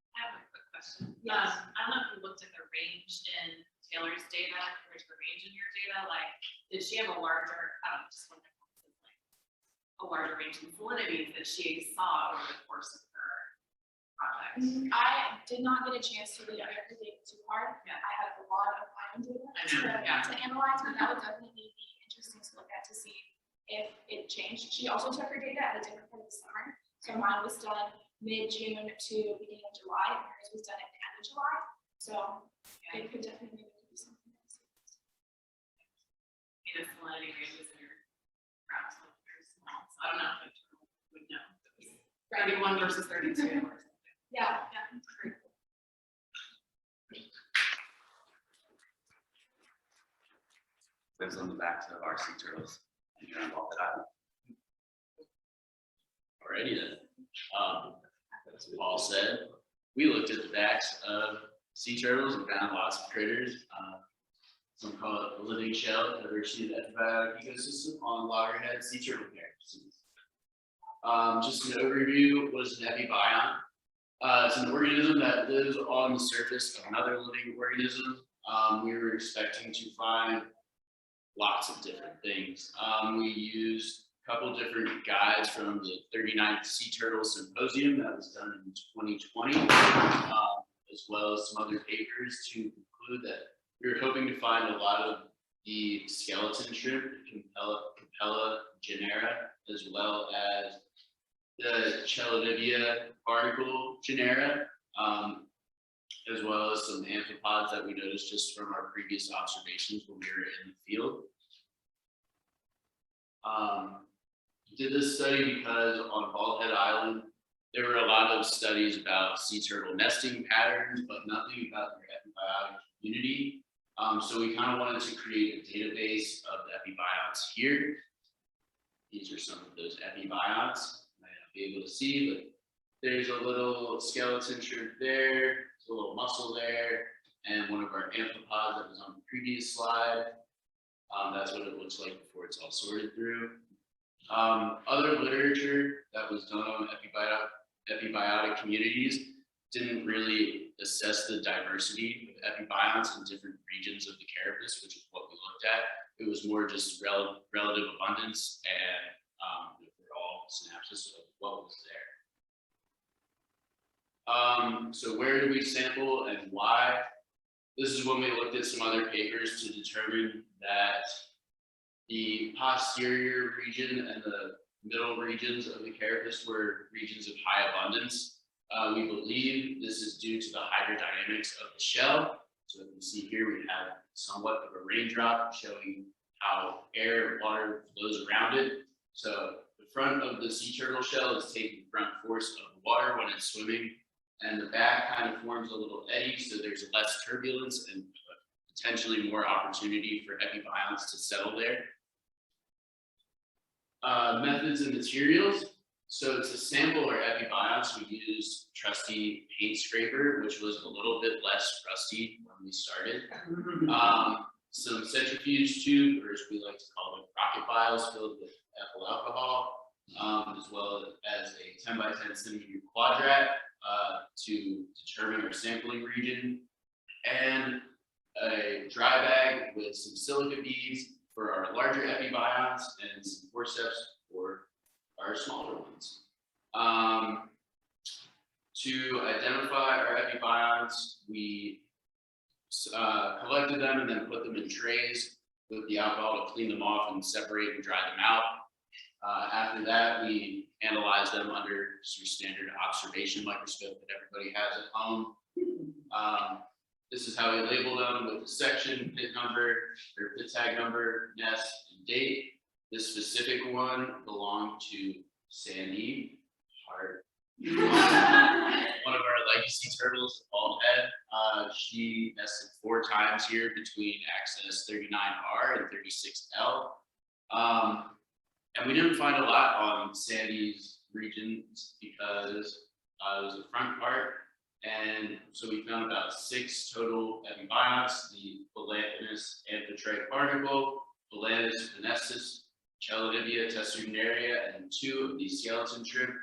D: I have a quick question.
C: Yes.
D: I don't know if you looked at the range in Taylor's data compared to the range in your data. Like, did she have a larger, I don't know, just wondering, like a larger range in salinities that she saw over the course of her project?
C: I did not get a chance to read every data too hard.
D: Yeah.
C: I have a lot of my own data
D: I know, yeah.
C: to analyze, but that would definitely be interesting to look at to see if it changed. She also took her data at a different part of the summer. So mine was done mid-June to beginning of July, and hers was done at the end of July. So it could definitely be something else.
D: The salinity ranges in your graphs look very small, so I don't know if I would know. If it was 31 versus 32 or something.
C: Yeah, yeah.
K: Lives on the backs of our sea turtles. And you're involved at Island.
L: Alrighty then. As Paul said, we looked at the backs of sea turtles and found lots of critters. Some call it the living shell, diversity of the epibiotic ecosystem on loggerhead sea turtle parents. Just an overview, what is an epibion? It's an organism that lives on the surface of another living organism. We were expecting to find lots of different things. We used a couple different guides from the 39th Sea Turtle Symposium that was done in 2020, as well as some other papers to conclude that we were hoping to find a lot of the skeleton shrimp, Capella genera, as well as the Chelidibia barnacle genera, as well as some amphipods that we noticed just from our previous observations when we were in the field. Did this study because on Bald Head Island, there were a lot of studies about sea turtle nesting patterns, but nothing about their epibiotic community. So we kind of wanted to create a database of the epibionts here. These are some of those epibionts. You might not be able to see, but there's a little skeleton shrimp there, there's a little mussel there, and one of our amphipods that was on the previous slide. That's what it looks like before it's all sorted through. Other literature that was done on epibiotic communities didn't really assess the diversity of epibionts in different regions of the carapace, which is what we looked at. It was more just relative abundance and overall synopsis of what was there. So where do we sample and why? This is when we looked at some other papers to determine that the posterior region and the middle regions of the carapace were regions of high abundance. We believe this is due to the hydrodynamics of the shell. So you can see here we have somewhat of a raindrop showing how air and water flows around it. So the front of the sea turtle shell is taking front force of the water when it's swimming, and the back kind of forms a little eddy, so there's less turbulence and potentially more opportunity for epibionts to settle there. Methods and materials. So to sample our epibionts, we used trusty paint scraper, which was a little bit less rusty when we started. Some centrifuge tube, or as we like to call them, rocket vials filled with ethyl alcohol, as well as a 10 by 10 centimeter quadrat to determine our sampling region, and a dry bag with some silica beads for our larger epibionts and some forceps for our smaller ones. To identify our epibionts, we collected them and then put them in trays with the alcohol to clean them off and separate and dry them out. After that, we analyzed them under your standard observation microscope that everybody has at home. This is how we label them with the section, pit number, or pit tag number, nest, and date. This specific one belonged to Sandy, one of our legacy turtles, Bald Head. She nested 4 times here between access 39R and 36L. And we didn't find a lot on Sandy's regions because it was the front part. And so we found about 6 total epibionts: the Volantis amphitrite barnacle, Volantis venestus, Chelidibia testudinaria, and 2 of the skeleton shrimp.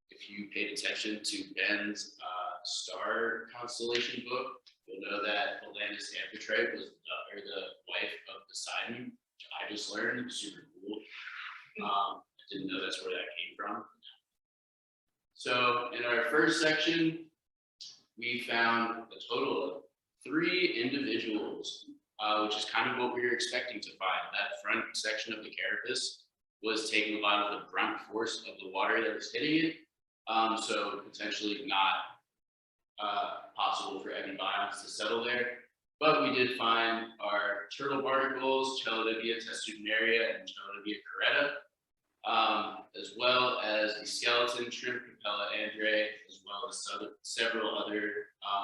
L: If you paid attention to Ben's star constellation book, you'll know that Volantis amphitrite was the wife of Poseidon, which I just learned. Super cool. I didn't know that's where that came from. So in our first section, we found a total of 3 individuals, which is kind of what we were expecting to find. That front section of the carapace was taking a lot of the brunt force of the water that was hitting it. So potentially not possible for any bions to settle there. But we did find our turtle barnacles, Chelidibia testudineria, and Chelidibia caretta, as well as the skeleton shrimp, Capella andrae, as well as several other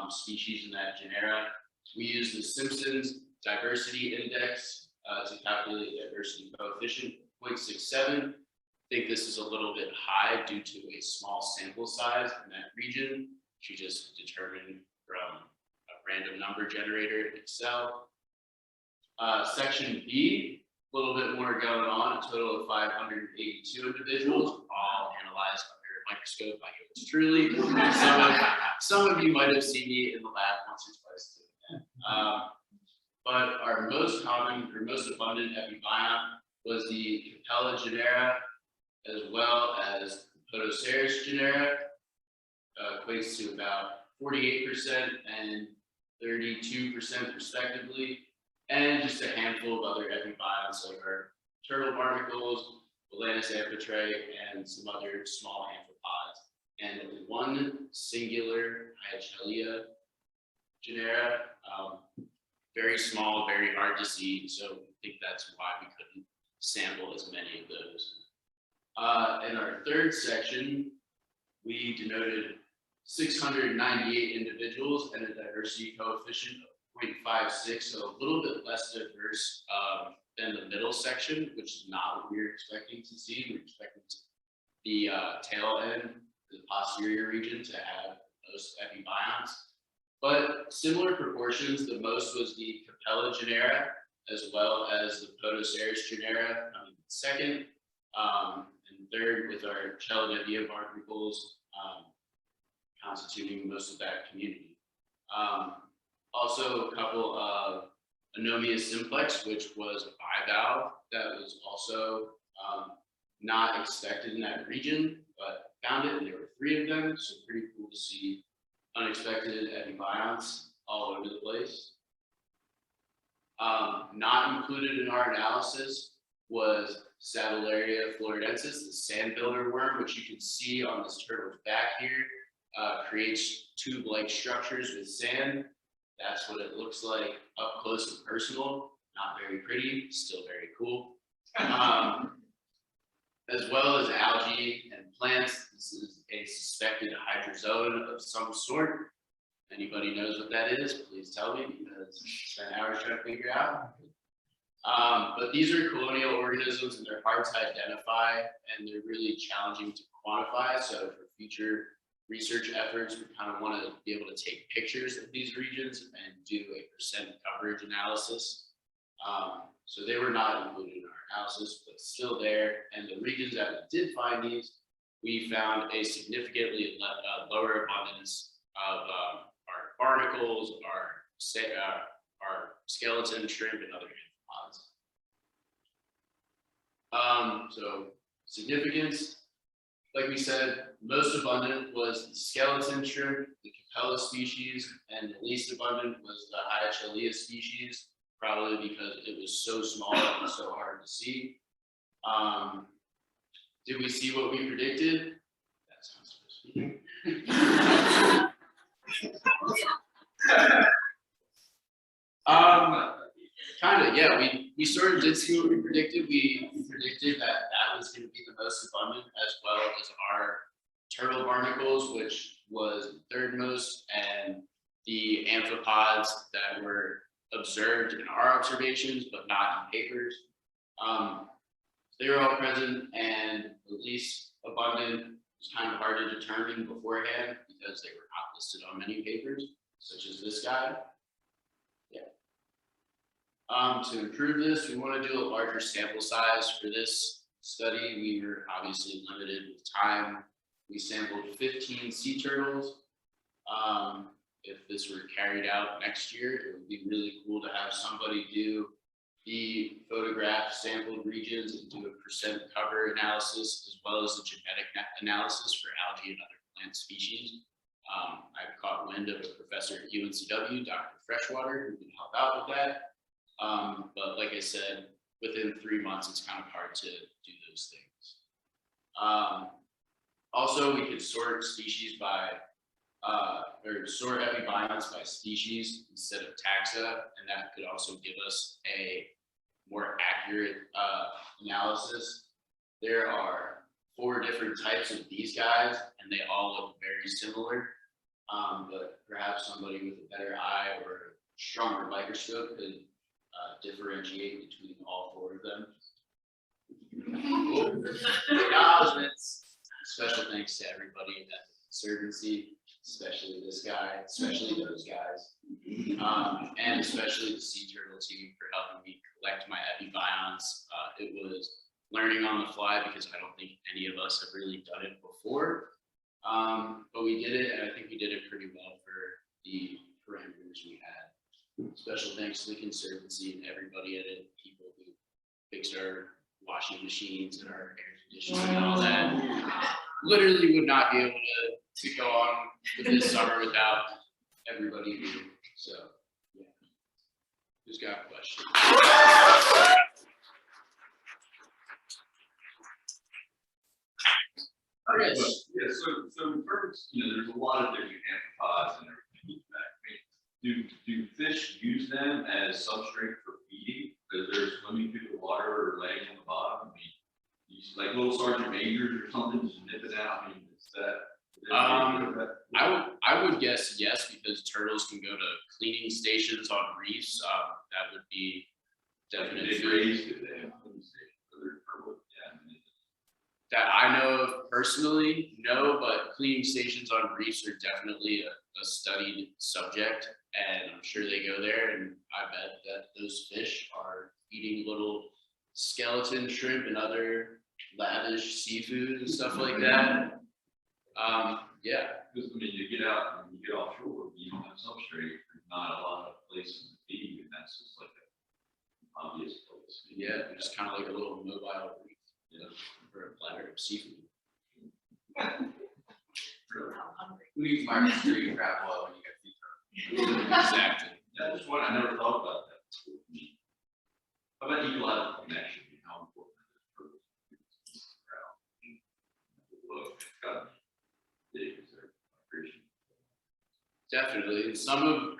L: species in that genera. We used the Simpson's diversity index to calculate diversity coefficient 0.67. I think this is a little bit high due to a small sample size in that region. She just determined from a random number generator in Excel. Section B, a little bit more going on, a total of 582 individuals, all analyzed under a microscope by yours truly. Some of you might have seen me in the lab once or twice doing that. But our most common or most abundant epibion was the Capella genera, as well as Podocerus genera, equates to about 48% and 32% respectively, and just a handful of other epibions like our turtle barnacles, Balanus amphitrae, and some other small amphipods, and one singular Hyachellia genera, very small, very hard to see, so I think that's why we couldn't sample as many of those. In our third section, we denoted 698 individuals and a diversity coefficient of 0.56, so a little bit less diverse than the middle section, which is not what we were expecting to see. We were expecting the tail end, the posterior region, to have most epibions. But similar proportions, the most was the Capella genera, as well as the Podocerus genera coming in second, and third with our Chelidibia barnacles constituting most of that community. Also a couple of Anomia simplex, which was a bivalve that was also not expected in that region, but found it, and there were 3 of them, so pretty cool to see unexpected epibions all over the place. Not included in our analysis was Sabellaria floridensis, the sand builder worm, which you can see on this turtle's back here, creates tube-like structures with sand. That's what it looks like up close and personal. Not very pretty, still very cool. As well as algae and plants. This is a suspected hydrozoan of some sort. Anybody knows what that is, please tell me, because I spent hours trying to figure out. But these are colonial organisms, and they're hard to identify, and they're really challenging to quantify. So for future research efforts, we kind of want to be able to take pictures of these regions and do a percent coverage analysis. So they were not included in our analysis, but still there. And the regions that we did find these, we found a significantly lower abundance of our barnacles, our skeleton shrimp, and other amphipods. So significance, like we said, most abundant was the skeleton shrimp, the Capella species, and the least abundant was the Hyachellia species, probably because it was so small and so hard to see. Did we see what we predicted? That sounds supposed to be. Kind of, yeah, we sort of did see what we predicted. We predicted that that was going to be the most abundant, as well as our turtle barnacles, which was third most, and the amphipods that were observed in our observations, but not in papers. They were all present, and the least abundant was kind of hard to determine beforehand because they were not listed on many papers, such as this guy. To improve this, we want to do a larger sample size for this study. We were obviously limited with time. We sampled 15 sea turtles. If this were carried out next year, it would be really cool to have somebody do the photographed sampled regions and do a percent cover analysis, as well as the genetic analysis for algae and other plant species. I caught wind of a professor at UNCW, Dr. Freshwater, who can help out with that. But like I said, within 3 months, it's kind of hard to do those things. Also, we could sort species by, or sort epibionts by species instead of taxa, and that could also give us a more accurate analysis. There are 4 different types of these guys, and they all look very similar. But perhaps somebody with a better eye or a stronger microscope could differentiate between all 4 of them. Acknowledgements. Special thanks to everybody at the Conservancy, especially this guy, especially those guys, and especially the sea turtle team for helping me collect my epibionts. It was learning on the fly because I don't think any of us have really done it before. But we did it, and I think we did it pretty well for the parameters we had. Special thanks to the Conservancy and everybody at it, people who fixed our washing machines and our air conditioning and all that. Literally would not be able to go on with this summer without everybody here. So, yeah. Who's got a question?
A: Yes. Yeah, so first, there's a lot of different amphipods and everything. Do fish use them as substrate for feeding? Because they're swimming through the water or laying on the bottom? I mean, like little sergeant majors or something, just nip it out. I mean, is that?
L: I would guess yes, because turtles can go to cleaning stations on reefs. That would be definitely that I know of personally, no, but cleaning stations on reefs are definitely a studied subject, and I'm sure they go there, and I bet that those fish are eating little skeleton shrimp and other lavish seafood and stuff like that. Yeah.
A: Because I mean, you get out and you get offshore, you don't have substrate, there's not a lot of places to feed, and that's just like an obvious place.
L: Yeah, just kind of like a little mobile reef, for a platter of seafood.
K: Who eats Market Street crab oil when you get feet?
L: Exactly.
A: That's just what I never thought about that. How about ecological connection? How important it is for this crowd? Look, God,
L: definitely. Some of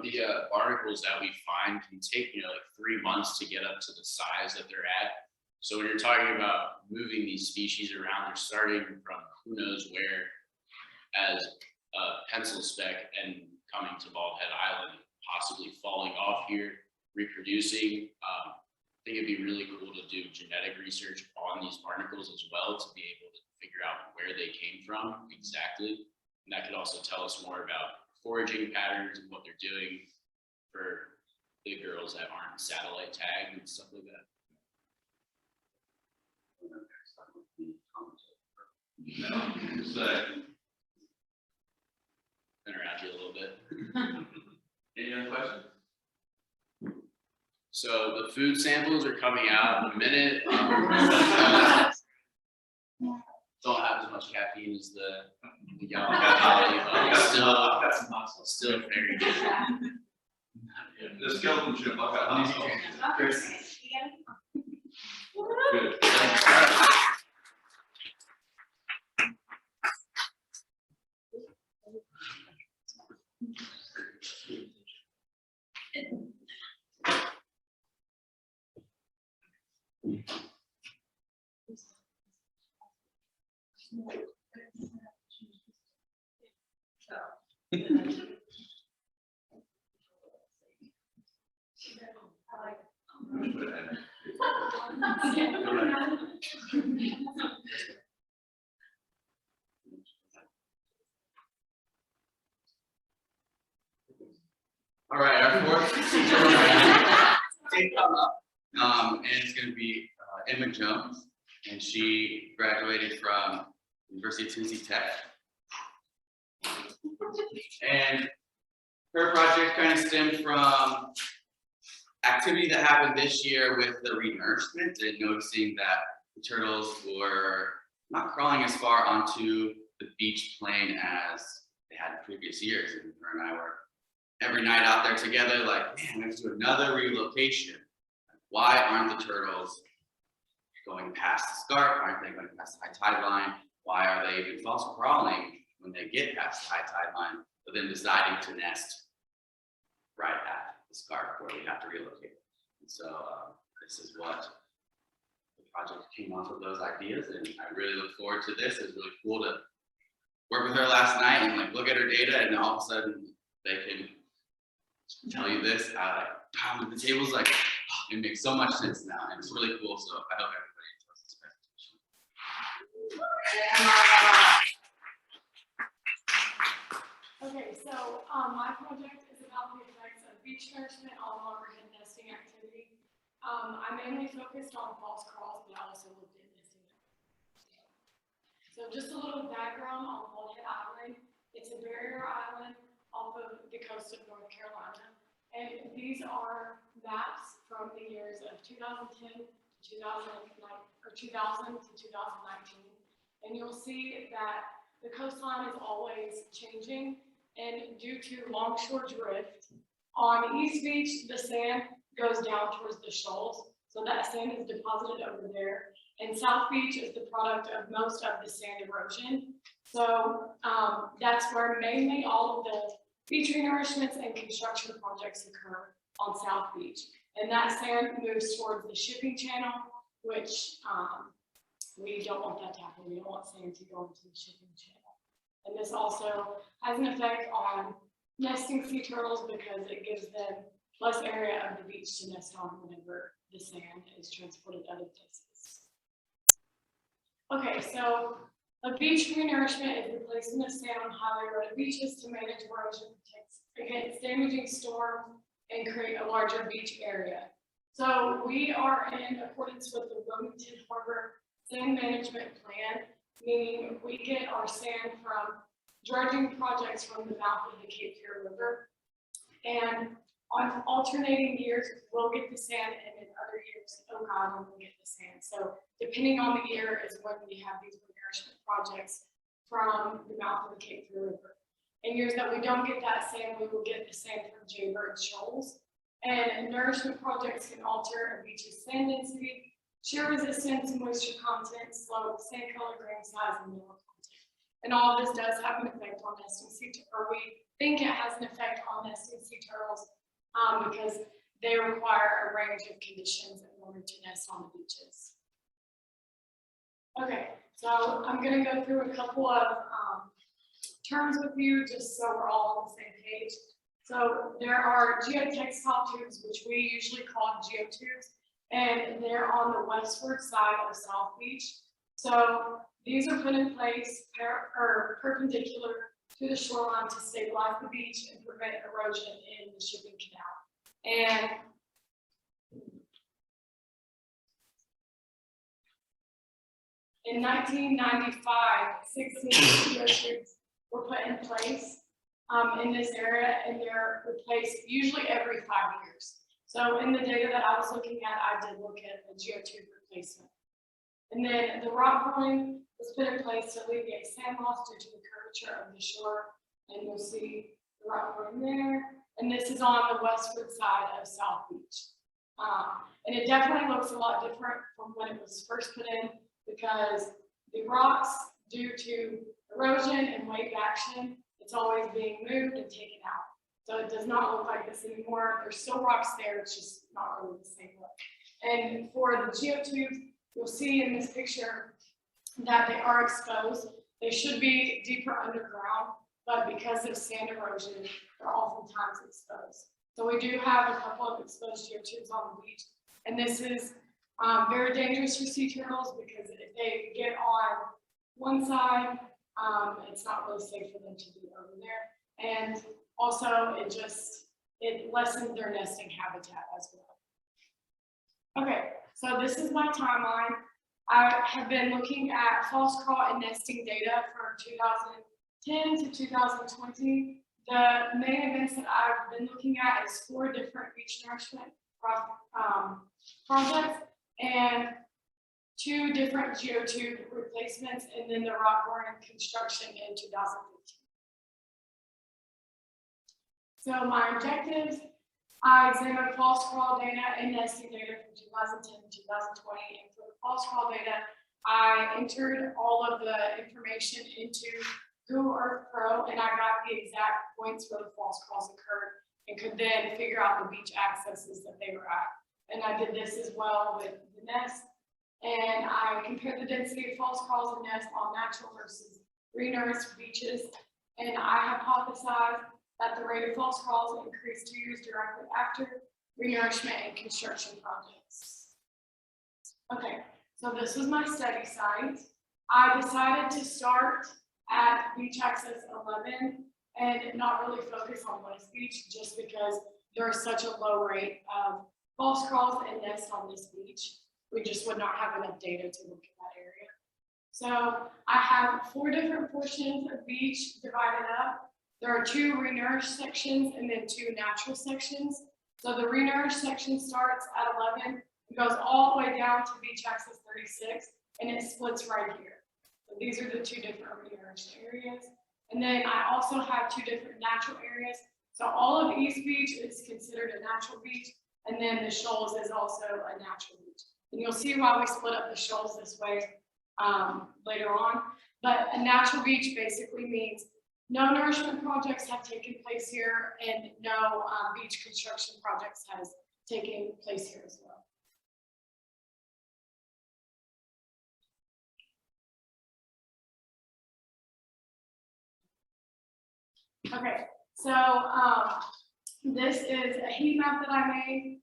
L: the barnacles that we find can take like 3 months to get up to the size that they're at. So when you're talking about moving these species around, they're starting from who knows where as a pencil speck and coming to Bald Head Island, possibly falling off here, reproducing. I think it'd be really cool to do genetic research on these barnacles as well to be able to figure out where they came from exactly. And that could also tell us more about foraging patterns and what they're doing for the girls that aren't satellite tagged and stuff like that. Been around you a little bit.
A: Any other questions?
L: So the food samples are coming out in a minute. Don't have as much caffeine as the yellow coffee, but still very good.
A: The skeleton chip, I got honey. Good.
K: All right, our fourth did come up, and it's going to be Emma Jones, and she graduated from University of Tennessee Tech. And her project kind of stemmed from activity that happened this year with the renourishment and noticing that the turtles were not crawling as far onto the beach plain as they had in previous years. And her and I were every night out there together, like, man, we have to do another relocation. Why aren't the turtles going past the scarp? Why aren't they going past the high tide line? Why are they even false crawling when they get past the high tide line, but then deciding to nest right at the scarp where we have to relocate? And so this is what the project came off of, those ideas, and I really look forward to this. It's really cool to work with her last night and like look at her data, and all of a sudden they can tell you this. The table's like, it makes so much sense now, and it's really cool. So I hope everybody enjoys this presentation.
M: Okay, so my project is about the effects of beach nourishment on loggerhead nesting activity. I mainly focused on false crawls, but I also looked at nesting activity. So just a little background on Bullhead Island. It's a barrier island off of the coast of North Carolina. And these are maps from the years of 2010 to 2000 to 2019. And you'll see that the coastline is always changing. And due to longshore drift, on East Beach, the sand goes down towards the shoals. So that sand is deposited over there. And South Beach is the product of most of the sand erosion. So that's where mainly all of the beach renourishments and construction projects occur on South Beach. And that sand moves towards the shipping channel, which we don't want that to happen. We don't want sand to go into the shipping channel. And this also has an effect on nesting sea turtles because it gives them less area of the beach to nest on whenever the sand is transported other places. Okay, so a beach renourishment is the placement of sand on highly eroded beaches to manage erosion, protect against damaging storms, and create a larger beach area. So we are in accordance with the Wilmington Harbor Sand Management Plan, meaning we get our sand from dredging projects from the mouth of the Cape Fear River. And on alternating years, we'll get the sand, and in other years, Oak Island will get the sand. So depending on the year is when we have these renourishment projects from the mouth of the Cape Fear River. In years that we don't get that sand, we will get the sand from Jaybird Shoals. And nourishment projects can alter a beach's sand density, shear resistance, moisture content, slope, sand color, grain size, and mineral content. And all of this does have an effect on nesting sea turtles, or we think it has an effect on nesting sea turtles because they require a range of conditions in order to nest on the beaches. Okay, so I'm going to go through a couple of terms with you just so we're all on the same page. So there are geotextile tubes, which we usually call geotubes, and they're on the westward side of South Beach. So these are put in place perpendicular to the shoreline to stabilize the beach and prevent erosion in the shipping canal. And in 1995, 16 geotubes were put in place in this area, and they're replaced usually every 5 years. So in the data that I was looking at, I did look at the geotube replacement. And then the rock pooling was put in place to alleviate sand loss due to the curvature of the shore. And you'll see the rock pooling there. And this is on the westward side of South Beach. And it definitely looks a lot different from when it was first put in because the rocks, due to erosion and wave action, it's always being moved and taken out. So it does not look like this anymore. There's still rocks there, it's just not really the same look. And for the geotubes, you'll see in this picture that they are exposed. They should be deeper underground, but because of sand erosion, they're oftentimes exposed. So we do have a couple of exposed geotubes on the beach. And this is very dangerous for sea turtles because if they get on one side, it's not really safe for them to be over there. And also, it lessens their nesting habitat as well. Okay, so this is my timeline. I have been looking at false crawl and nesting data from 2010 to 2020. The main events that I've been looking at is 4 different beach nourishment projects and 2 different geotube replacements, and then the rock boring construction in 2015. So my objectives, I examined false crawl data and nesting data from 2010 to 2020. And for the false crawl data, I entered all of the information into Google Earth Pro, and I got the exact points where the false crawls occurred and could then figure out the beach accesses that they were at. And I did this as well with the nest. And I compared the density of false crawls and nests on natural versus renourished beaches. And I hypothesized that the rate of false crawls increased 2 years directly after renourishment and construction projects. Okay, so this was my study site. I decided to start at beach access 11 and not really focus on West Beach just because there is such a low rate of false crawls and nests on this beach. We just would not have enough data to look at that area. So I have 4 different portions of beach divided up. There are 2 renourished sections and then 2 natural sections. So the renourished section starts at 11, it goes all the way down to beach access 36, and it splits right here. So these are the 2 different renourished areas. And then I also have 2 different natural areas. So all of East Beach is considered a natural beach, and then the Shoals is also a natural beach. And you'll see why we split up the Shoals this way later on. But a natural beach basically means no nourishment projects have taken place here, and no beach construction projects has taken place here as well. Okay, so this is a heat map that I made.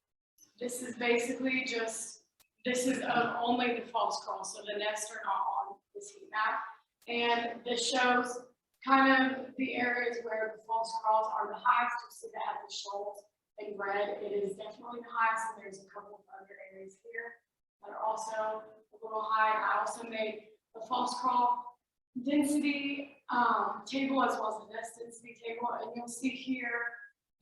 M: This is basically just, this is of only the false crawls, so the nests are not on this heat map. And this shows kind of the areas where the false crawls are the highest. You see that at the Shoals in red, it is definitely the highest, and there's a couple of other areas here that are also a little high. I also made the false crawl density table as well as the nest density table, and you'll see here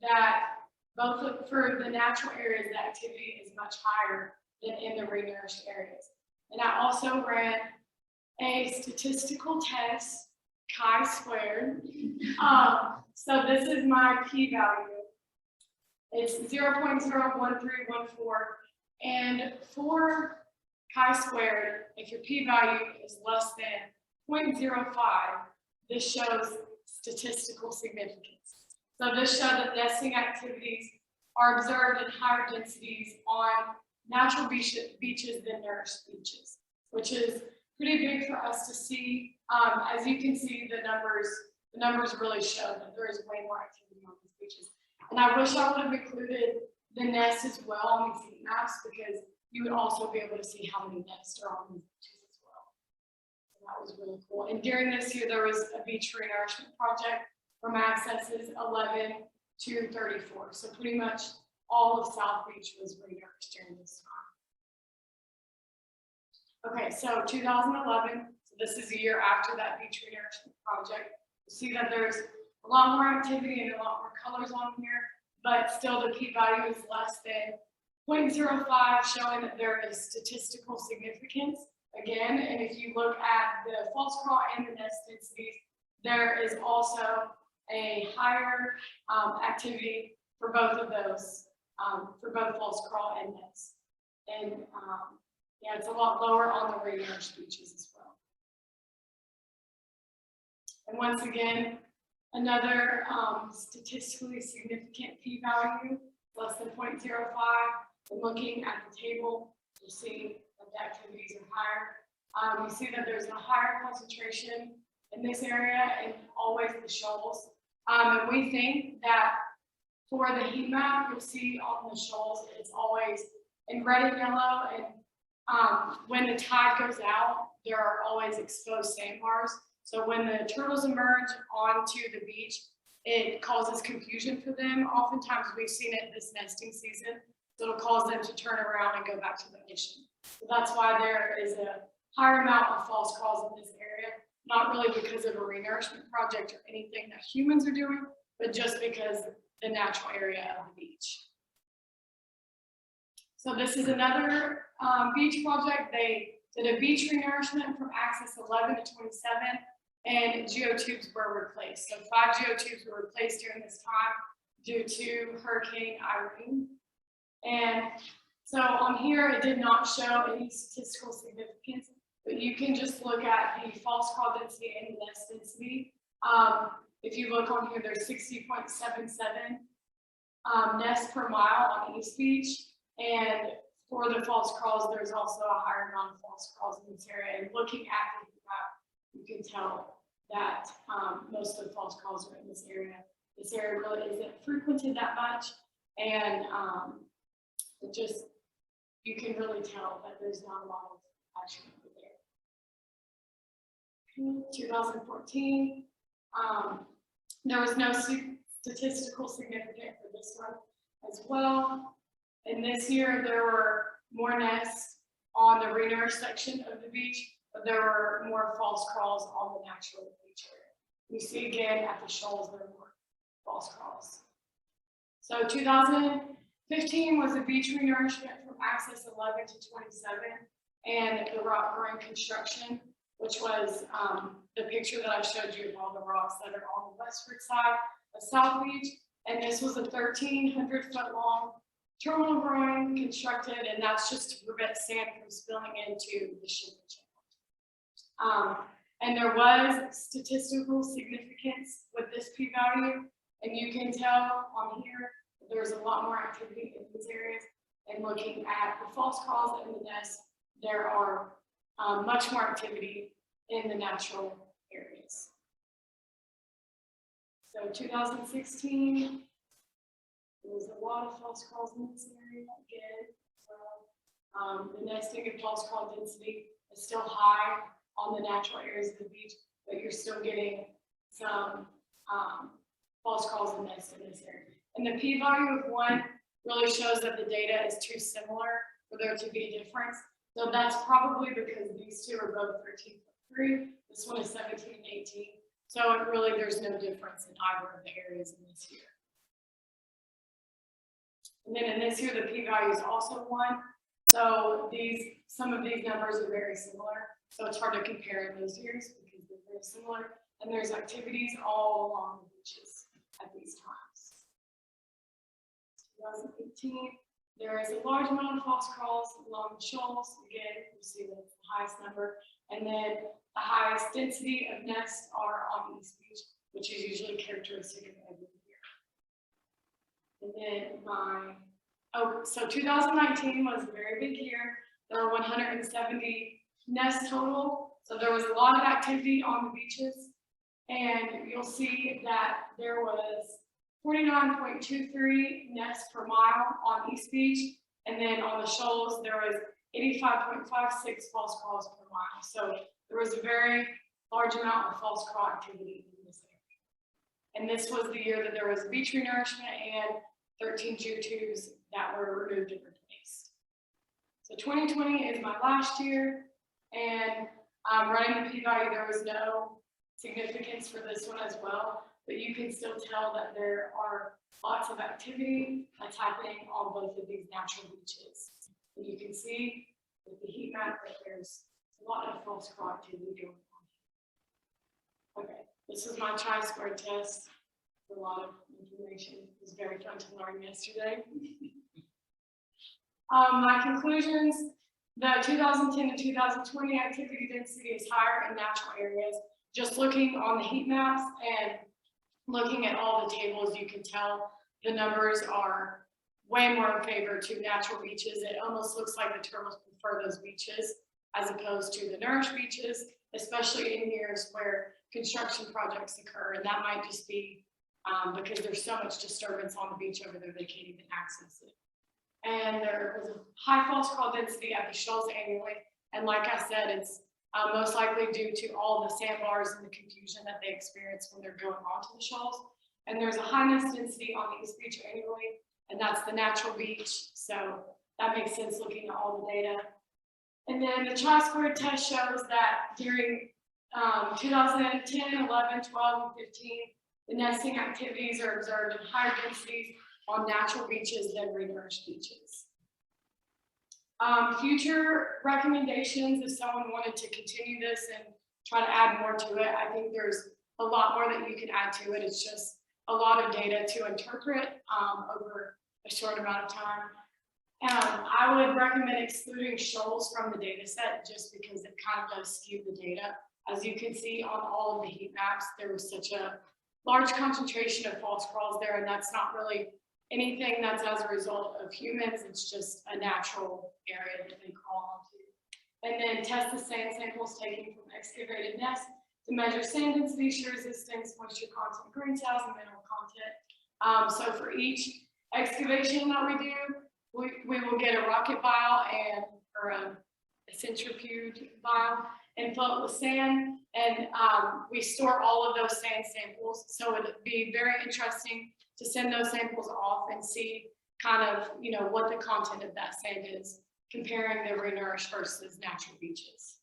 M: that both for the natural areas, the activity is much higher than in the renourished areas. And I also ran a statistical test, chi-squared. So this is my p-value. It's 0.01314, and for chi-squared, if your p-value is less than 0.05, this shows statistical significance. So this shows that nesting activities are observed in higher densities on natural beaches than nourished beaches, which is pretty big for us to see. As you can see, the numbers really show that there is way more activity on these beaches. And I wish I would have included the nest as well on these heat maps, because you would also be able to see how many nests are on these beaches as well. So that was really cool. And during this year, there was a beach renourishment project from accesses 11 to 34. So pretty much all of South Beach was renourished during this time. Okay, so 2011, so this is a year after that beach renourishment project. You see that there's a lot more activity and a lot more colors on here, but still the p-value is less than 0.05, showing that there is statistical significance. Again, and if you look at the false crawl and the nest densities, there is also a higher activity for both of those, for both false crawl and nest. And yeah, it's a lot lower on the renourished beaches as well. And once again, another statistically significant p-value, less than 0.05. And looking at the table, you'll see that the activities are higher. You see that there's a higher concentration in this area and always the Shoals. And we think that for the heat map, you'll see on the Shoals, it's always in red and yellow. And when the tide goes out, there are always exposed sandbars. So when the turtles emerge onto the beach, it causes confusion for them. Oftentimes we've seen it this nesting season, so it'll cause them to turn around and go back to the ocean. So that's why there is a higher amount of false crawls in this area, not really because of a renourishment project or anything that humans are doing, but just because the natural area of the beach. So this is another beach project. They did a beach renourishment from axis 11 to 27, and geotubes were replaced. So 5 geotubes were replaced during this time due to Hurricane Irene. And so on here, it did not show any statistical significance, but you can just look at the false call density and the nest density. If you look on here, there's 60.77 nests per mile on East Beach. And for the false crawls, there's also a higher amount of false crawls in this area. And looking at the map, you can tell that most of the false crawls are in this area. This area really isn't frequented that much. And it just, you can really tell that there's not a lot of action over there. 2014, there was no statistical significance for this one as well. And this year, there were more nests on the renourish section of the beach, but there were more false crawls on the natural beach area. We see again at the shoals, there were more false crawls. So 2015 was a beach renourishment from axis 11 to 27, and the rock growing construction, which was the picture that I showed you of all the rocks that are on the westward side of South Beach. And this was a 1,300-foot long terminal growing constructed, and that's just to prevent sand from spilling into the shipping channel. And there was statistical significance with this p-value, and you can tell on here that there's a lot more activity in these areas. And looking at the false calls and the nests, there are much more activity in the natural areas. So 2016, there was a lot of false calls in this area again. So the nesting and false call density is still high on the natural areas of the beach, but you're still getting some false calls and nests in this area. And the p-value of 1 really shows that the data is too similar for there to be a difference. So that's probably because these two are both 13.3. This one is 17 and 18. So it really, there's no difference in either of the areas in this year. And then in this year, the p-value is also 1. So some of these numbers are very similar. So it's hard to compare those years because they're very similar. And there's activities all along the beaches at these times. 2018, there is a large amount of false crawls along the shoals. Again, you see the highest number. And then the highest density of nests are on East Beach, which is usually characteristic of every year. And then so 2019 was a very big year. There were 170 nests total. So there was a lot of activity on the beaches. And you'll see that there was 49.23 nests per mile on East Beach. And then on the shoals, there was 85.56 false crawls per mile. So there was a very large amount of false crawl activity in this area. And this was the year that there was beach renourishment and 13 geotubes that were removed and replaced. So 2020 is my last year, and running the p-value, there was no significance for this one as well, but you can still tell that there are lots of activity that's happening on both of these natural beaches. And you can see with the heat map that there's a lot of false crawl activity going on. Okay, this is my chi-square test. A lot of information. It was very fun to learn yesterday. My conclusions, the 2010 to 2020 activity density is higher in natural areas. Just looking on the heat maps and looking at all the tables, you can tell the numbers are way more in favor to natural beaches. It almost looks like the turtles prefer those beaches as opposed to the nourished beaches, especially in years where construction projects occur. And that might just be because there's so much disturbance on the beach over there, they can't even access it. And there was a high false call density at the shoals annually. And like I said, it's most likely due to all the sandbars and the confusion that they experience when they're going onto the shoals. And there's a high nest density on the East Beach annually, and that's the natural beach. So that makes sense looking at all the data. And then the chi-square test shows that during 2010, 11, 12, and 15, the nesting activities are observed in higher densities on natural beaches than renourished beaches. Future recommendations, if someone wanted to continue this and try to add more to it, I think there's a lot more that you can add to it. It's just a lot of data to interpret over a short amount of time. I would recommend excluding shoals from the data set just because it kind of does skew the data. As you can see on all of the heat maps, there was such a large concentration of false crawls there, and that's not really anything that's as a result of humans. It's just a natural area that they crawl onto. And then test the sand samples taken from excavated nests to measure sand density, shear resistance, moisture content, grain size, and mineral content. So for each excavation that we do, we will get a rocket vial or a centrifuge vial and fill it with sand. And we store all of those sand samples. So it'd be very interesting to send those samples off and see kind of, what the content of that sand is, comparing the renourished versus natural beaches.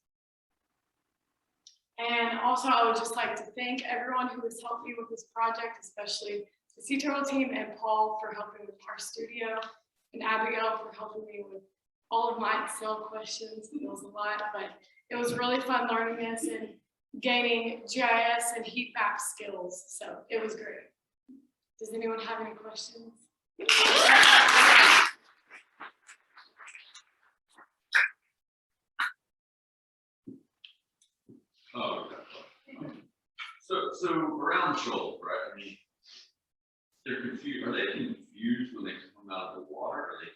M: And also, I would just like to thank everyone who has helped me with this project, especially the Sea Turtle team and Paul for helping with our studio, and Abigail for helping me with all of my Excel questions. It was a lot, but it was really fun learning this and gaining GIS and heat map skills. So it was great. Does anyone have any questions?
A: Oh, okay. So around shoals, right? I mean, they're confused. Are they confused when they come out of the water? Are they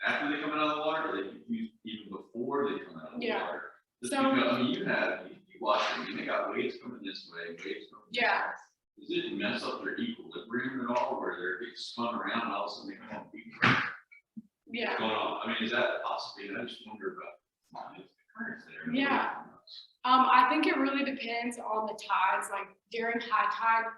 A: after they come out of the water? Are they confused even before they come out of the water? Just
M: So,
A: because, I mean, you watch them. I mean, they got waves coming this way, waves coming.
M: yeah.
A: Does it mess up their equilibrium at all, where they're getting spun around and all of a sudden they come off?
M: Yeah.
A: What's going on? I mean, is that a possibility? I just wonder about the currents there.
M: Yeah. I think it really depends on the tides. Like during high tide,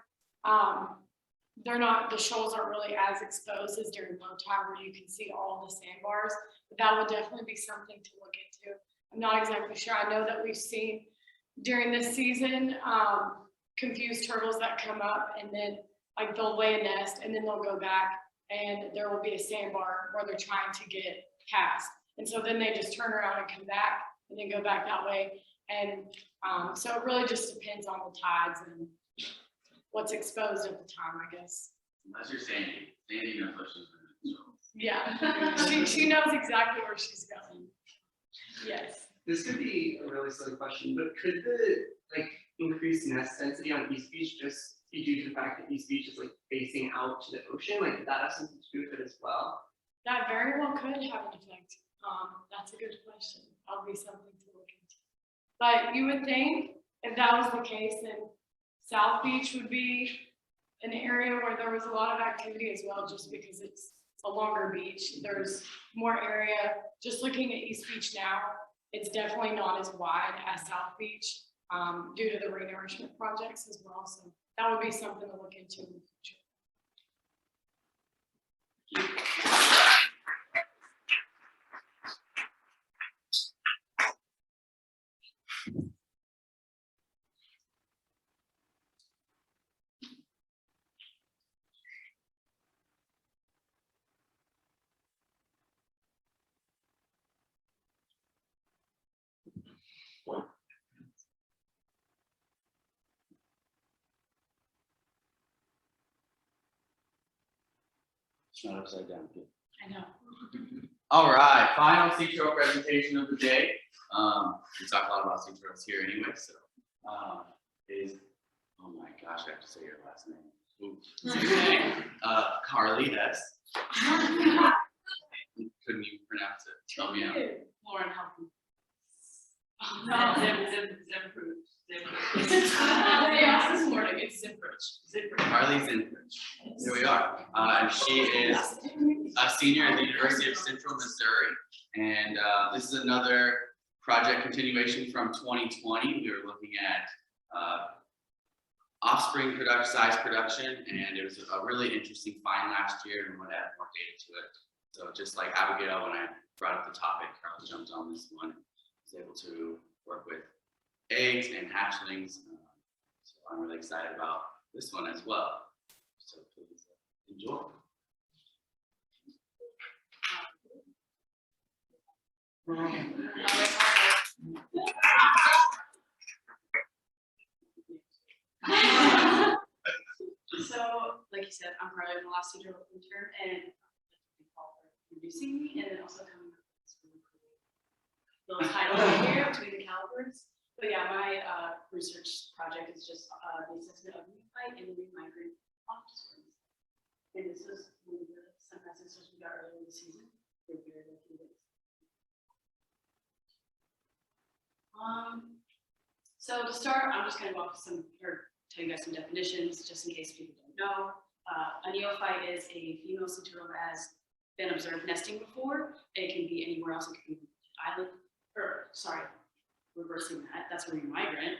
M: the shoals aren't really as exposed as during low tide where you can see all the sandbars, but that would definitely be something to look into. I'm not exactly sure. I know that we've seen during this season, confused turtles that come up and then like they'll lay a nest and then they'll go back and there will be a sandbar where they're trying to get past. And so then they just turn around and come back and then go back that way. And so it really just depends on the tides and what's exposed at the time, I guess.
L: Unless you're Sandy knows what she's doing.
M: Yeah, she knows exactly where she's going. Yes.
J: This could be a really silly question, but could the increased nest density on East Beach just be due to the fact that East Beach is facing out to the ocean? Did that have something to do with it as well?
M: That very well could have an effect. That's a good question. That'll be something to look into. But you would think if that was the case, then South Beach would be an area where there was a lot of activity as well, just because it's a longer beach. There's more area. Just looking at East Beach now, it's definitely not as wide as South Beach due to the renourishment projects as well. So that would be something to look into in the future.
K: It's not upside down.
M: I know.
K: All right, final sea turtle presentation of the day. We talk a lot about sea turtles here anyway, so oh my gosh, I have to say your last name. Carly S. Couldn't you pronounce it? Tell me out.
D: Lauren, help me.
B: No,
D: They asked this morning, it's Zipridge.
K: Carly Zinfridge. Here we are. And she is a senior at the University of Central Missouri. And this is another project continuation from 2020. We were looking at offspring size production, and it was a really interesting find last year, and we want to add more data to it. So just like Abigail, when I brought up the topic, Carl jumped on this one, was able to work with eggs and hatchlings. So I'm really excited about this one as well. So please enjoy.
F: So
N: like you said, I'm probably the last teacher intern, and thank you all for introducing me, and then also coming up with this really cool little title here between the calibers. But yeah, my research project is just the assessment of neophyte and new migrant offspring. And this was one of the semesters we got earlier in the season. We're very lucky with this. So to start, I'm just going to walk some, or tell you guys some definitions, just in case people don't know. A neophyte is a female sea turtle that has been observed nesting before. It can be anywhere else. It can be island, or sorry, reversing that. That's a remigrant.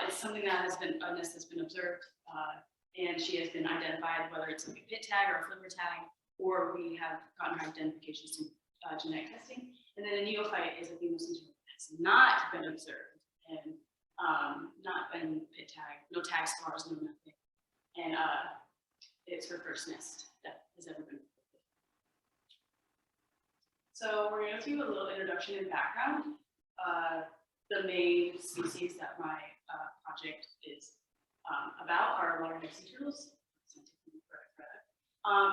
N: It's something that has been a nest that's been observed, and she has been identified, whether it's like a pit tag or a flipper tag, or we have gotten her identifications through genetic testing. And then a neophyte is a female sea turtle that's not been observed and not been pit tag, no tag scars, no nothing. And it's her first nest that has ever been. So we're going to do a little introduction and background. The main species that my project is about are water-neck sea turtles.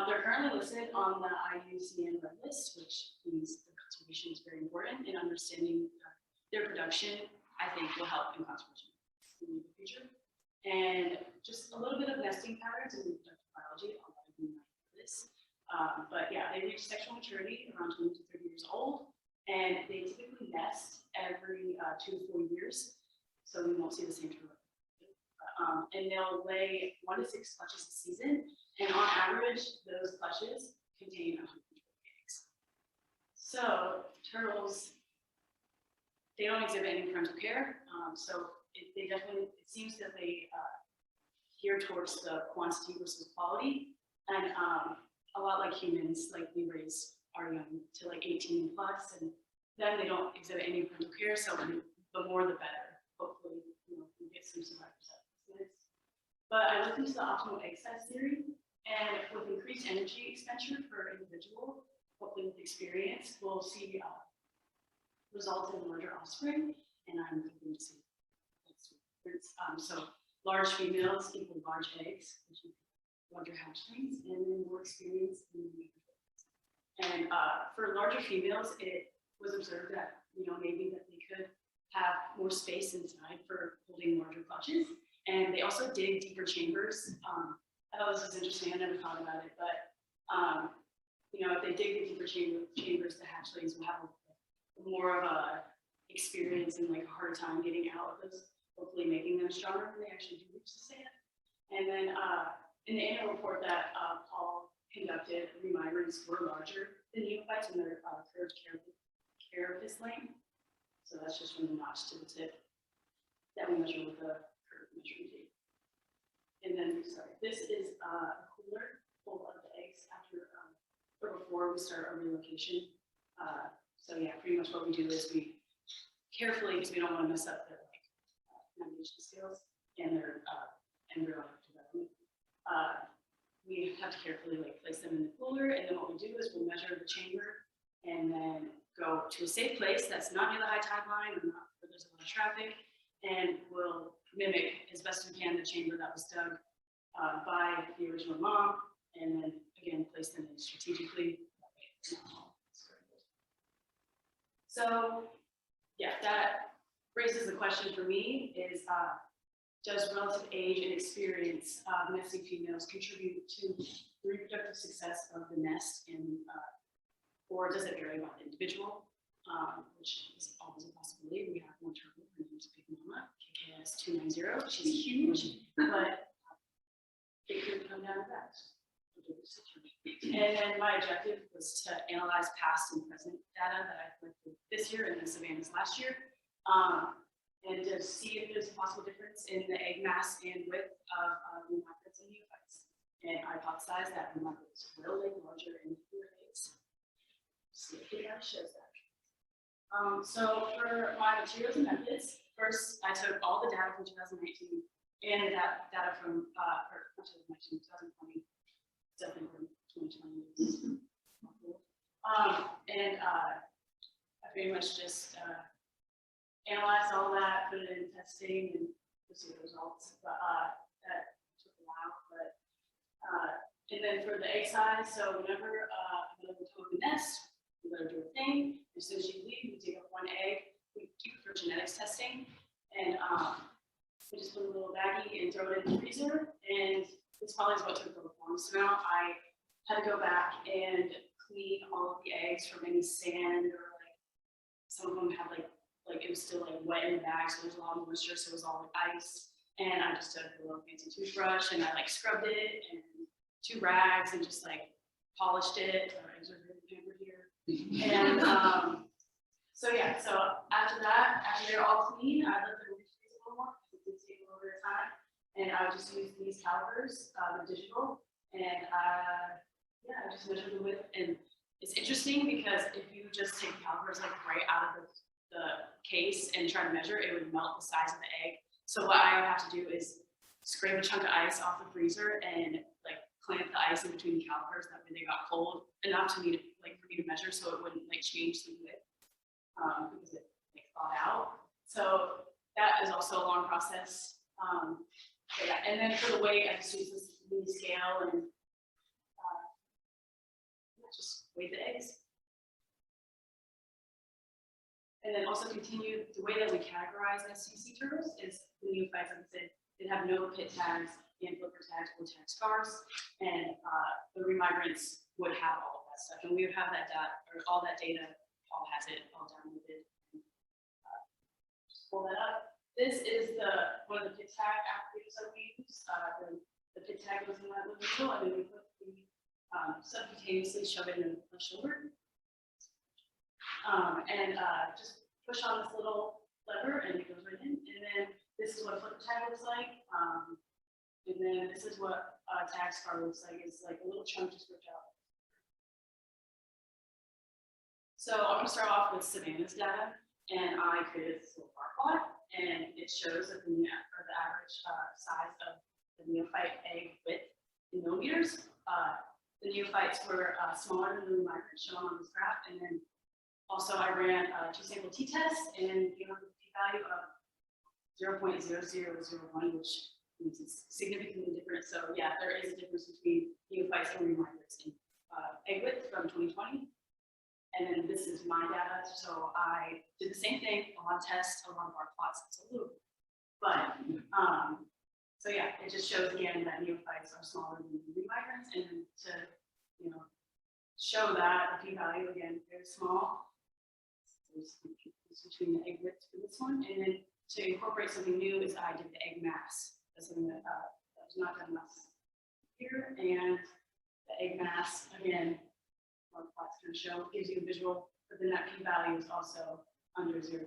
N: They're currently listed on the IUCN Red List, which means their conservation is very important, and understanding their production, I think, will help in conservation in the future. And just a little bit of nesting patterns in reproductive biology, a lot of you might know this. But yeah, they reach sexual maturity around 20 to 30 years old, and they typically nest every 2 to 4 years, so we won't see the same turtle. And they'll lay 1 to 6 clutches a season, and on average, those clutches contain 100 eggs. So turtles, they don't exhibit any parental care, so it seems that they gear towards the quantity versus quality, and a lot like humans, like we raise our young to like 18 plus, and then they don't exhibit any parental care, so the more the better. Hopefully, we get some survivors out of this. But I looked into the optimal egg size theory, and with increased energy expenditure per individual, hopefully with experience, we'll see results in larger offspring, and I'm hoping to see so large females equal large eggs, which is larger hatchlings, and then more experience in the and for larger females, it was observed that maybe that they could have more space inside for holding larger clutches, and they also dig deeper chambers. I thought this was interesting. I never thought about it, but if they dig the deeper chambers, the hatchlings will have more of a experience and like a harder time getting out of those, hopefully making them stronger when they actually do reach the sand. And then in the annual report that Paul conducted, remigrants were larger than neophytes in their curved carapace length. So that's just from the notch to the tip that we measure with a curved measuring tape. And then, sorry, this is a cooler full of the eggs after or before we start our relocation. So yeah, pretty much what we do is we carefully, because we don't want to mess up their navigation skills and their embryonic development. We have to carefully place them in the cooler, and then what we do is we'll measure the chamber and then go to a safe place that's not near the high tide line or not where there's a lot of traffic, and we'll mimic as best we can the chamber that was dug by the original mom, and then again place them in strategically. So yeah, that raises the question for me is, does relative age and experience of nesting females contribute to the reproductive success of the nest, and or does it vary by the individual, which is always a possibility. We have one turtle, her name's Big Mama, KKS 290. She's huge, but it could come down to that. And then my objective was to analyze past and present data that I collected this year and the Savannah's last year, and to see if there's a possible difference in the egg mass and width of remigrants and neophytes. And I hypothesized that remigrants will lay larger and fewer eggs. See if the data shows that. So for my materials and methods, first I took all the data from 2019 and that data from 2020, definitely from 2020. And I pretty much just analyzed all that, put it in testing, and we'll see the results. But that took a while, but And then for the egg size, so whenever I go to the nest, we let her do a thing. As soon as she leaves, we take up one egg, we keep it for genetics testing, and we just put a little baggie and throw it in the freezer. And this probably is what took the longest amount. I had to go back and clean all of the eggs from any sand, or like some of them had like it was still like wet in the bag, so there was a lot of moisture, so it was all like ice. And I just took a little fancy toothbrush and I like scrubbed it and 2 rags and just like polished it. Our eggs are really pampered here. And so yeah, so after that, after they're all clean, I let them refreeze a little more because it did take a little bit of time. And I would just use these calipers, the digital, and yeah, I just measure the width. And it's interesting because if you just take the calipers like right out of the case and try to measure, it would melt the size of the egg. So what I would have to do is scrape a chunk of ice off the freezer and like clamp the ice in between the calipers. That way they got cold enough to me to for me to measure, so it wouldn't like change the width because it like thawed out. So that is also a long process. So yeah, and then for the weight, I just use this mini scale and just weigh the eggs. And then also continue, the way that we categorize SCC turtles is the neophytes, like I said, they have no pit tags and flipper tags or tag scars, and the remigrants would have all of that stuff, and we would have that data, or all that data, Paul has it all downloaded. Just pull that up. This is one of the pit tag applicators that we use. The pit tag goes in that little needle, and then we put the subcutaneously shove it in the shoulder. And just push on this little lever and it goes right in. And then this is what a flipper tag looks like. And then this is what a tag scar looks like. It's like a little chunk just ripped out. So I'm going to start off with Savannah's data, and I created this little bar plot, and it shows that the average size of the neophyte egg width in millimeters. The neophytes were smaller than the migrants shown on this graph, and then also I ran a 2-sample t-test and came up with a p-value of 0.0001, which means it's significantly different. So yeah, there is a difference between neophytes and remigrants in egg width from 2020. And then this is my data. So I did the same thing, a lot of tests, a lot of bar plots, it's a loop. But so yeah, it just shows again that neophytes are smaller than remigrants, and to show that the p-value again very small. There's between the egg width for this one, and then to incorporate something new is I did the egg mass. That's something that was not done last year, and the egg mass again, one plots can show gives you a visual, but then that p-value is also under 0.05,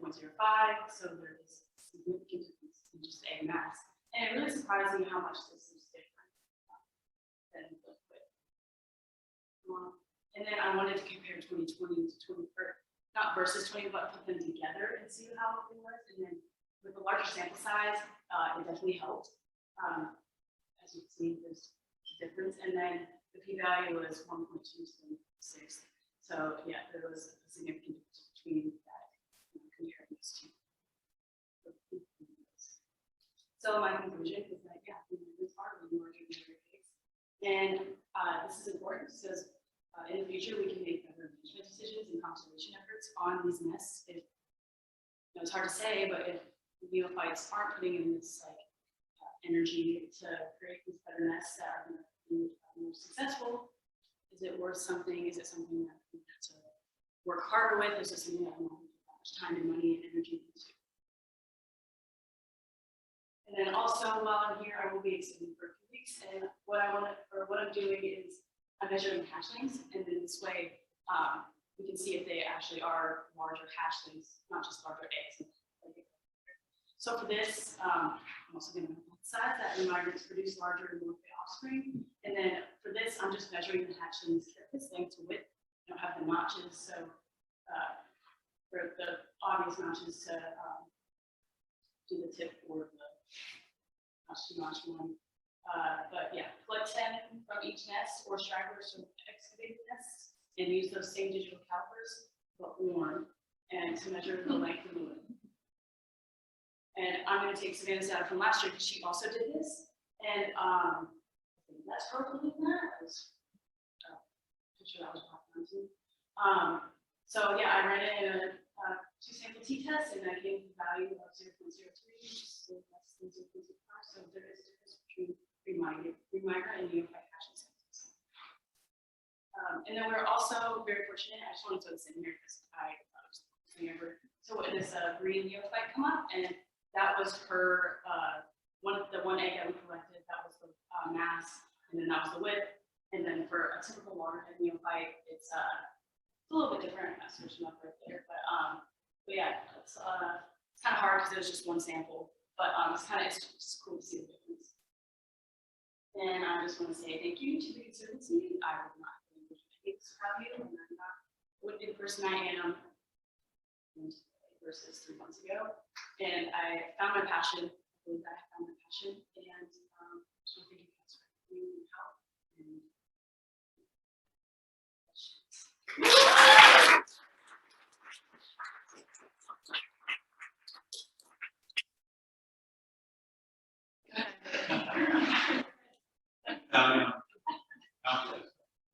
N: so there is significant difference in just the egg mass. And it really surprised me how much this is different than liquid. And then I wanted to compare 2020 to 20, not versus 20, but put them together and see how it was. And then with a larger sample size, it definitely helped. As you can see, there's a difference. And then the p-value was 1.276. So yeah, there was a significant difference between that comparing these two. So my conclusion is that yeah, it's hard when larger than your case. And this is important because in the future we can make better management decisions and conservation efforts on these nests. If it's hard to say, but if neophytes aren't putting in this like energy to create these better nests that are going to be more successful, is it worth something? Is it something that we have to work harder with? Is it something that we don't put that much time and money and energy into? And then also while I'm here, I will be extending for a few weeks. And what I'm doing is I'm measuring hatchlings, and then this way we can see if they actually are larger hatchlings, not just larger eggs. So for this, I'm also going to emphasize that remigrants produce larger and more fit offspring. And then for this, I'm just measuring the hatchlings this length to width. I don't have the notches, so for the obvious notches to do the tip or the notch one. But yeah, collect 10 from each nest or stragglers from excavated nests and use those same digital calipers, but warm, and to measure the length of the width. And I'm going to take Savannah's data from last year because she also did this. And less powerful than that. I was pretty sure that was popular too. So yeah, I ran a 2 sample t-test and I gave the value of 0.03, which is less than 0.05. So there is a difference between pre-migrant and unified hashing samples. And then we're also very fortunate. I just wanted to throw this in here because I thought it was the so this green neophyte come up, and that was her the one egg that we collected. That was the mass, and then that was the width. And then for a typical waterhead neophyte, it's a little bit different. I'm switching up right there, but yeah, it's kind of hard because it was just one sample. But it's just cool to see the difference. And I just want to say thank you to the Conservancy. I would not be able to have you, and I'm not would be the person I am versus 3 months ago. And I found my passion. I believe I found my passion, and so thank you guys for being help.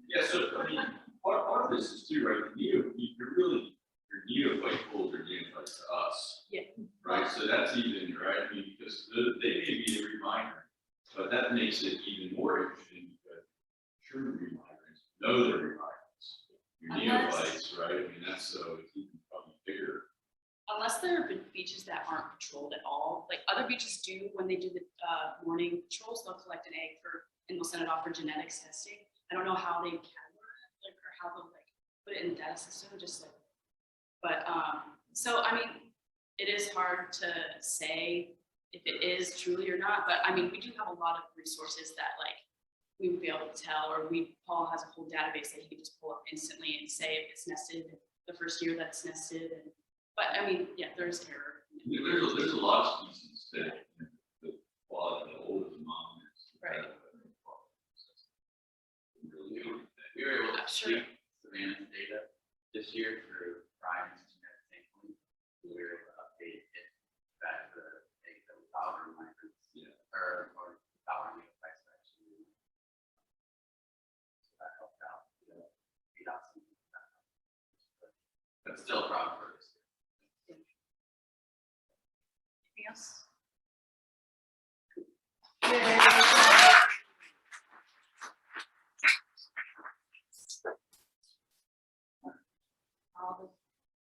A: Yeah, so I mean, part of this is too, right? You're neophyte pools are neophytes to us.
N: Yeah.
A: Right, so that's even, right, I mean, because they may be a reminder, but that makes it even more interesting because true reminder know they're reminders. Your neophytes, right? I mean, that's so it's even probably bigger.
N: Unless there have been beaches that aren't patrolled at all, like other beaches do when they do the morning patrols, they'll collect an egg and they'll send it off for genetics testing. I don't know how they categorize it, or how they'll put it in the data system, but so I mean, it is hard to say if it is truly or not, but I mean, we do have a lot of resources that we would be able to tell, or Paul has a whole database that he can just pull up instantly and say if it's nested the first year that's nested. But I mean, yeah, there's error.
A: There's a lot of species that the quality of the oldest mom is.
N: Right.
K: We were able to
N: Sure.
K: tweak Savannah's data this year through Brian's genetic sampling. We were able to update it back to the egg that we thought were migrants, or thought were neophytes actually. So that helped out, beat out some. But still a problem for this year.
N: Anything else?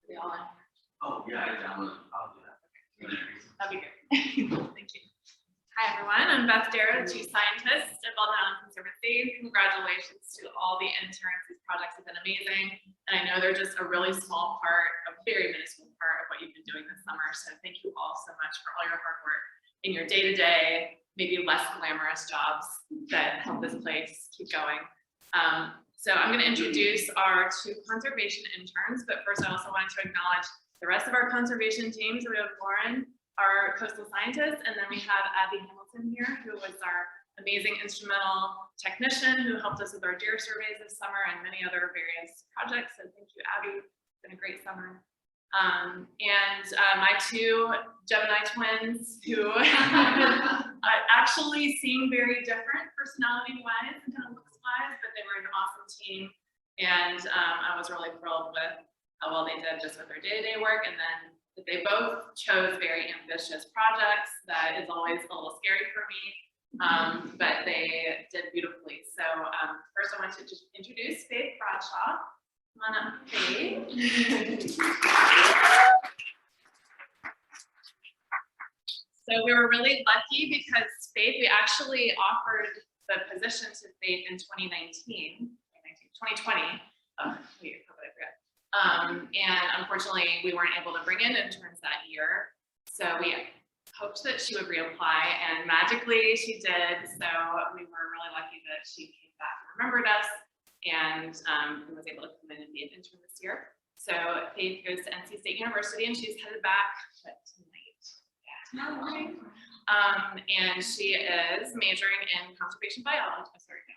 N: They all in?
K: Oh, yeah, I downloaded, I'll do that.
N: That'd be good. Thank you.
D: Hi, everyone. I'm Beth Darrow, Chief Scientist at Bell Island Conservancy. Congratulations to all the interns. These projects have been amazing. And I know they're just a really small part, a very minuscule part of what you've been doing this summer. So thank you all so much for all your hard work in your day-to-day, maybe less glamorous jobs that help this place keep going. So I'm going to introduce our 2 conservation interns, but first I also wanted to acknowledge the rest of our conservation teams. We have Lauren, our coastal scientist, and then we have Abby Hamilton here, who was our amazing instrumental technician who helped us with our deer surveys this summer and many other various projects. So thank you, Abby. It's been a great summer. My 2 Gemini twins who actually seem very different personality-wise and kind of looks-wise, but they were an awesome team. And I was really thrilled with how well they did just with their day-to-day work. And then they both chose very ambitious projects. That is always a little scary for me, but they did beautifully. So first I want to just introduce Faith Bradshaw. Come on up, Faith. So we were really lucky because Faith, we actually offered the position to Faith in 2020. Wait, how did I forget? And unfortunately, we weren't able to bring in interns that year. So we hoped that she would reapply, and magically she did. So we were really lucky that she came back and remembered us and was able to come in and be an intern this year. So Faith goes to NC State University and she's headed back tonight. Yeah, tomorrow morning. And she is majoring in conservation biology. Oh, sorry, no.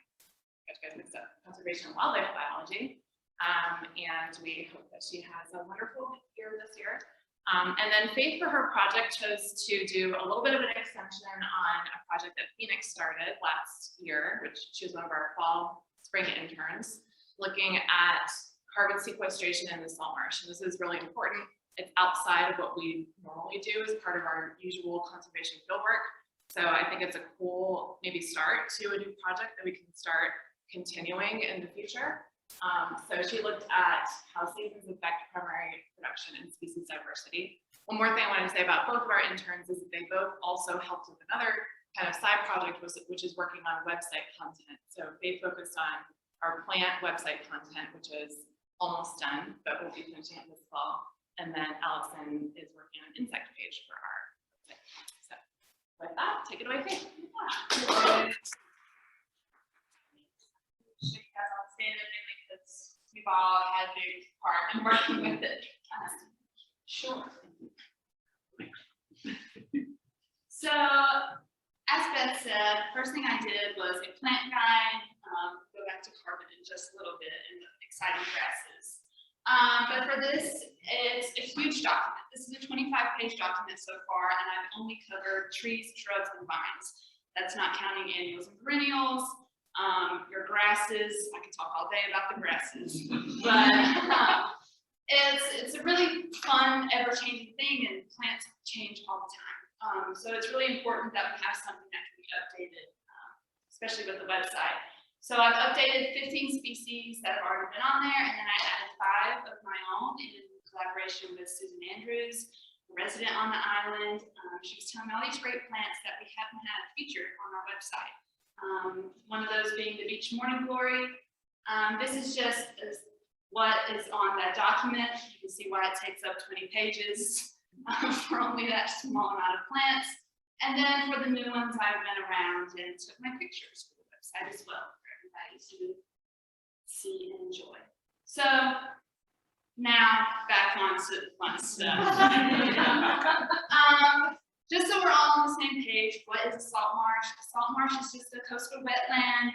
D: Got you guys mixed up. Conservation and wildlife biology. And we hope that she has a wonderful year this year. And then Faith, for her project, chose to do a little bit of an extension on a project that Phoenix started last year, which she was one of our fall, spring interns, looking at carbon sequestration in the salt marsh. And this is really important. It's outside of what we normally do as part of our usual conservation fieldwork. So I think it's a cool maybe start to a new project that we can start continuing in the future. So she looked at how seasons affect primary production and species diversity. One more thing I wanted to say about both of our interns is that they both also helped with another kind of side project, which is working on website content. So they focused on our plant website content, which is almost done, but we'll be finishing it this fall. And then Allison is working on an insect page for our website. So with that, take it away, Faith.
C: Because we've all had a big part in working with it.
B: Sure.
C: So, as Beth said, first thing I did was a plant guide, go back to carbon in just a little bit and the exciting grasses. But for this, it's a huge document. This is a 25-page document so far, and I've only covered trees, shrubs, and vines. That's not counting annuals and perennials. Your grasses, I could talk all day about the grasses, but it's a really fun, ever-changing thing, and plants change all the time. So it's really important that we have something that can be updated, especially with the website. So I've updated 15 species that have already been on there, and then I added 5 of my own in collaboration with Susan Andrews, a resident on the island. She was telling me all these great plants that we haven't had featured on our website. One of those being the beach morning glory. This is just what is on that document. You can see why it takes up 20 pages for only that small amount of plants. And then for the new ones, I went around and took my pictures for the website as well for everybody to see and enjoy. So now back on to the fun stuff. Just so we're all on the same page, what is a salt marsh? A salt marsh is just a coastal wetland.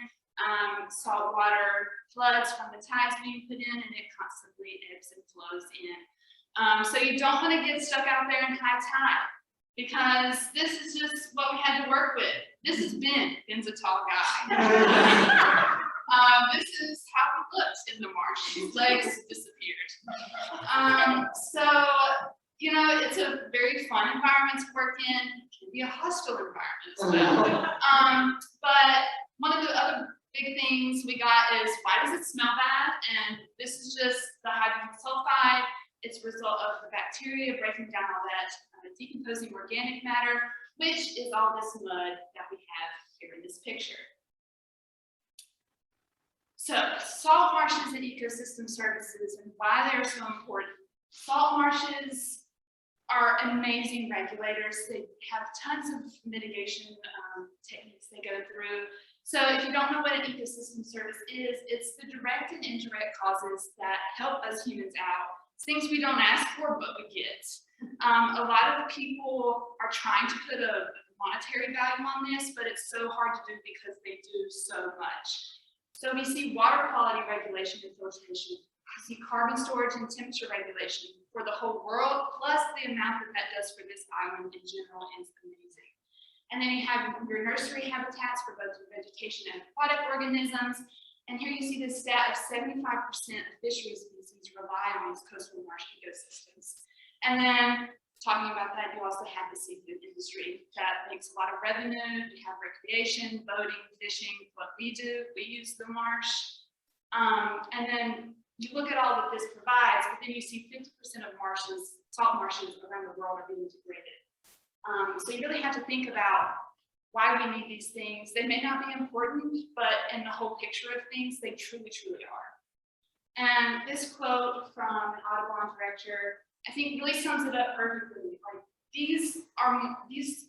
C: Salt water floods from the tides being put in, and it constantly ebbs and flows in. So you don't want to get stuck out there in high tide, because this is just what we had to work with. This is Ben. Ben's a tall guy. This is how he looks in the marsh. His legs disappeared. So, you know, it's a very fun environment to work in. It can be a hostile environment as well. But one of the other big things we got is, why does it smell bad? And this is just the hydrogen sulfide. It's a result of the bacteria breaking down all that decomposing organic matter, which is all this mud that we have here in this picture. So, salt marshes and ecosystem services, and why they're so important. Salt marshes are amazing regulators. They have tons of mitigation techniques they go through. So if you don't know what an ecosystem service is, it's the direct and indirect causes that help us humans out. It's things we don't ask for, but we get. A lot of people are trying to put a monetary value on this, but it's so hard to do because they do so much. So we see water quality regulation and filtration. We see carbon storage and temperature regulation for the whole world, plus the amount that that does for this island in general is amazing. And then you have your nursery habitats for both vegetation and aquatic organisms. And here you see the stat of 75% of fishery species rely on these coastal marsh ecosystems. And then talking about that, you also have the seafood industry that makes a lot of revenue. You have recreation, boating, fishing. What we do, we use the marsh. And then you look at all that this provides, but then you see 50% of marshes, salt marshes around the world are being degraded. So you really have to think about why we need these things. They may not be important, but in the whole picture of things, they truly, truly are. And this quote from an Audubon director, I think really sums it up perfectly. Like, these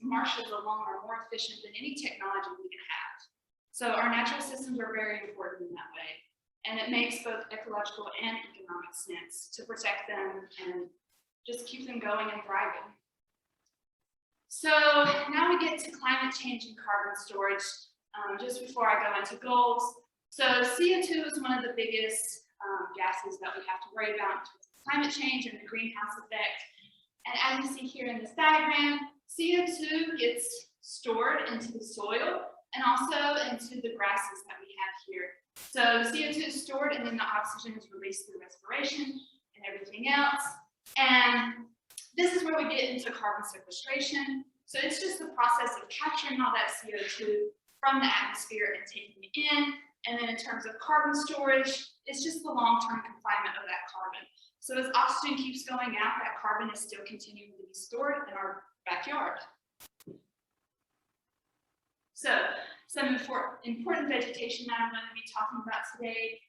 C: marshes alone are more efficient than any technology we can have. So our natural systems are very important in that way. And it makes both ecological and economic sense to protect them and just keep them going and thriving. So now we get to climate change and carbon storage. Just before I go into goals. So CO2 is one of the biggest gases that we have to worry about in terms of climate change and the greenhouse effect. And as you see here in this diagram, CO2 gets stored into the soil and also into the grasses that we have here. So CO2 is stored and then the oxygen is released through respiration and everything else. And this is where we get into carbon sequestration. So it's just the process of capturing all that CO2 from the atmosphere and taking it in. And then in terms of carbon storage, it's just the long-term confinement of that carbon. So as oxygen keeps going out, that carbon is still continuing to be stored in our backyard. So some important vegetation that I'm going to be talking about today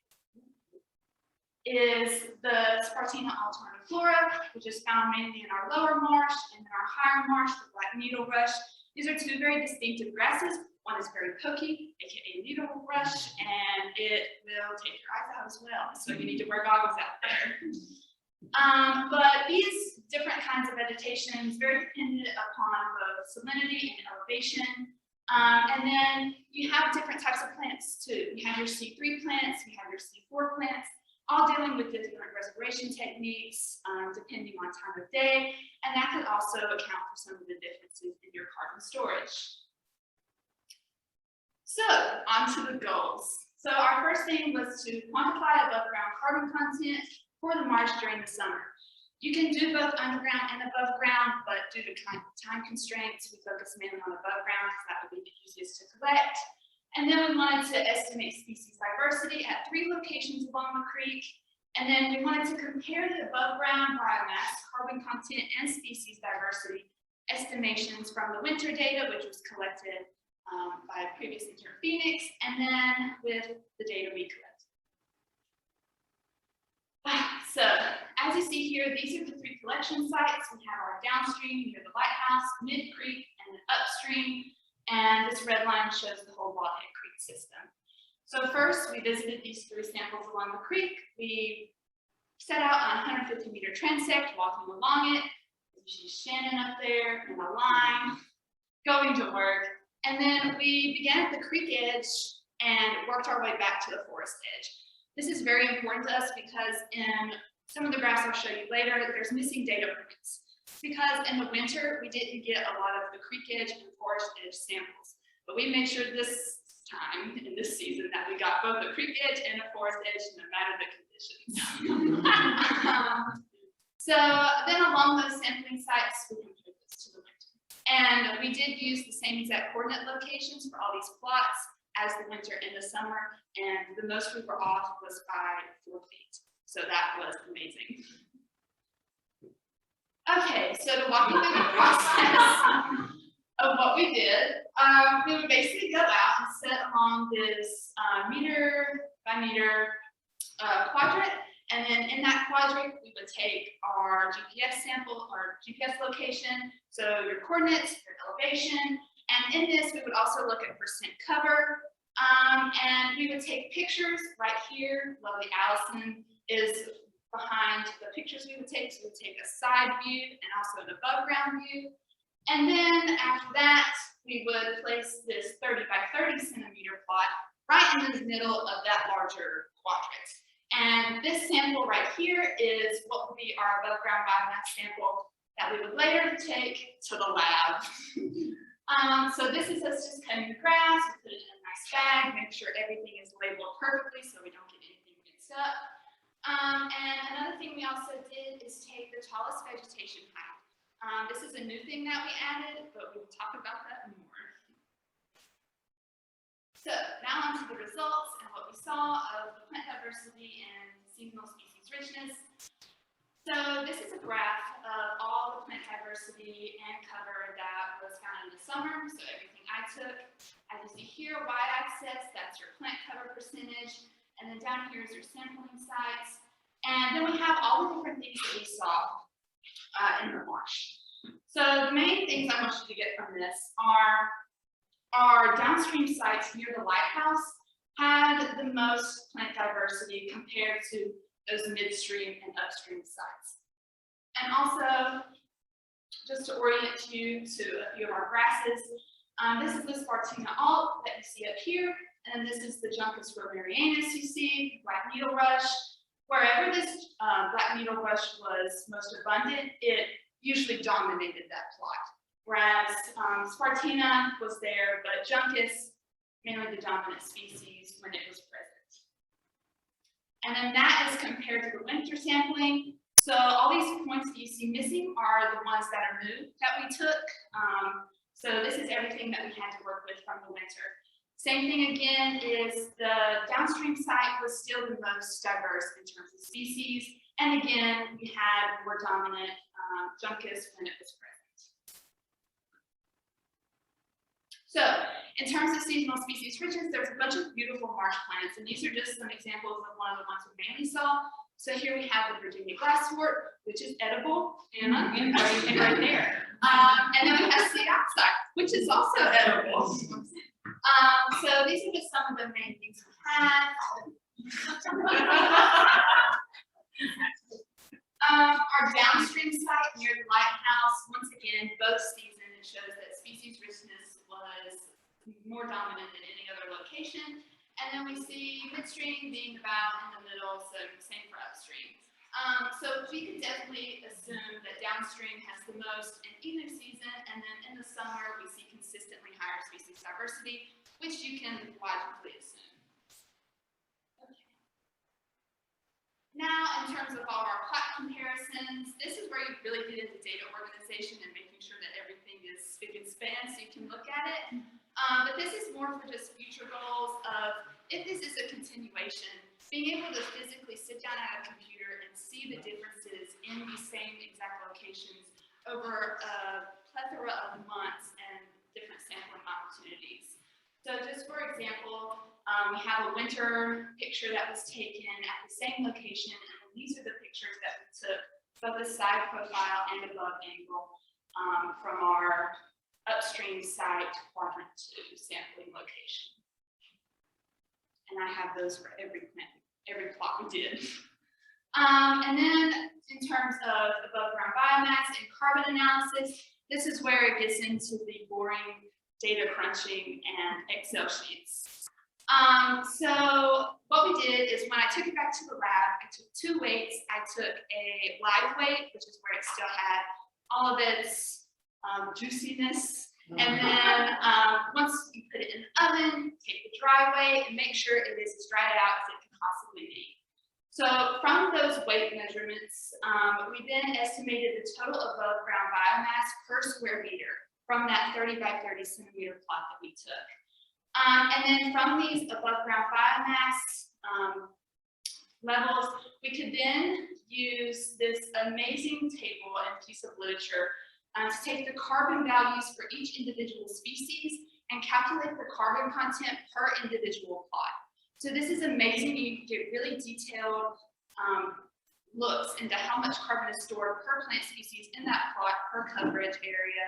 C: is the Spartina alterniflora, which is found mainly in our lower marsh and in our higher marsh, the black needle rush. These are two very distinctive grasses. One is very pokey, aka needle rush, and it will take your eyes out as well. So you need to wear goggles out there. But these different kinds of vegetation is very dependent upon both salinity and elevation. And then you have different types of plants too. You have your C3 plants, you have your C4 plants, all dealing with the different respiration techniques depending on time of day. And that could also account for some of the differences in your carbon storage. So on to the goals. So our first thing was to quantify above ground carbon content for the marsh during the summer. You can do both underground and above ground, but due to time constraints, we focus mainly on above ground because that would be the easiest to collect. And then we wanted to estimate species diversity at 3 locations along the creek. And then we wanted to compare the above ground biomass, carbon content, and species diversity estimations from the winter data, which was collected by previous intern Phoenix, and then with the data we collected. So as you see here, these are the 3 collection sites. We have our downstream near the lighthouse, mid-creek, and then upstream. And this red line shows the whole Wildhead Creek system. So first, we visited these 3 samples along the creek. We set out on a 150-meter transect, walking along it. You see Shannon up there in a line, going to work. And then we began at the creek edge and worked our way back to the forest edge. This is very important to us because in some of the graphs I'll show you later, there's missing data points. Because in the winter, we didn't get a lot of the creek edge and forest edge samples. But we made sure this time, in this season, that we got both the creek edge and the forest edge no matter the conditions. So then along those sampling sites, we compared this to the winter. And we did use the same exact coordinate locations for all these plots as the winter and the summer, and the most we were off was by 4 feet. So that was amazing. Okay, so to walk you through the process of what we did, we would basically go out and sit along this meter by meter quadrant, and then in that quadrant, we would take our GPS sample, our GPS location, so your coordinates, your elevation, and in this, we would also look at percent cover, and we would take pictures right here. Lovely Allison is behind the pictures we would take. So we would take a side view and also an above ground view. And then after that, we would place this 30 by 30 centimeter plot right in the middle of that larger quadrant. And this sample right here is what would be our above ground biomass sample that we would later take to the lab. So this is us just cutting the grass, we put it in a nice bag, make sure everything is labeled perfectly so we don't get anything mixed up. And another thing we also did is take the tallest vegetation height. This is a new thing that we added, but we'll talk about that more. So now on to the results and what we saw of the plant diversity and seasonal species richness. So this is a graph of all the plant diversity and cover that was found in the summer. So everything I took, as you see here, y-axis, that's your plant cover percentage. And then down here is your sampling sites. And then we have all the different things that we saw in the marsh. So the main things I want you to get from this are our downstream sites near the lighthouse had the most plant diversity compared to those midstream and upstream sites. And also, just to orient you to a few of our grasses, this is the Spartina alt that you see up here, and this is the Juncus romarianus you see, black needle rush. Wherever this black needle rush was most abundant, it usually dominated that plot. Whereas Spartina was there, but Juncus, mainly the dominant species when it was present. And then that is compared to the winter sampling. So all these points that you see missing are the ones that are new that we took. So this is everything that we had to work with from the winter. Same thing again is the downstream site was still the most diverse in terms of species. And again, we had more dominant Juncus when it was present. So in terms of seasonal species richness, there's a bunch of beautiful marsh plants, and these are just some examples of one of the ones we mainly saw. So here we have the Virginia glasswort, which is edible, and right there. And then we have sea oxeye, which is also edible. So these are just some of the main things we have. Our downstream site near the lighthouse, once again, both seasons, it shows that species richness was more dominant than any other location. And then we see midstream being about in the middle, so same for upstream. So we could definitely assume that downstream has the most in either season, and then in the summer we see consistently higher species diversity, which you can logically assume. Okay. Now, in terms of all our plot comparisons, this is where you really get into data organization and making sure that everything is spick and span so you can look at it. But this is more for just future goals of, if this is a continuation, being able to physically sit down at a computer and see the differences in these same exact locations over a plethora of months and different sampling opportunities. So just for example, we have a winter picture that was taken at the same location, and these are the pictures that we took both the side profile and above angle from our upstream site quadrant 2 sampling location. And I have those for every plot we did. And then in terms of above ground biomass and carbon analysis, this is where it gets into the boring data crunching and Excel sheets. So what we did is when I took it back to the lab, I took 2 weights. I took a live weight, which is where it still had all of its juiciness. And then once you put it in the oven, take the dry weight and make sure it is as dried out as it can possibly be. So from those weight measurements, we then estimated the total above ground biomass per square meter from that 30 by 30 centimeter plot that we took. And then from these above ground biomass levels, we could then use this amazing table and piece of literature to take the carbon values for each individual species and calculate the carbon content per individual plot. So this is amazing. You get really detailed looks into how much carbon is stored per plant species in that plot per coverage area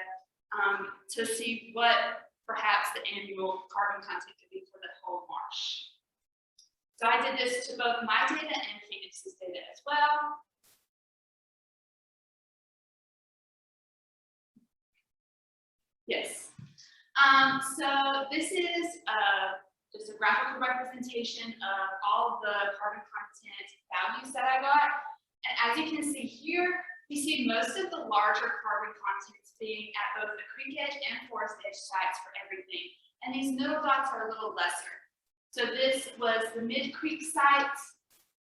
C: to see what perhaps the annual carbon content could be for the whole marsh. So I did this to both my data and Phoenix's data as well. Yes. So this is just a graphical representation of all of the carbon content values that I got. And as you can see here, we see most of the larger carbon contents being at both the creek edge and forest edge sites for everything. And these middle dots are a little lesser. So this was the mid-creek site,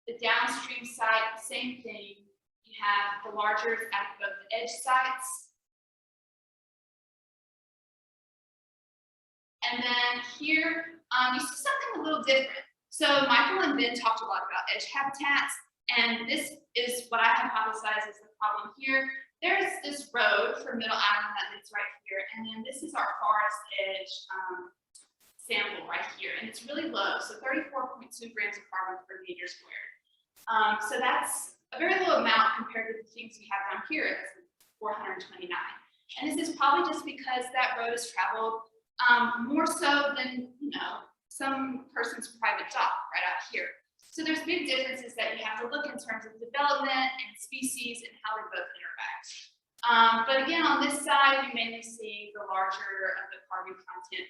C: the downstream site, same thing. You have the larger at both the edge sites. And then here, you see something a little different. So Michael and Ben talked a lot about edge habitats, and this is what I hypothesize is the problem here. There's this road for Middle Island that leads right here, and then this is our forest edge sample right here, and it's really low, so 34.2 grams of carbon per meter squared. So that's a very low amount compared to the things we have down here at 429. And this is probably just because that road is traveled more so than, you know, some person's private dock right out here. So there's big differences that you have to look in terms of development and species and how they both interact. But again, on this side, we mainly see the larger of the carbon content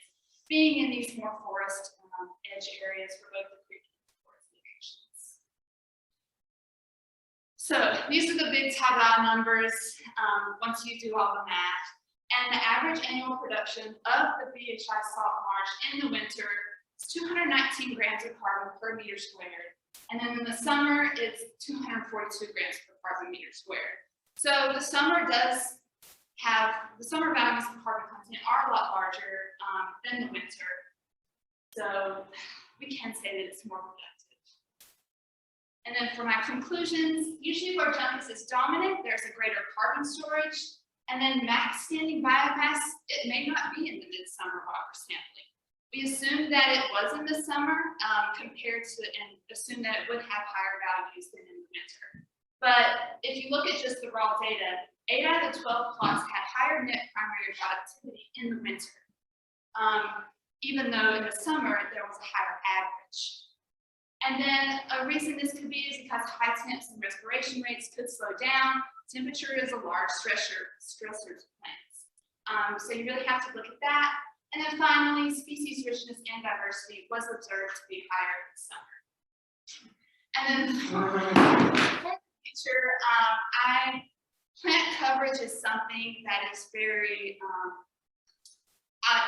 C: being in these more forest edge areas for both the creek and the forest locations.
B: So these are the big tableau numbers, once you do all the math. And the average annual production of the BHI salt marsh in the winter is 219 grams of carbon per meter squared. And then in the summer, it's 242 grams per carbon meter squared. So the summer does have, the summer values of carbon content are a lot larger than the winter. So we can say that it's more productive. And then for my conclusions, usually where Juncus is dominant, there's a greater carbon storage. And then max standing biomass, it may not be in the midsummer while we're sampling. We assumed that it was in the summer compared to, and assumed that it would have higher values than in the winter. But if you look at just the raw data, 8 out of the 12 plots had higher net primary productivity in the winter. Even though in the summer, there was a higher average. And then a reason this could be is because high temps and respiration rates could slow down. Temperature is a large stressor to plants. So you really have to look at that. And then finally, species richness and diversity was observed to be higher in the summer. And then for the future, plant coverage is something that is very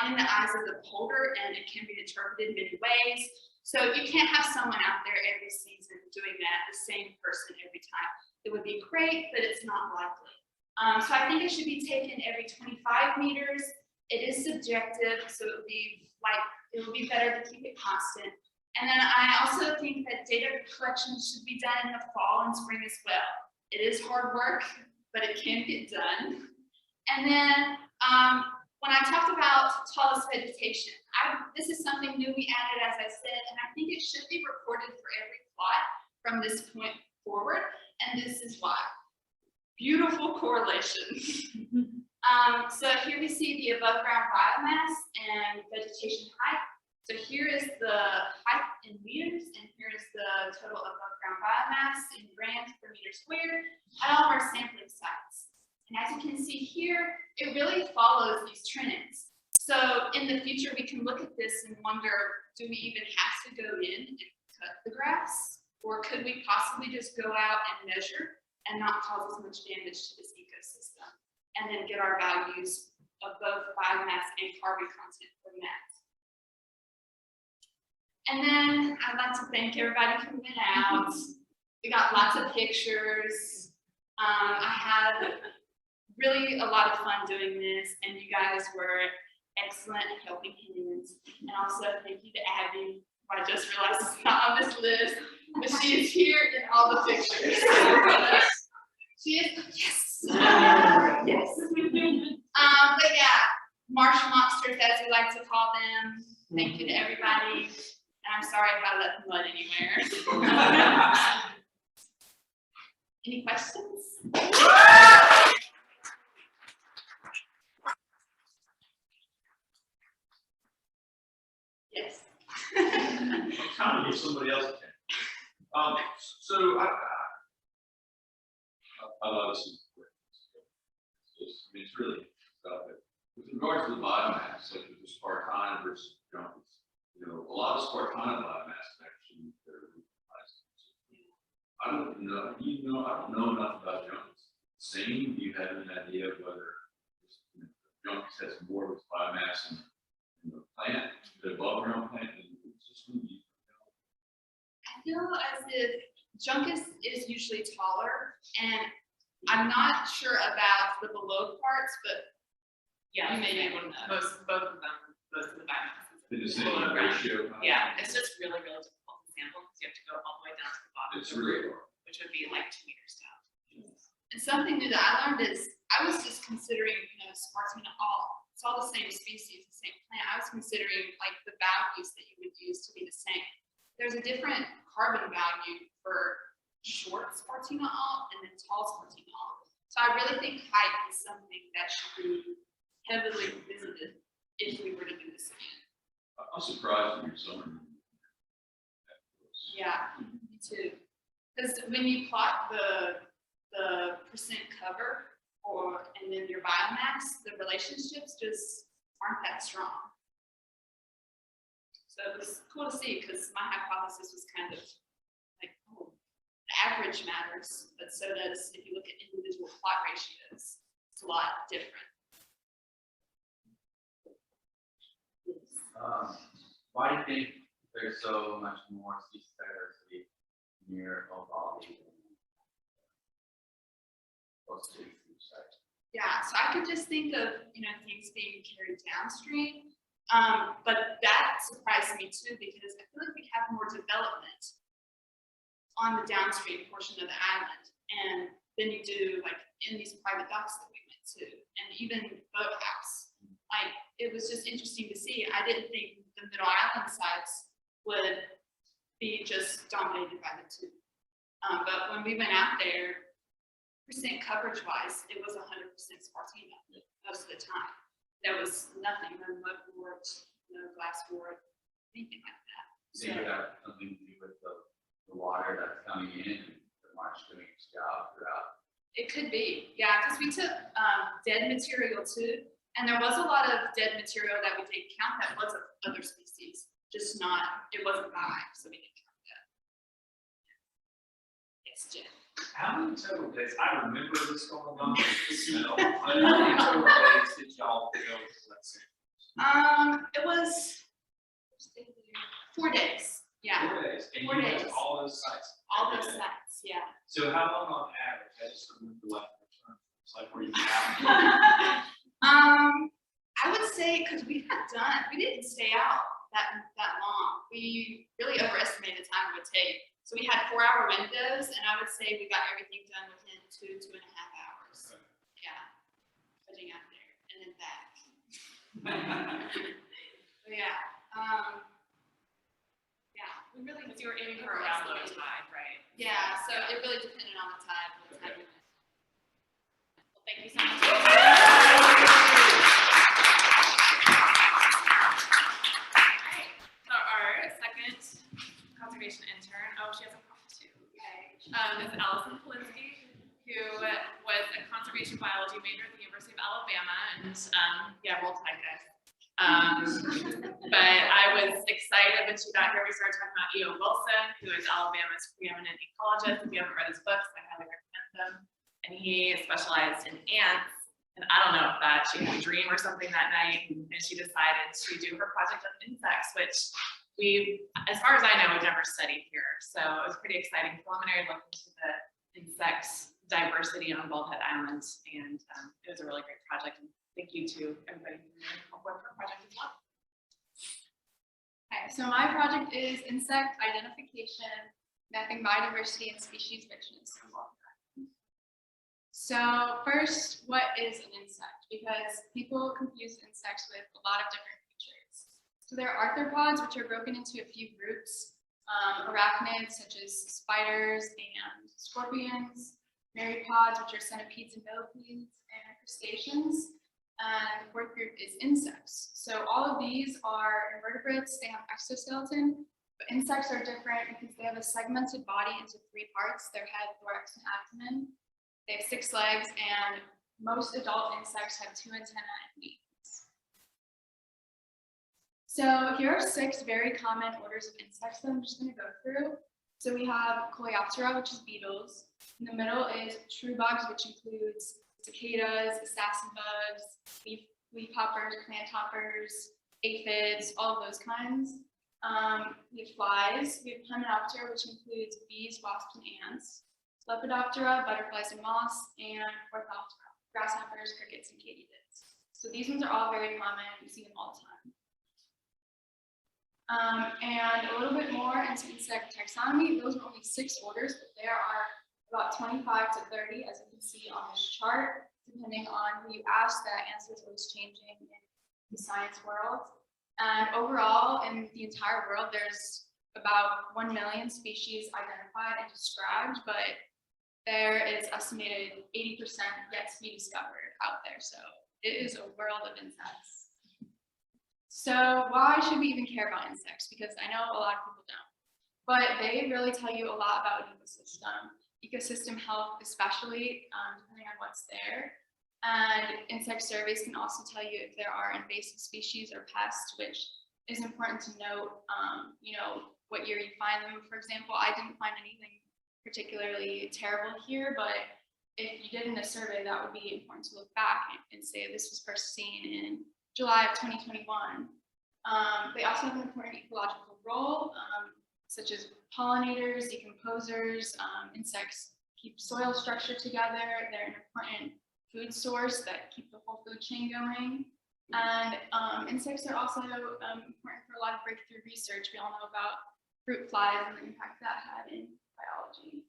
B: in the eyes of the beholder, and it can be interpreted many ways. So you can't have someone out there every season doing that, the same person every time. It would be great, but it's not likely. So I think it should be taken every 25 meters. It is subjective, so it would be better to keep it constant. And then I also think that data collection should be done in the fall and spring as well. It is hard work, but it can get done. And then when I talked about tallest vegetation, this is something new we added, as I said, and I think it should be reported for every plot from this point forward, and this is why. Beautiful correlation. So here we see the above ground biomass and vegetation height. So here is the height in meters, and here is the total above ground biomass in grams per meter squared at all of our sampling sites. And as you can see here, it really follows these trends. So in the future, we can look at this and wonder, do we even have to go in and cut the grass? Or could we possibly just go out and measure and not cause as much damage to this ecosystem? And then get our values of both biomass and carbon content from that. And then I'd like to thank everybody who went out. We got lots of pictures. I had really a lot of fun doing this, and you guys were excellent helping hands. And also thank you to Abby, who I just realized is not on this list, but she is here in all the pictures. She is, yes. Yes. But yeah, marsh monsters, as we like to call them. Thank you to everybody. And I'm sorry if I left mud anywhere. Any questions? Yes.
E: I'm trying to give somebody else a chance. So
A: I love this. It's really stuff that, with regards to the biomass, like the Spartina versus Juncus, a lot of Spartina biomass is actually very utilized. I don't know enough about Juncus. Same, do you have an idea of whether Juncus has more of its biomass in the plant, the above ground plant, than it's just going to be?
B: I feel as if Juncus is usually taller, and I'm not sure about the below parts, but
D: Yeah,
B: you may be able to know.
D: both of them, most of the biomass is
A: In the same
D: below ground.
A: ratio?
D: Yeah, it's just really, really difficult to sample because you have to go all the way down to the bottom of
A: It's
D: the
A: really
D: root, which would be like 2 meters down.
B: And something new that I learned is I was just considering, Spartina all. It's all the same species, the same plant. I was considering like the values that you would use to be the same. There's a different carbon value for short Spartina all and then tall Spartina all. So I really think height is something that should be heavily visited if we were to do this again.
A: I'm surprised in your summer.
B: Yeah, me too. Because when you plot the percent cover and then your biomass, the relationships just aren't that strong. So it was cool to see because my hypothesis was kind of like, oh, the average matters, but so does, if you look at individual plot ratios, it's a lot different.
K: Why do you think there's so much more species diversity near Ovaldi than close to each side?
B: Yeah, so I could just think of, things being carried downstream. But that surprised me too, because I feel like we have more development on the downstream portion of the island. And then you do like in these private docks that we went to, and even boathouse. Like, it was just interesting to see. I didn't think the middle island sites would be just dominated by the two. But when we went out there, percent coverage wise, it was 100% Spartina most of the time. There was nothing, no mudboard, no glass board, anything like that.
K: So you have something to do with the water that's coming in and the marsh doing its job throughout.
B: It could be, yeah, because we took dead material too, and there was a lot of dead material that we didn't count that was of other species, just not, it wasn't live, so we didn't count that. Yes, Jen.
E: How many total days? I remember this going on with the smell. How many total days did y'all go, let's say?
B: It was 4 days, yeah,
E: 4 days. And
B: 4
E: you went to
B: days.
E: all those sites?
B: All
E: every
B: those
E: day?
B: sites, yeah.
E: So how long on average? I just remember like return. It's like where you have.
B: I would say, because we didn't stay out that long. We really overestimated the time it would take. So we had 4-hour windows, and I would say we got everything done within 2.5 hours.
E: Okay.
B: Yeah, putting out there and then back. But yeah, yeah, we really.
D: Because you were aiming for around low tide, right?
B: Yeah, so it really depended on the tide. What time we went. Well, thank you so much.
D: So our second conservation intern, she has a prompt too. Is Allison Polinsky, who was a conservation biology major at the University of Alabama, and roll tide, guys. But I was excited when she got here. We started talking about E.O. Wilson, who is Alabama's preeminent ecologist. If you haven't read his books, I highly recommend them. And he specialized in ants. And I don't know if she had a dream or something that night, and she decided to do her project on insects, which we, as far as I know, we've never studied here. So it was pretty exciting. Preliminary look into the insects diversity on Bald Head Island, and it was a really great project. And thank you to everybody who helped work for the project as well.
C: Okay, so my project is insect identification, mapping biodiversity and species richness. So first, what is an insect? Because people confuse insects with a lot of different creatures. So there are arthropods, which are broken into a few groups. Arachnids, such as spiders and scorpions. Myriapods, which are centipedes and millipedes, and crustaceans. And the fourth group is insects. So all of these are invertebrates. They have exoskeleton, but insects are different because they have a segmented body into 3 parts: their head, thorax, and abdomen. They have 6 legs, and most adult insects have 2 antennae and wings. So here are 6 very common orders of insects that I'm just going to go through. So we have Coleoptera, which is beetles. In the middle is true bugs, which includes cicadas, assassin bugs, leaf hoppers, plant hoppers, aphids, all of those kinds. We have flies. We have Hymenoptera, which includes bees, wasps, and ants. Lepidoptera, butterflies and moths, and Orthoptera, grasshoppers, crickets, and katydids. So these ones are all very common. You see them all the time. And a little bit more into insect taxonomy. Those are only 6 orders, but there are about 25 to 30, as you can see on this chart. Depending on who you ask, that answer is always changing in the science world. And overall, in the entire world, there's about 1 million species identified and described, but there is estimated 80% yet to be discovered out there. So it is a world of insects. So why should we even care about insects? Because I know a lot of people don't, but they really tell you a lot about an ecosystem health, especially depending on what's there. And insect surveys can also tell you if there are invasive species or pests, which is important to note, what year you find them. For example, I didn't find anything particularly terrible here, but if you did in a survey, that would be important to look back and say this was first seen in July of 2021. They also have an important ecological role, such as pollinators, decomposers, insects keep soil structure together. They're an important food source that keep the whole food chain going. And insects are also important for a lot of breakthrough research. We all know about fruit flies and the impact that had in biology.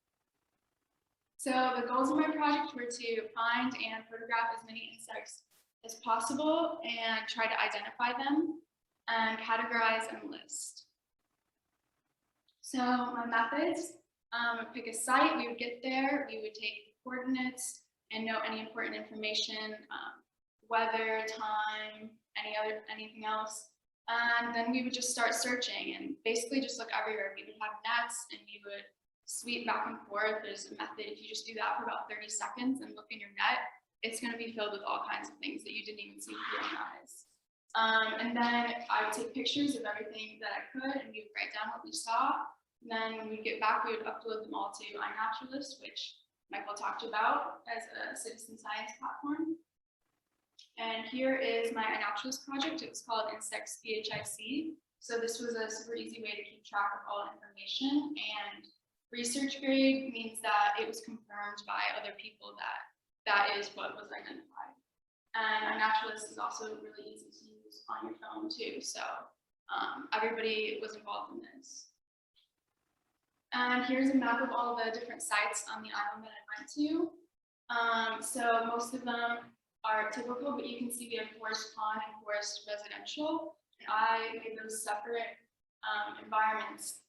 C: So the goals of my project were to find and photograph as many insects as possible and try to identify them and categorize and list. So my methods, pick a site, we would get there, we would take the coordinates and note any important information, weather, time, anything else. And then we would just start searching and basically just look everywhere. We would have nets and we would sweep back and forth. There's a method, if you just do that for about 30 seconds and look in your net, it's going to be filled with all kinds of things that you didn't even see with your own eyes. And then I would take pictures of everything that I could and we would write down what we saw. And then when we get back, we would upload them all to iNaturalist, which Michael talked about as a citizen science platform. And here is my iNaturalist project. It was called Insects PHIC. So this was a super easy way to keep track of all information. And research grade means that it was confirmed by other people that that is what was identified. And iNaturalist is also really easy to use on your phone too. So everybody was involved in this. And here's a map of all the different sites on the island that I went to. So most of them are typical, but you can see we have forest pond and forest residential. And I made those separate environments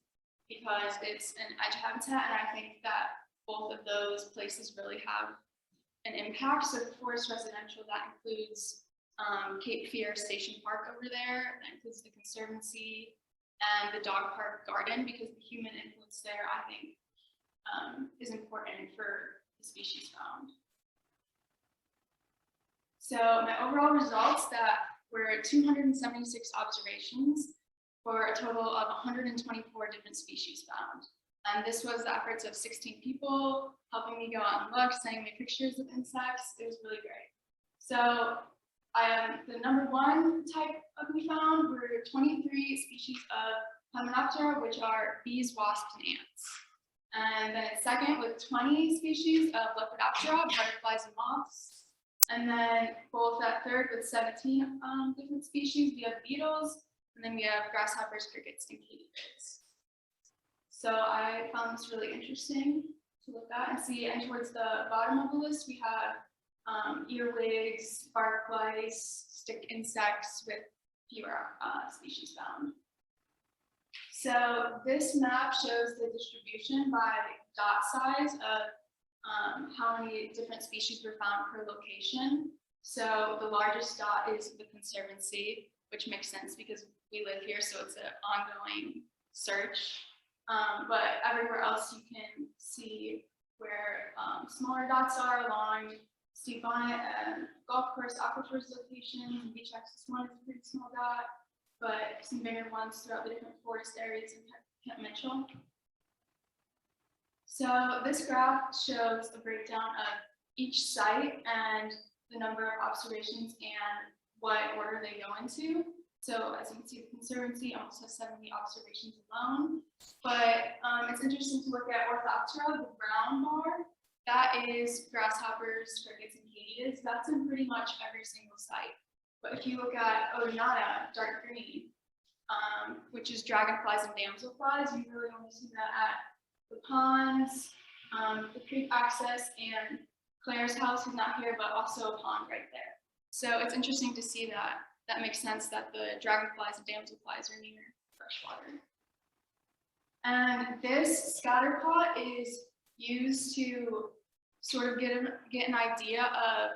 C: because it's an edge habitat, and I think that both of those places really have an impact. So the forest residential, that includes Cape Fear Station Park over there, that includes the Conservancy and the dog park garden, because the human influence there, I think, is important for the species found. So my overall results, that were 276 observations for a total of 124 different species found. And this was the efforts of 16 people helping me go out and look, sending me pictures of insects. It was really great. So the number one type we found were 23 species of Hymenoptera, which are bees, wasps, and ants. And then it's second with 20 species of Lepidoptera, butterflies and moths. And then both at third with 17 different species. We have beetles, and then we have grasshoppers, crickets, and katydids. So I found this really interesting to look at and see. And towards the bottom of the list, we have earwigs, bark lice, stick insects with fewer species found. So this map shows the distribution by dot size of how many different species were found per location. So the largest dot is the Conservancy, which makes sense because we live here, so it's an ongoing search. But everywhere else you can see where smaller dots are along Steve Bonnet and golf course aquifers locations, and beach access one is a pretty small dot, but some bigger ones throughout the different forest areas in Camp Mitchell. So this graph shows a breakdown of each site and the number of observations and what order they go into. So as you can see, the Conservancy almost has 70 observations alone, but it's interesting to look at Orthoptera, the brown bar. That is grasshoppers, crickets, and katydids. That's in pretty much every single site. But if you look at Odonata, dark green, which is dragonflies and damselflies, you really only see that at the ponds, the creek access, and Claire's house is not here, but also a pond right there. So it's interesting to see that. That makes sense that the dragonflies and damselflies are near freshwater. And this scatter plot is used to sort of get an idea of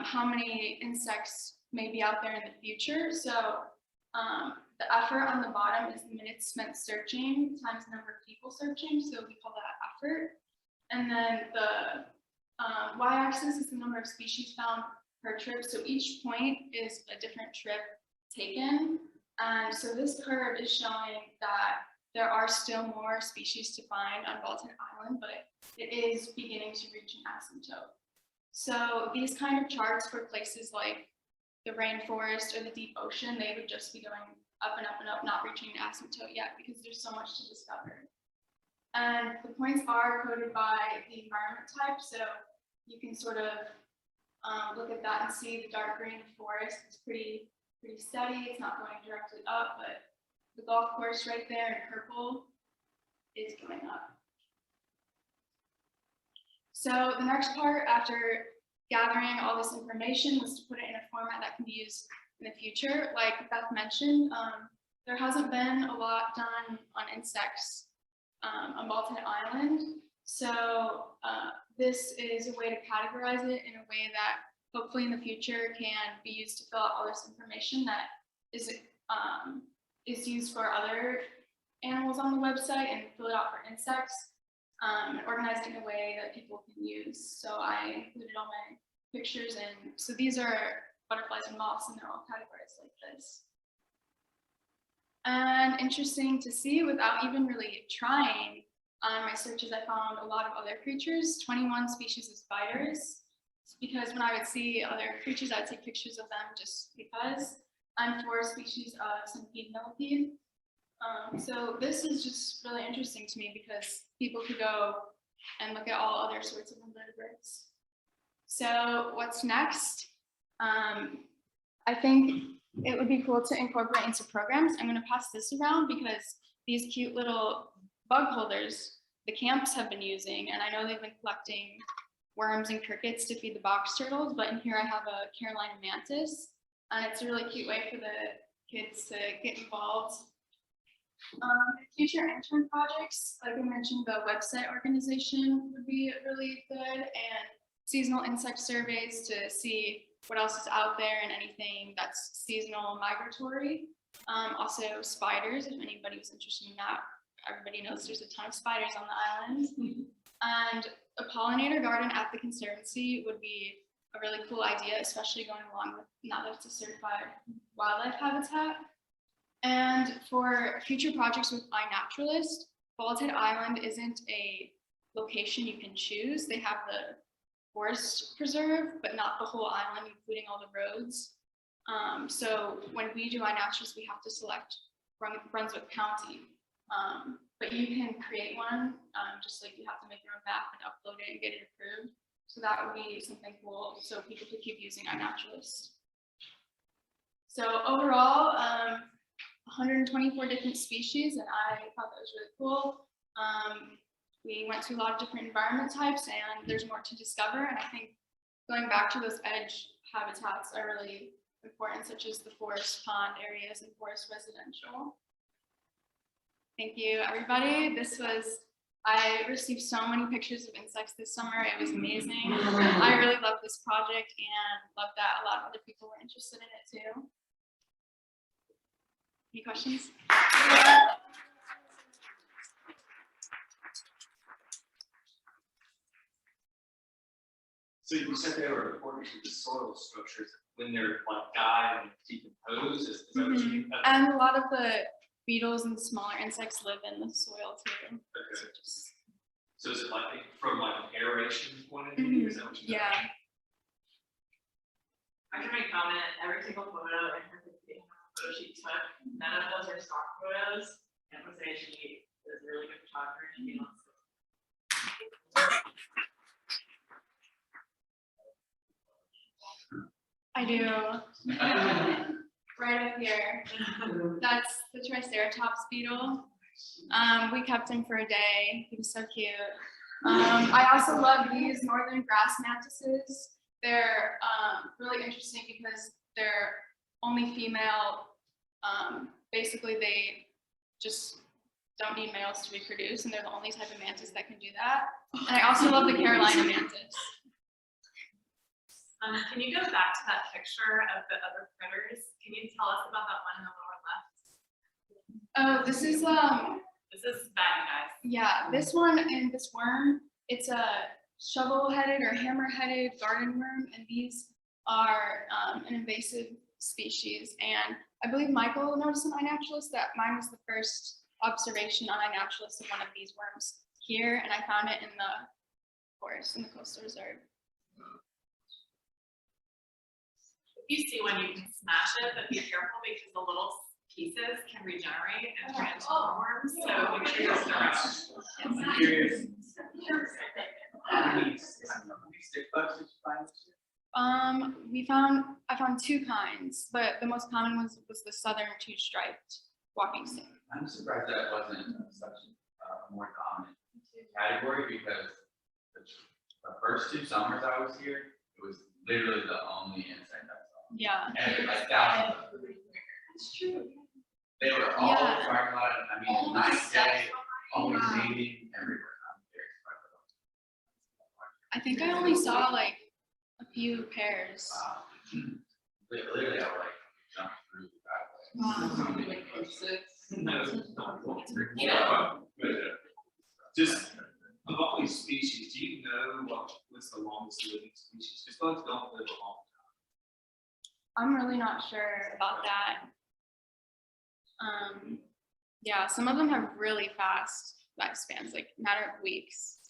C: how many insects may be out there in the future. So the effort on the bottom is the minutes spent searching times the number of people searching. So we call that effort. And then the y-axis is the number of species found per trip. So each point is a different trip taken. And so this curve is showing that
M: there are still more species to find on Baldhead Island, but it is beginning to reach an asymptote. So these kind of charts for places like the rainforest or the deep ocean, they would just be going up and up and up, not reaching an asymptote yet because there's so much to discover. And the points are coded by the environment type, so you can sort of look at that and see the dark green forest is pretty steady. It's not going directly up, but the golf course right there in purple is going up. So the next part after gathering all this information was to put it in a format that can be used in the future. Like Beth mentioned, there hasn't been a lot done on insects on Baldhead Island. So this is a way to categorize it in a way that hopefully in the future can be used to fill out all this information that is used for other animals on the website and fill it out for insects, and organized in a way that people can use. So I included all my pictures, and so these are butterflies and moths, and they're all categorized like this. And interesting to see, without even really trying, on my searches I found a lot of other creatures, 21 species of spiders, because when I would see other creatures, I'd take pictures of them just because, and 4 species of centipede millipede. So this is just really interesting to me because people could go and look at all other sorts of invertebrates. So what's next? I think it would be cool to incorporate into programs. I'm going to pass this around because these cute little bug holders, the camps have been using, and I know they've been collecting worms and crickets to feed the box turtles, but in here I have a Carolina mantis, and it's a really cute way for the kids to get involved. Future intern projects, like I mentioned, the website organization would be really good, and seasonal insect surveys to see what else is out there and anything that's seasonal migratory. Also spiders, if anybody was interested in that. Everybody knows there's a ton of spiders on the island. And a pollinator garden at the Conservancy would be a really cool idea, especially going along with now that it's a certified wildlife habitat. And for future projects with iNaturalist, Baldhead Island isn't a location you can choose. They have the forest preserve, but not the whole island, including all the roads. So when we do iNaturalist, we have to select Brunswick County. But you can create one, just like you have to make your own map and upload it and get it approved. So that would be something cool, so people could keep using iNaturalist. So overall, 124 different species, and I thought that was really cool. We went to a lot of different environment types, and there's more to discover. And I think going back to those edge habitats are really important, such as the forest pond areas and forest residential. Thank you, everybody. I received so many pictures of insects this summer. It was amazing. I really love this project and love that a lot of other people were interested in it too. Any questions?
E: So you said they were important to the soil structures when they're like die and decompose. Is that what you mean?
M: And a lot of the beetles and smaller insects live in the soil too.
E: Okay. So is it like from like an aeration point of view? Is that what you mean?
M: Yeah.
D: I can make a comment. Every single photo in her photo she took, none of those are stock photos. And I would say she is a really good photographer. She knows.
M: I do. Right up here. That's the Triceratops beetle. We kept him for a day. He was so cute. I also love these northern grass mantises. They're really interesting because they're only female. Basically, they just don't need males to reproduce, and they're the only type of mantis that can do that. And I also love the Carolina mantis.
D: Can you go back to that picture of the other critters? Can you tell us about that one in the lower left?
M: Oh, this is
D: bad, guys.
M: Yeah, this one and this worm, it's a shovel-headed or hammer-headed garden worm, and these are an invasive species. And I believe Michael noticed in iNaturalist that mine was the first
O: observation on a naturalist of one of these worms here, and I found it in the forest in the coastal reserve.
D: You see when you can smash it, but be careful because the little pieces can regenerate and turn into worms, so make sure you're thorough.
E: I'm curious.
O: I found two kinds, but the most common was the southern two-striped walking stick.
K: I'm surprised that wasn't such a more dominant category because the first 2 summers I was here, it was literally the only insect I saw.
O: Yeah.
K: And like thousands of them.
O: That's true.
K: They were all
O: Yeah.
K: trying out. I mean, nice day, always mating everywhere. I'm very surprised by that.
O: I think I only saw like a few pairs.
K: Literally, I would like jump through the driveway.
E: Just of all these species, do you know what's the longest living species? Because bugs don't live a long
O: I'm really not sure about that. Yeah, some of them have really fast lifespans, like matter of weeks,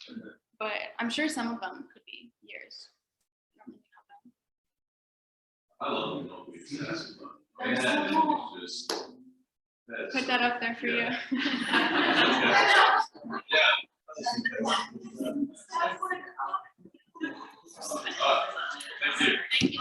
O: but I'm sure some of them could be years.
A: I love the milkweed.
O: They're so cool. Put that up there for you.
A: Thank you.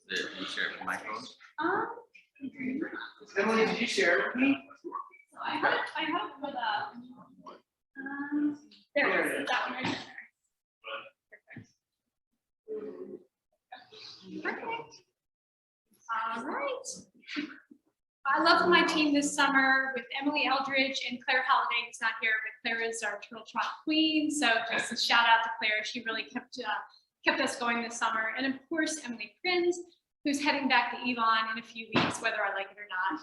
K: Did you share it with my phone?
J: Emily, did you share it with me?
O: I have it with there it is, that one right there. Perfect. All right.
G: I love my team this summer with Emily Eldridge and Claire Holliday, who's not here, but Claire is our turtle trot queen. So just a shout out to Claire. She really kept us going this summer. And of course, Emily Prinz, who's heading back to Yvonne in a few weeks, whether I like it or not.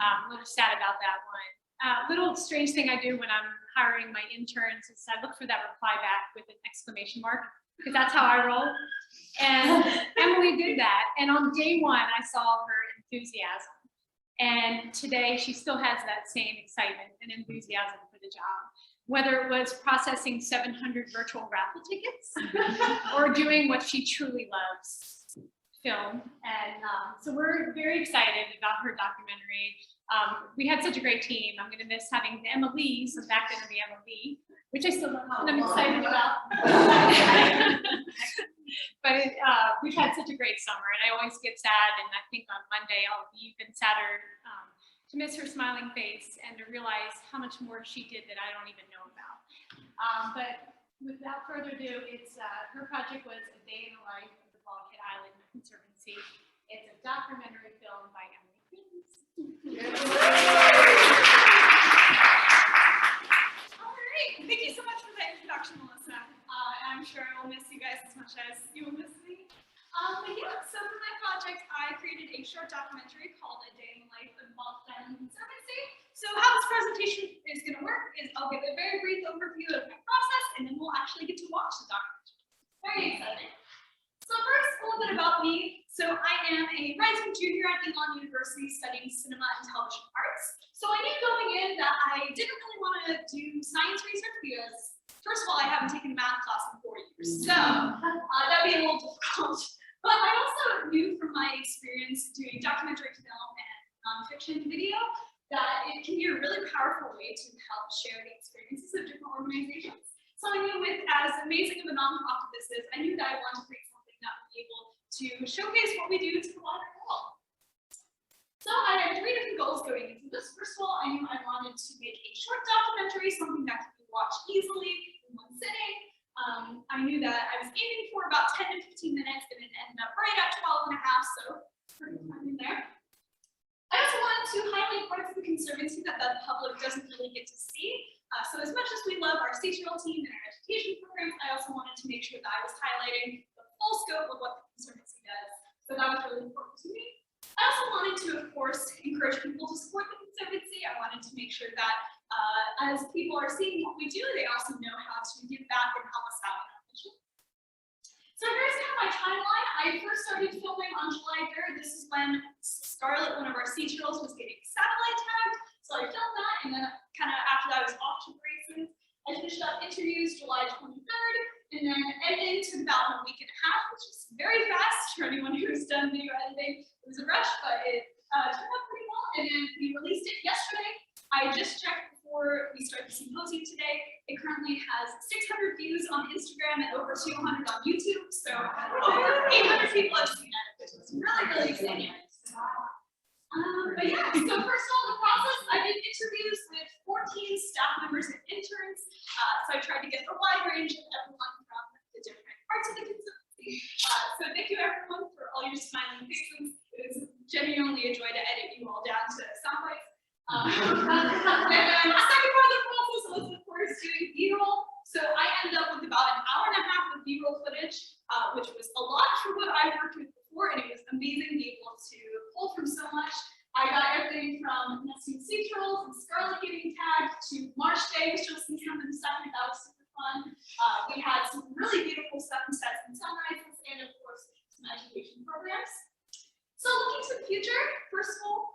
G: A little sad about that one. Little strange thing I do when I'm hiring my interns is I look for that reply back with an exclamation mark, because that's how I roll. And Emily did that. And on day one, I saw her enthusiasm. And today she still has that same excitement and enthusiasm for the job. Whether it was processing 700 virtual raffle tickets or doing what she truly loves, film. And so we're very excited about her documentary. We had such a great team. I'm gonna miss having the Emma Lee, so back then the Emma Lee, which I still love and I'm excited about. But we've had such a great summer, and I always get sad, and I think on Monday I'll be even sadder to miss her smiling face and to realize how much more she did that I don't even know about. But without further ado, it's her project was A Day in the Life of the Bulkhead Island Conservancy. It's a documentary film by Emily Prinz. All right, thank you so much for that introduction, Melissa. I'm sure I will miss you guys as much as you will miss me. But yeah, so for my project, I created a short documentary called A Day in the Life of the Bulkhead Island Conservancy. So how this presentation is going to work is I'll give a very brief overview of my process, and then we'll actually get to watch the documentary. Very exciting. So first, a little bit about me. So I am a rising junior at Elon University studying cinema and television arts. So I knew going in that I didn't really want to do science research because, first of all, I haven't taken a math class in 4 years. So that'd be a little difficult. But I also knew from my experience doing documentary film and nonfiction video that it can be a really powerful way to help share the experiences of different organizations. So I knew with as amazing of a nonprofit this is, I knew that I wanted to create something that would be able to showcase what we do to the wider world. So I had 3 different goals going into this. First of all, I knew I wanted to make a short documentary, something that could be watched easily in one sitting. I knew that I was aiming for about 10 to 15 minutes,
C: as much as we love our CTRL team and our education programs, I also wanted to make sure that I was highlighting the full scope of what the Conservancy does. So that was really important to me. I also wanted to, of course, encourage people to support the Conservancy. I wanted to make sure that as people are seeing what we do, they also know how to give back and help us out in our mission. So here's kind of my timeline. I first started filming on July 3rd. This is when Scarlett, one of our CTRLs, was getting satellite tagged. So I filmed that, and then kind of after that, I was off to races. I finished up interviews July 23rd, and then editing took about a week and a half, which is very fast for anyone who's done video editing. It was a rush, but it turned out pretty well, and then we released it yesterday. I just checked before we started the symposium today. It currently has 600 views on Instagram and over 200 on YouTube, so over 800 people have seen it, which is really, really exciting. But yeah, so first of all, the process, I did interviews with 14 staff members and interns. So I tried to get a wide range of everyone from the different parts of the Conservancy. So thank you everyone for all your smiling faces. It was genuinely a joy to edit you all down to sound bites. And then the second part of the process was, of course, doing B-roll. So I ended up with about an hour and a half of B-roll footage, which was a lot for what I worked with before, and it was amazing being able to pull from so much. I got everything from nesting CTRLs and Scarlett getting tagged to March Day, which you'll see some in a second. That was super fun. We had some really beautiful sunsets and sunrises, and of course, some education programs. So looking to the future, first of all,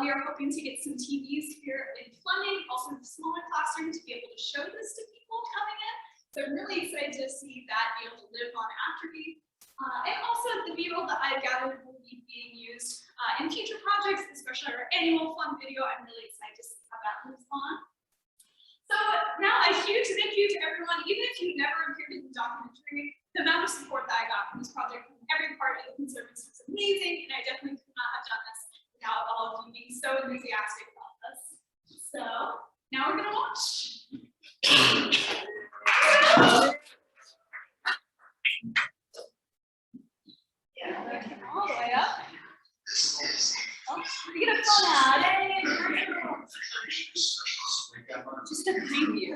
C: we are hoping to get some TVs here in Fleming, also in the smaller classroom, to be able to show this to people coming in. So I'm really excited to see that be able to live on after me. And also the B-roll that I've gathered will be being used in future projects, especially our annual fun video. I'm really excited to see how that moves on. So now a huge thank you to everyone, even if you never appeared in the documentary. The amount of support that I got from this project from every part of the Conservancy was amazing, and I definitely could not have done this without all of you being so enthusiastic about this. So now we're gonna watch. All the way up. Oh, we get a fun ad. Just a preview.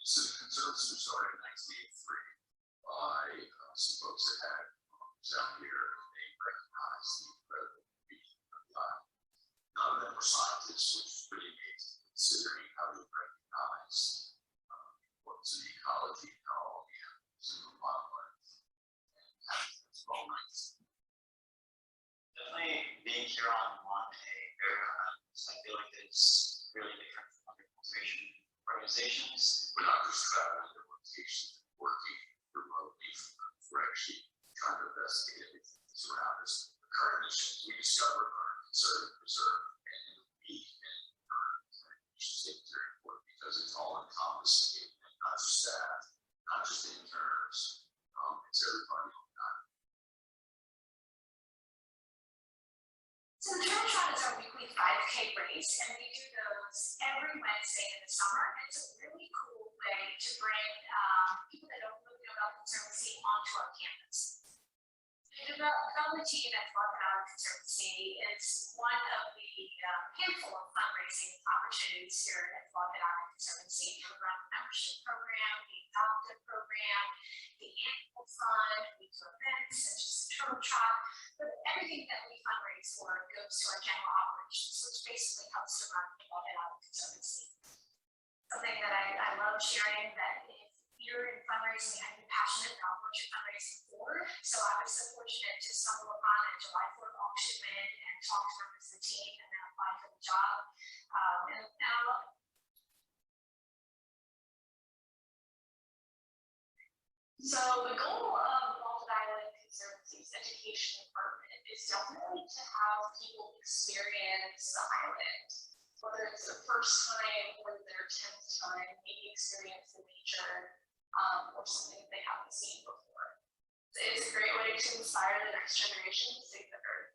P: So the Conservancy started in 1983 by some folks that had down here. They recognized the incredible beauty of the island. None of them were scientists, which is pretty amazing considering how they recognize the importance of the ecology and how all the animals and the wildlife and habitats are all nice.
E: Definitely being here on a very I feel like it's really different from other conservation organizations.
P: We're not just traveling to locations, working remotely. We're actually trying to investigate everything that's around us. The current missions we discover are conserve and preserve, and we should say very important because it's all encompassing, and not just staff, not just interns, it's everybody on that.
Q: So the Trail Shot is our weekly 5K race, and we do those every Wednesday in the summer. And it's a really cool way to bring people that don't really know about the Conservancy onto our campus. The development team at Fluffy Island Conservancy is one of the handful of fundraising opportunities here at Fluffy Island Conservancy. We run the membership program, the adoptive program, the annual fund, we do events such as the Turtle Trot, but everything that we fundraise for goes to our general operations, which basically helps to run the Fluffy Island Conservancy. Something that I love sharing, that if you're in fundraising and you're passionate about what you're fundraising for. So I was so fortunate to stumble upon a July 4th auction win and talk to members of the team and then apply for the job. So the goal of Walton Island Conservancy's education department is definitely to have people experience the island, whether it's the first time or their 10th time, maybe experience the nature or something that they haven't seen before. It's a great way to inspire the next generation to save the earth.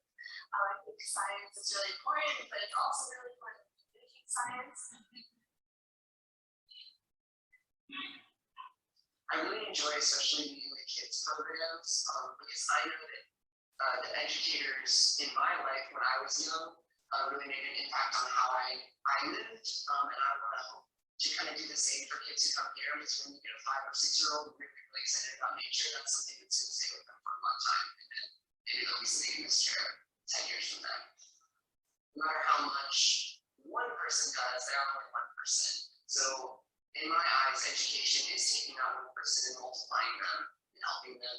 Q: I think science is really important, but it's also really important to communicate science. I really enjoy especially leading the kids programs because I know that the educators in my life when I was young really made an impact on how I lived, and I want to hope to kind of do the same for kids who come here. Because when you get a 5 or 6 year old really, really excited about nature, that's something that's going to stay with them for a long time, and then maybe they'll be sitting in this chair 10 years from now. No matter how much one person does, they're only one person. So in my eyes, education is taking that one person and multiplying them and helping them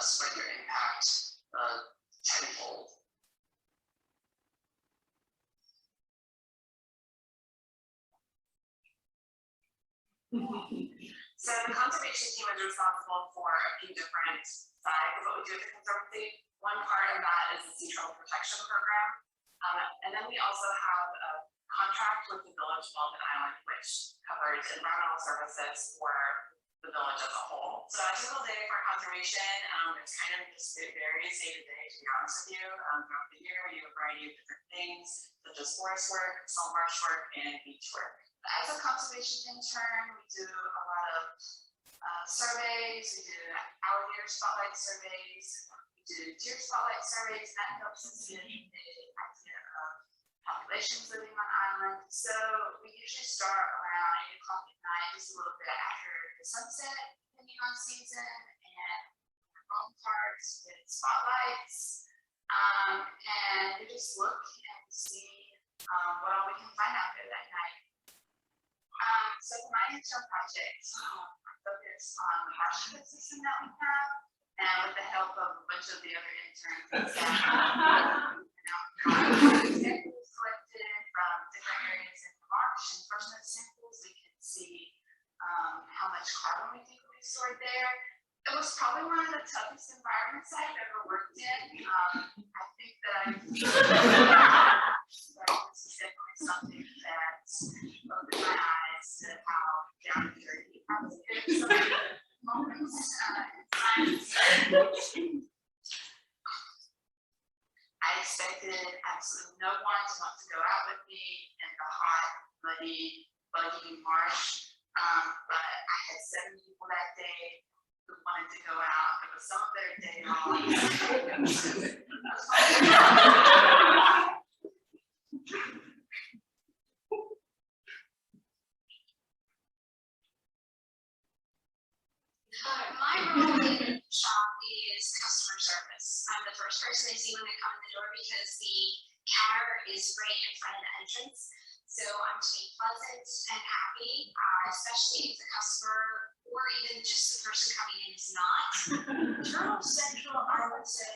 Q: spread their impact tenfold. So the conservation team is responsible for a few different sides of what we do at the Conservancy. One part of that is the sea turtle protection program. And then we also have a contract with the Village of Elgin Island, which covers environmental services for the village as a whole. So a typical day for conservation, it's kind of just, it varies day to day, to be honest with you. Throughout the year, we do a variety of different things, such as forest work, salt marsh work, and beach work. As a conservation intern, we do a lot of surveys, we do alligator spotlight surveys, we do deer spotlight surveys, and that helps us get an idea of populations living on island. So we usually start around 8 o'clock at night, just a little bit after the sunset, depending on season, and phone cards with spotlights, and we just look and see what all we can find out there that night. So for my intern project, I focused on the marsh system that we have, and with the help of a bunch of the other interns and staff, samples collected from different areas in the marsh, and from those samples we can see how much carbon we think we stored there. It was probably one of the toughest environments I've ever worked in. I think that this is definitely something that opened my eyes to how down and dirty I was in some moments in science. I expected absolutely no one to want to go out with me in the hot, muddy, buggy marsh, but I had 7 people that day who wanted to go out. It was some of their day off. My role in the shop is customer service. I'm the first person they see when they come in the door because the counter is right in front of the entrance. So I'm to be pleasant and happy, especially if the customer or even just the person coming in is not. Turtle Central, I would say,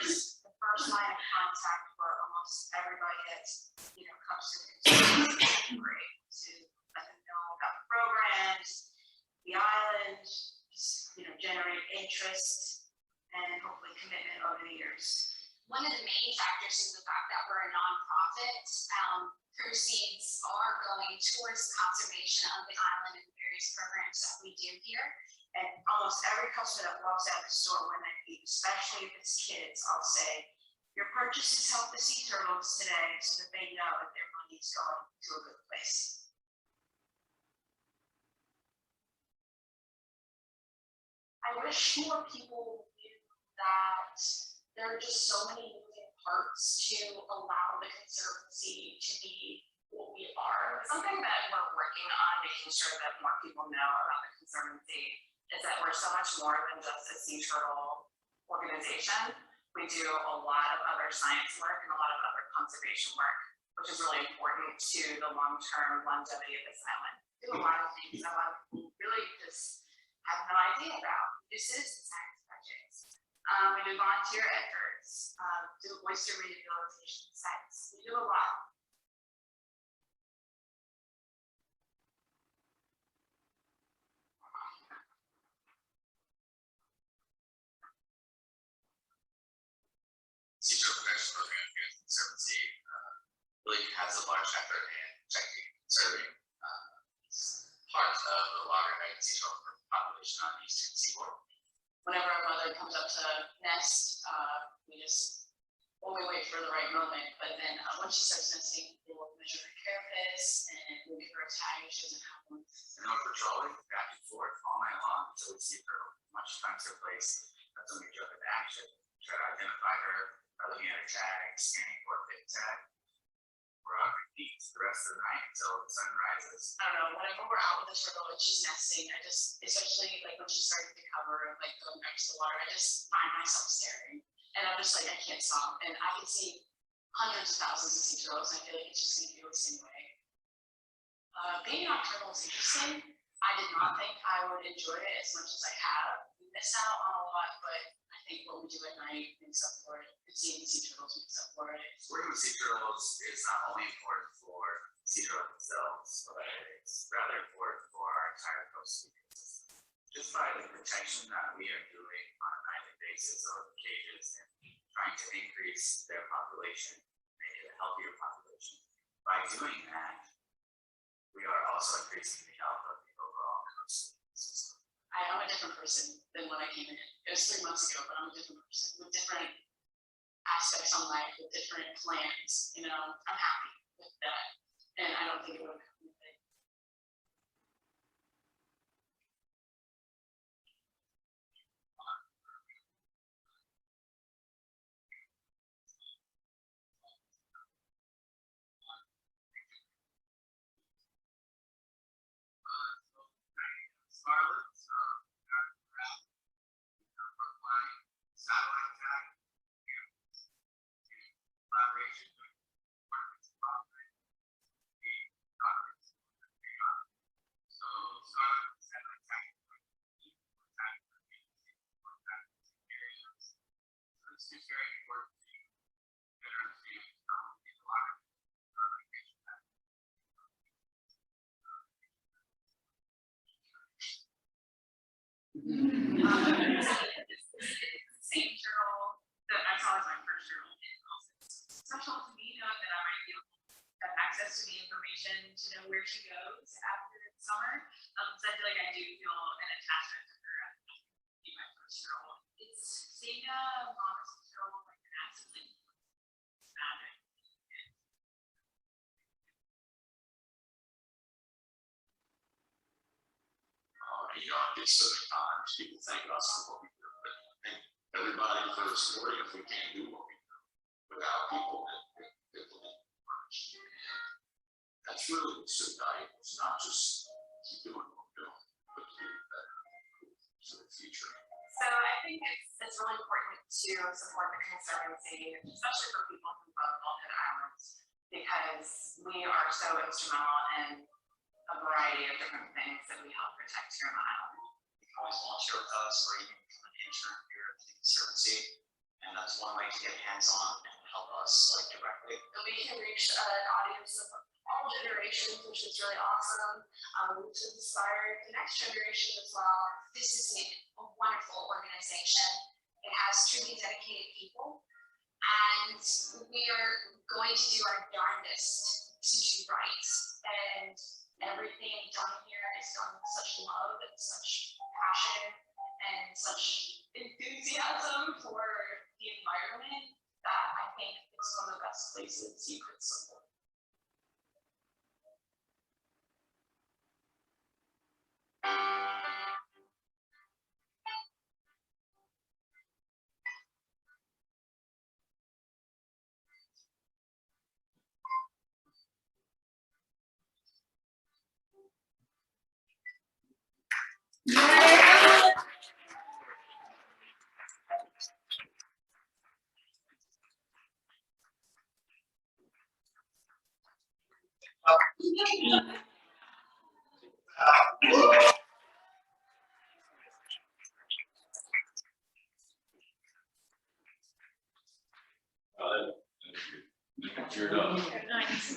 Q: is the first line of contact for almost everybody that comes to the consumer. We're able to let them know about the programs, the island, generate interest and hopefully commitment over the years. One of the main factors is the fact that we're a nonprofit. Proceeds are going towards the conservation of the island and various programs that we do here. And almost every customer that walks out of the store when they leave, especially if it's kids, I'll say, your purchases help the sea turtles today so that they know that their money is going to a good place. I wish more people knew that there are just so many moving parts to allow the Conservancy to be what we are. Something that we're working on, making sure that more people know about the Conservancy, is that we're so much more than just a sea turtle organization. We do a lot of other science work and a lot of other conservation work, which is really important to the long-term longevity of this island. We do a lot of things that a lot of people really just have no idea about. This is the science projects. We do volunteer efforts, do oyster rehabilitation sites. We do a lot.
P: Sea turtle protection program here at the Conservancy really has a large effort in protecting and conserving part of the loggerhead sea turtle population on the eastern seaboard.
B: whenever our mother comes up to nest, we wait for the right moment, but then once she starts nesting, we'll measure her carapace and we'll give her a tag if she doesn't have one.
K: And we're patrolling back and forth all night long until we see her much times her place. That's when we jump into action, try to identify her by looking at her tag, scanning for a fit tag. We're on repeat the rest of the night until the sun rises.
B: I don't know, whenever we're out with the turtle and she's nesting, especially like when she's starting to cover, like going back to the water, I just find myself staring. And I'm just like, I can't stop. And I can see hundreds of thousands of sea turtles. And I feel like it's just gonna feel the same way. Being nocturnal is interesting. I did not think I would enjoy it as much as I have. We miss out on a lot, but I think what we do at night makes up for it. And seeing the sea turtles makes up for it.
K: Working with sea turtles is not only important for sea turtles themselves, but it's rather important for our entire coastal ecosystem. Just by the protection that we are doing on a nightly basis of the cages and trying to increase their population, make it a healthier population. By doing that, we are also increasing the health of the overall coastal ecosystem.
B: I'm a different person than when I came in. It was 3 months ago, but I'm a different person with different aspects on life, with different plans. You know, I'm happy with that. And I don't think it would happen with it.
K: Scarlet, satellite tag, collaboration with so Scarlet satellite tag so it's just very important to better understand a lot of information that
D: Same journal that I saw as my first journal. It's special to me knowing that I might be able to have access to the information to know where she goes after the summer. So I feel like I do feel an attachment to her as being my first journal. It's seeing a mom's journal like an absolute magic.
P: It's so many times people think us for what we do, but I think everybody for the story, if we can't do what we do without people that implement works. That's really what's so valuable. It's not just keep doing what we're doing, but to do it better for the future.
H: So I think it's really important to support the Conservancy, especially for people who love Bulkhead Islands, because we are so instrumental in a variety of different things that we help protect here on the island.
E: You can always volunteer with us or you can become an intern here at the Conservancy. And that's one way to get hands-on and help us like directly.
C: And we can reach an audience of all generations, which is really awesome. Which has inspired the next generation as well.
Q: This is a wonderful organization. It has truly dedicated people. And we are going to do our darndest to do right. And everything done here is done with such love and such passion and such enthusiasm for the environment that I think it's one of the best places you could support.
A: You're done.
D: Nice.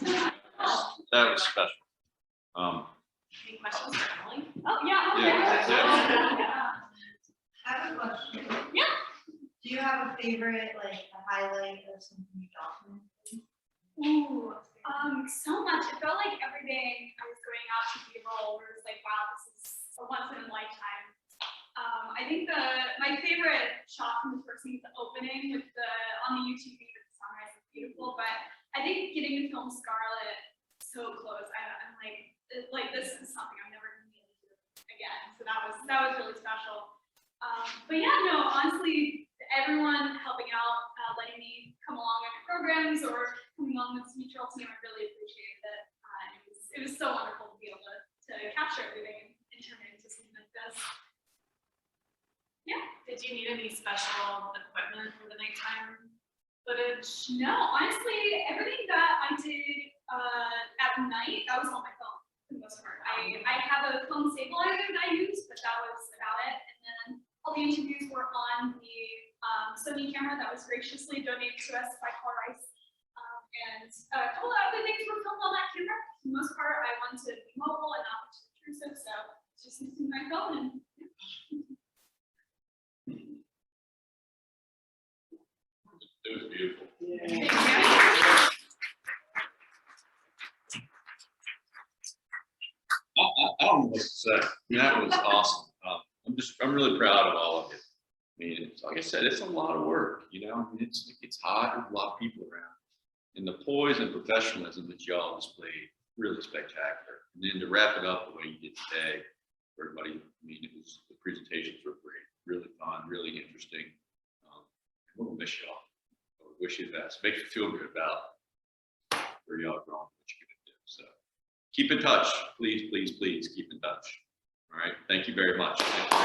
A: That was special.
D: Any questions for Emily?
G: Oh, yeah.
A: Yeah.
R: I have a question.
G: Yeah.
R: Do you have a favorite, like a highlight of something you documented?
G: Ooh, so much. It felt like every day I was going out to B-roll where it was like, wow, this is a once in a lifetime
C: I think my favorite shot from the first scene is the opening with on the UTV with the sunrise is beautiful, but I think getting to film Scarlett so close, I'm like this is something I'm never gonna be able to do again. So that was really special. But yeah, no, honestly, everyone helping out, letting me come along with the programs or coming along with the mutual team, I really appreciated it. It was so wonderful to be able to capture everything and turn it into something like this. Yeah.
D: Did you need any special equipment for the nighttime footage?
C: No, honestly, everything that I did at night, that was on my phone for the most part. I have a phone stabilizer that I use, but that was about it. And then all the interviews were on the Sony camera that was graciously donated to us by Car Rice. And a couple of other things were filmed on that camera. For the most part, I wanted to be mobile and not too intrusive, so just using my phone and
A: It was beautiful. I don't know what to say. I mean, that was awesome. I'm really proud of all of it. I mean, it's, like I said, it's a lot of work, you know. I mean, it's hot, there's a lot of people around. And the poise and professionalism that y'all displayed, really spectacular. And then to wrap it up the way you did today, for everybody, I mean, the presentations were great, really fun, really interesting. We'll miss y'all. I wish you the best. Makes you feel good about where y'all are going, what you're gonna do. So keep in touch, please, please, please keep in touch. All right, thank you very much. Thank you very much.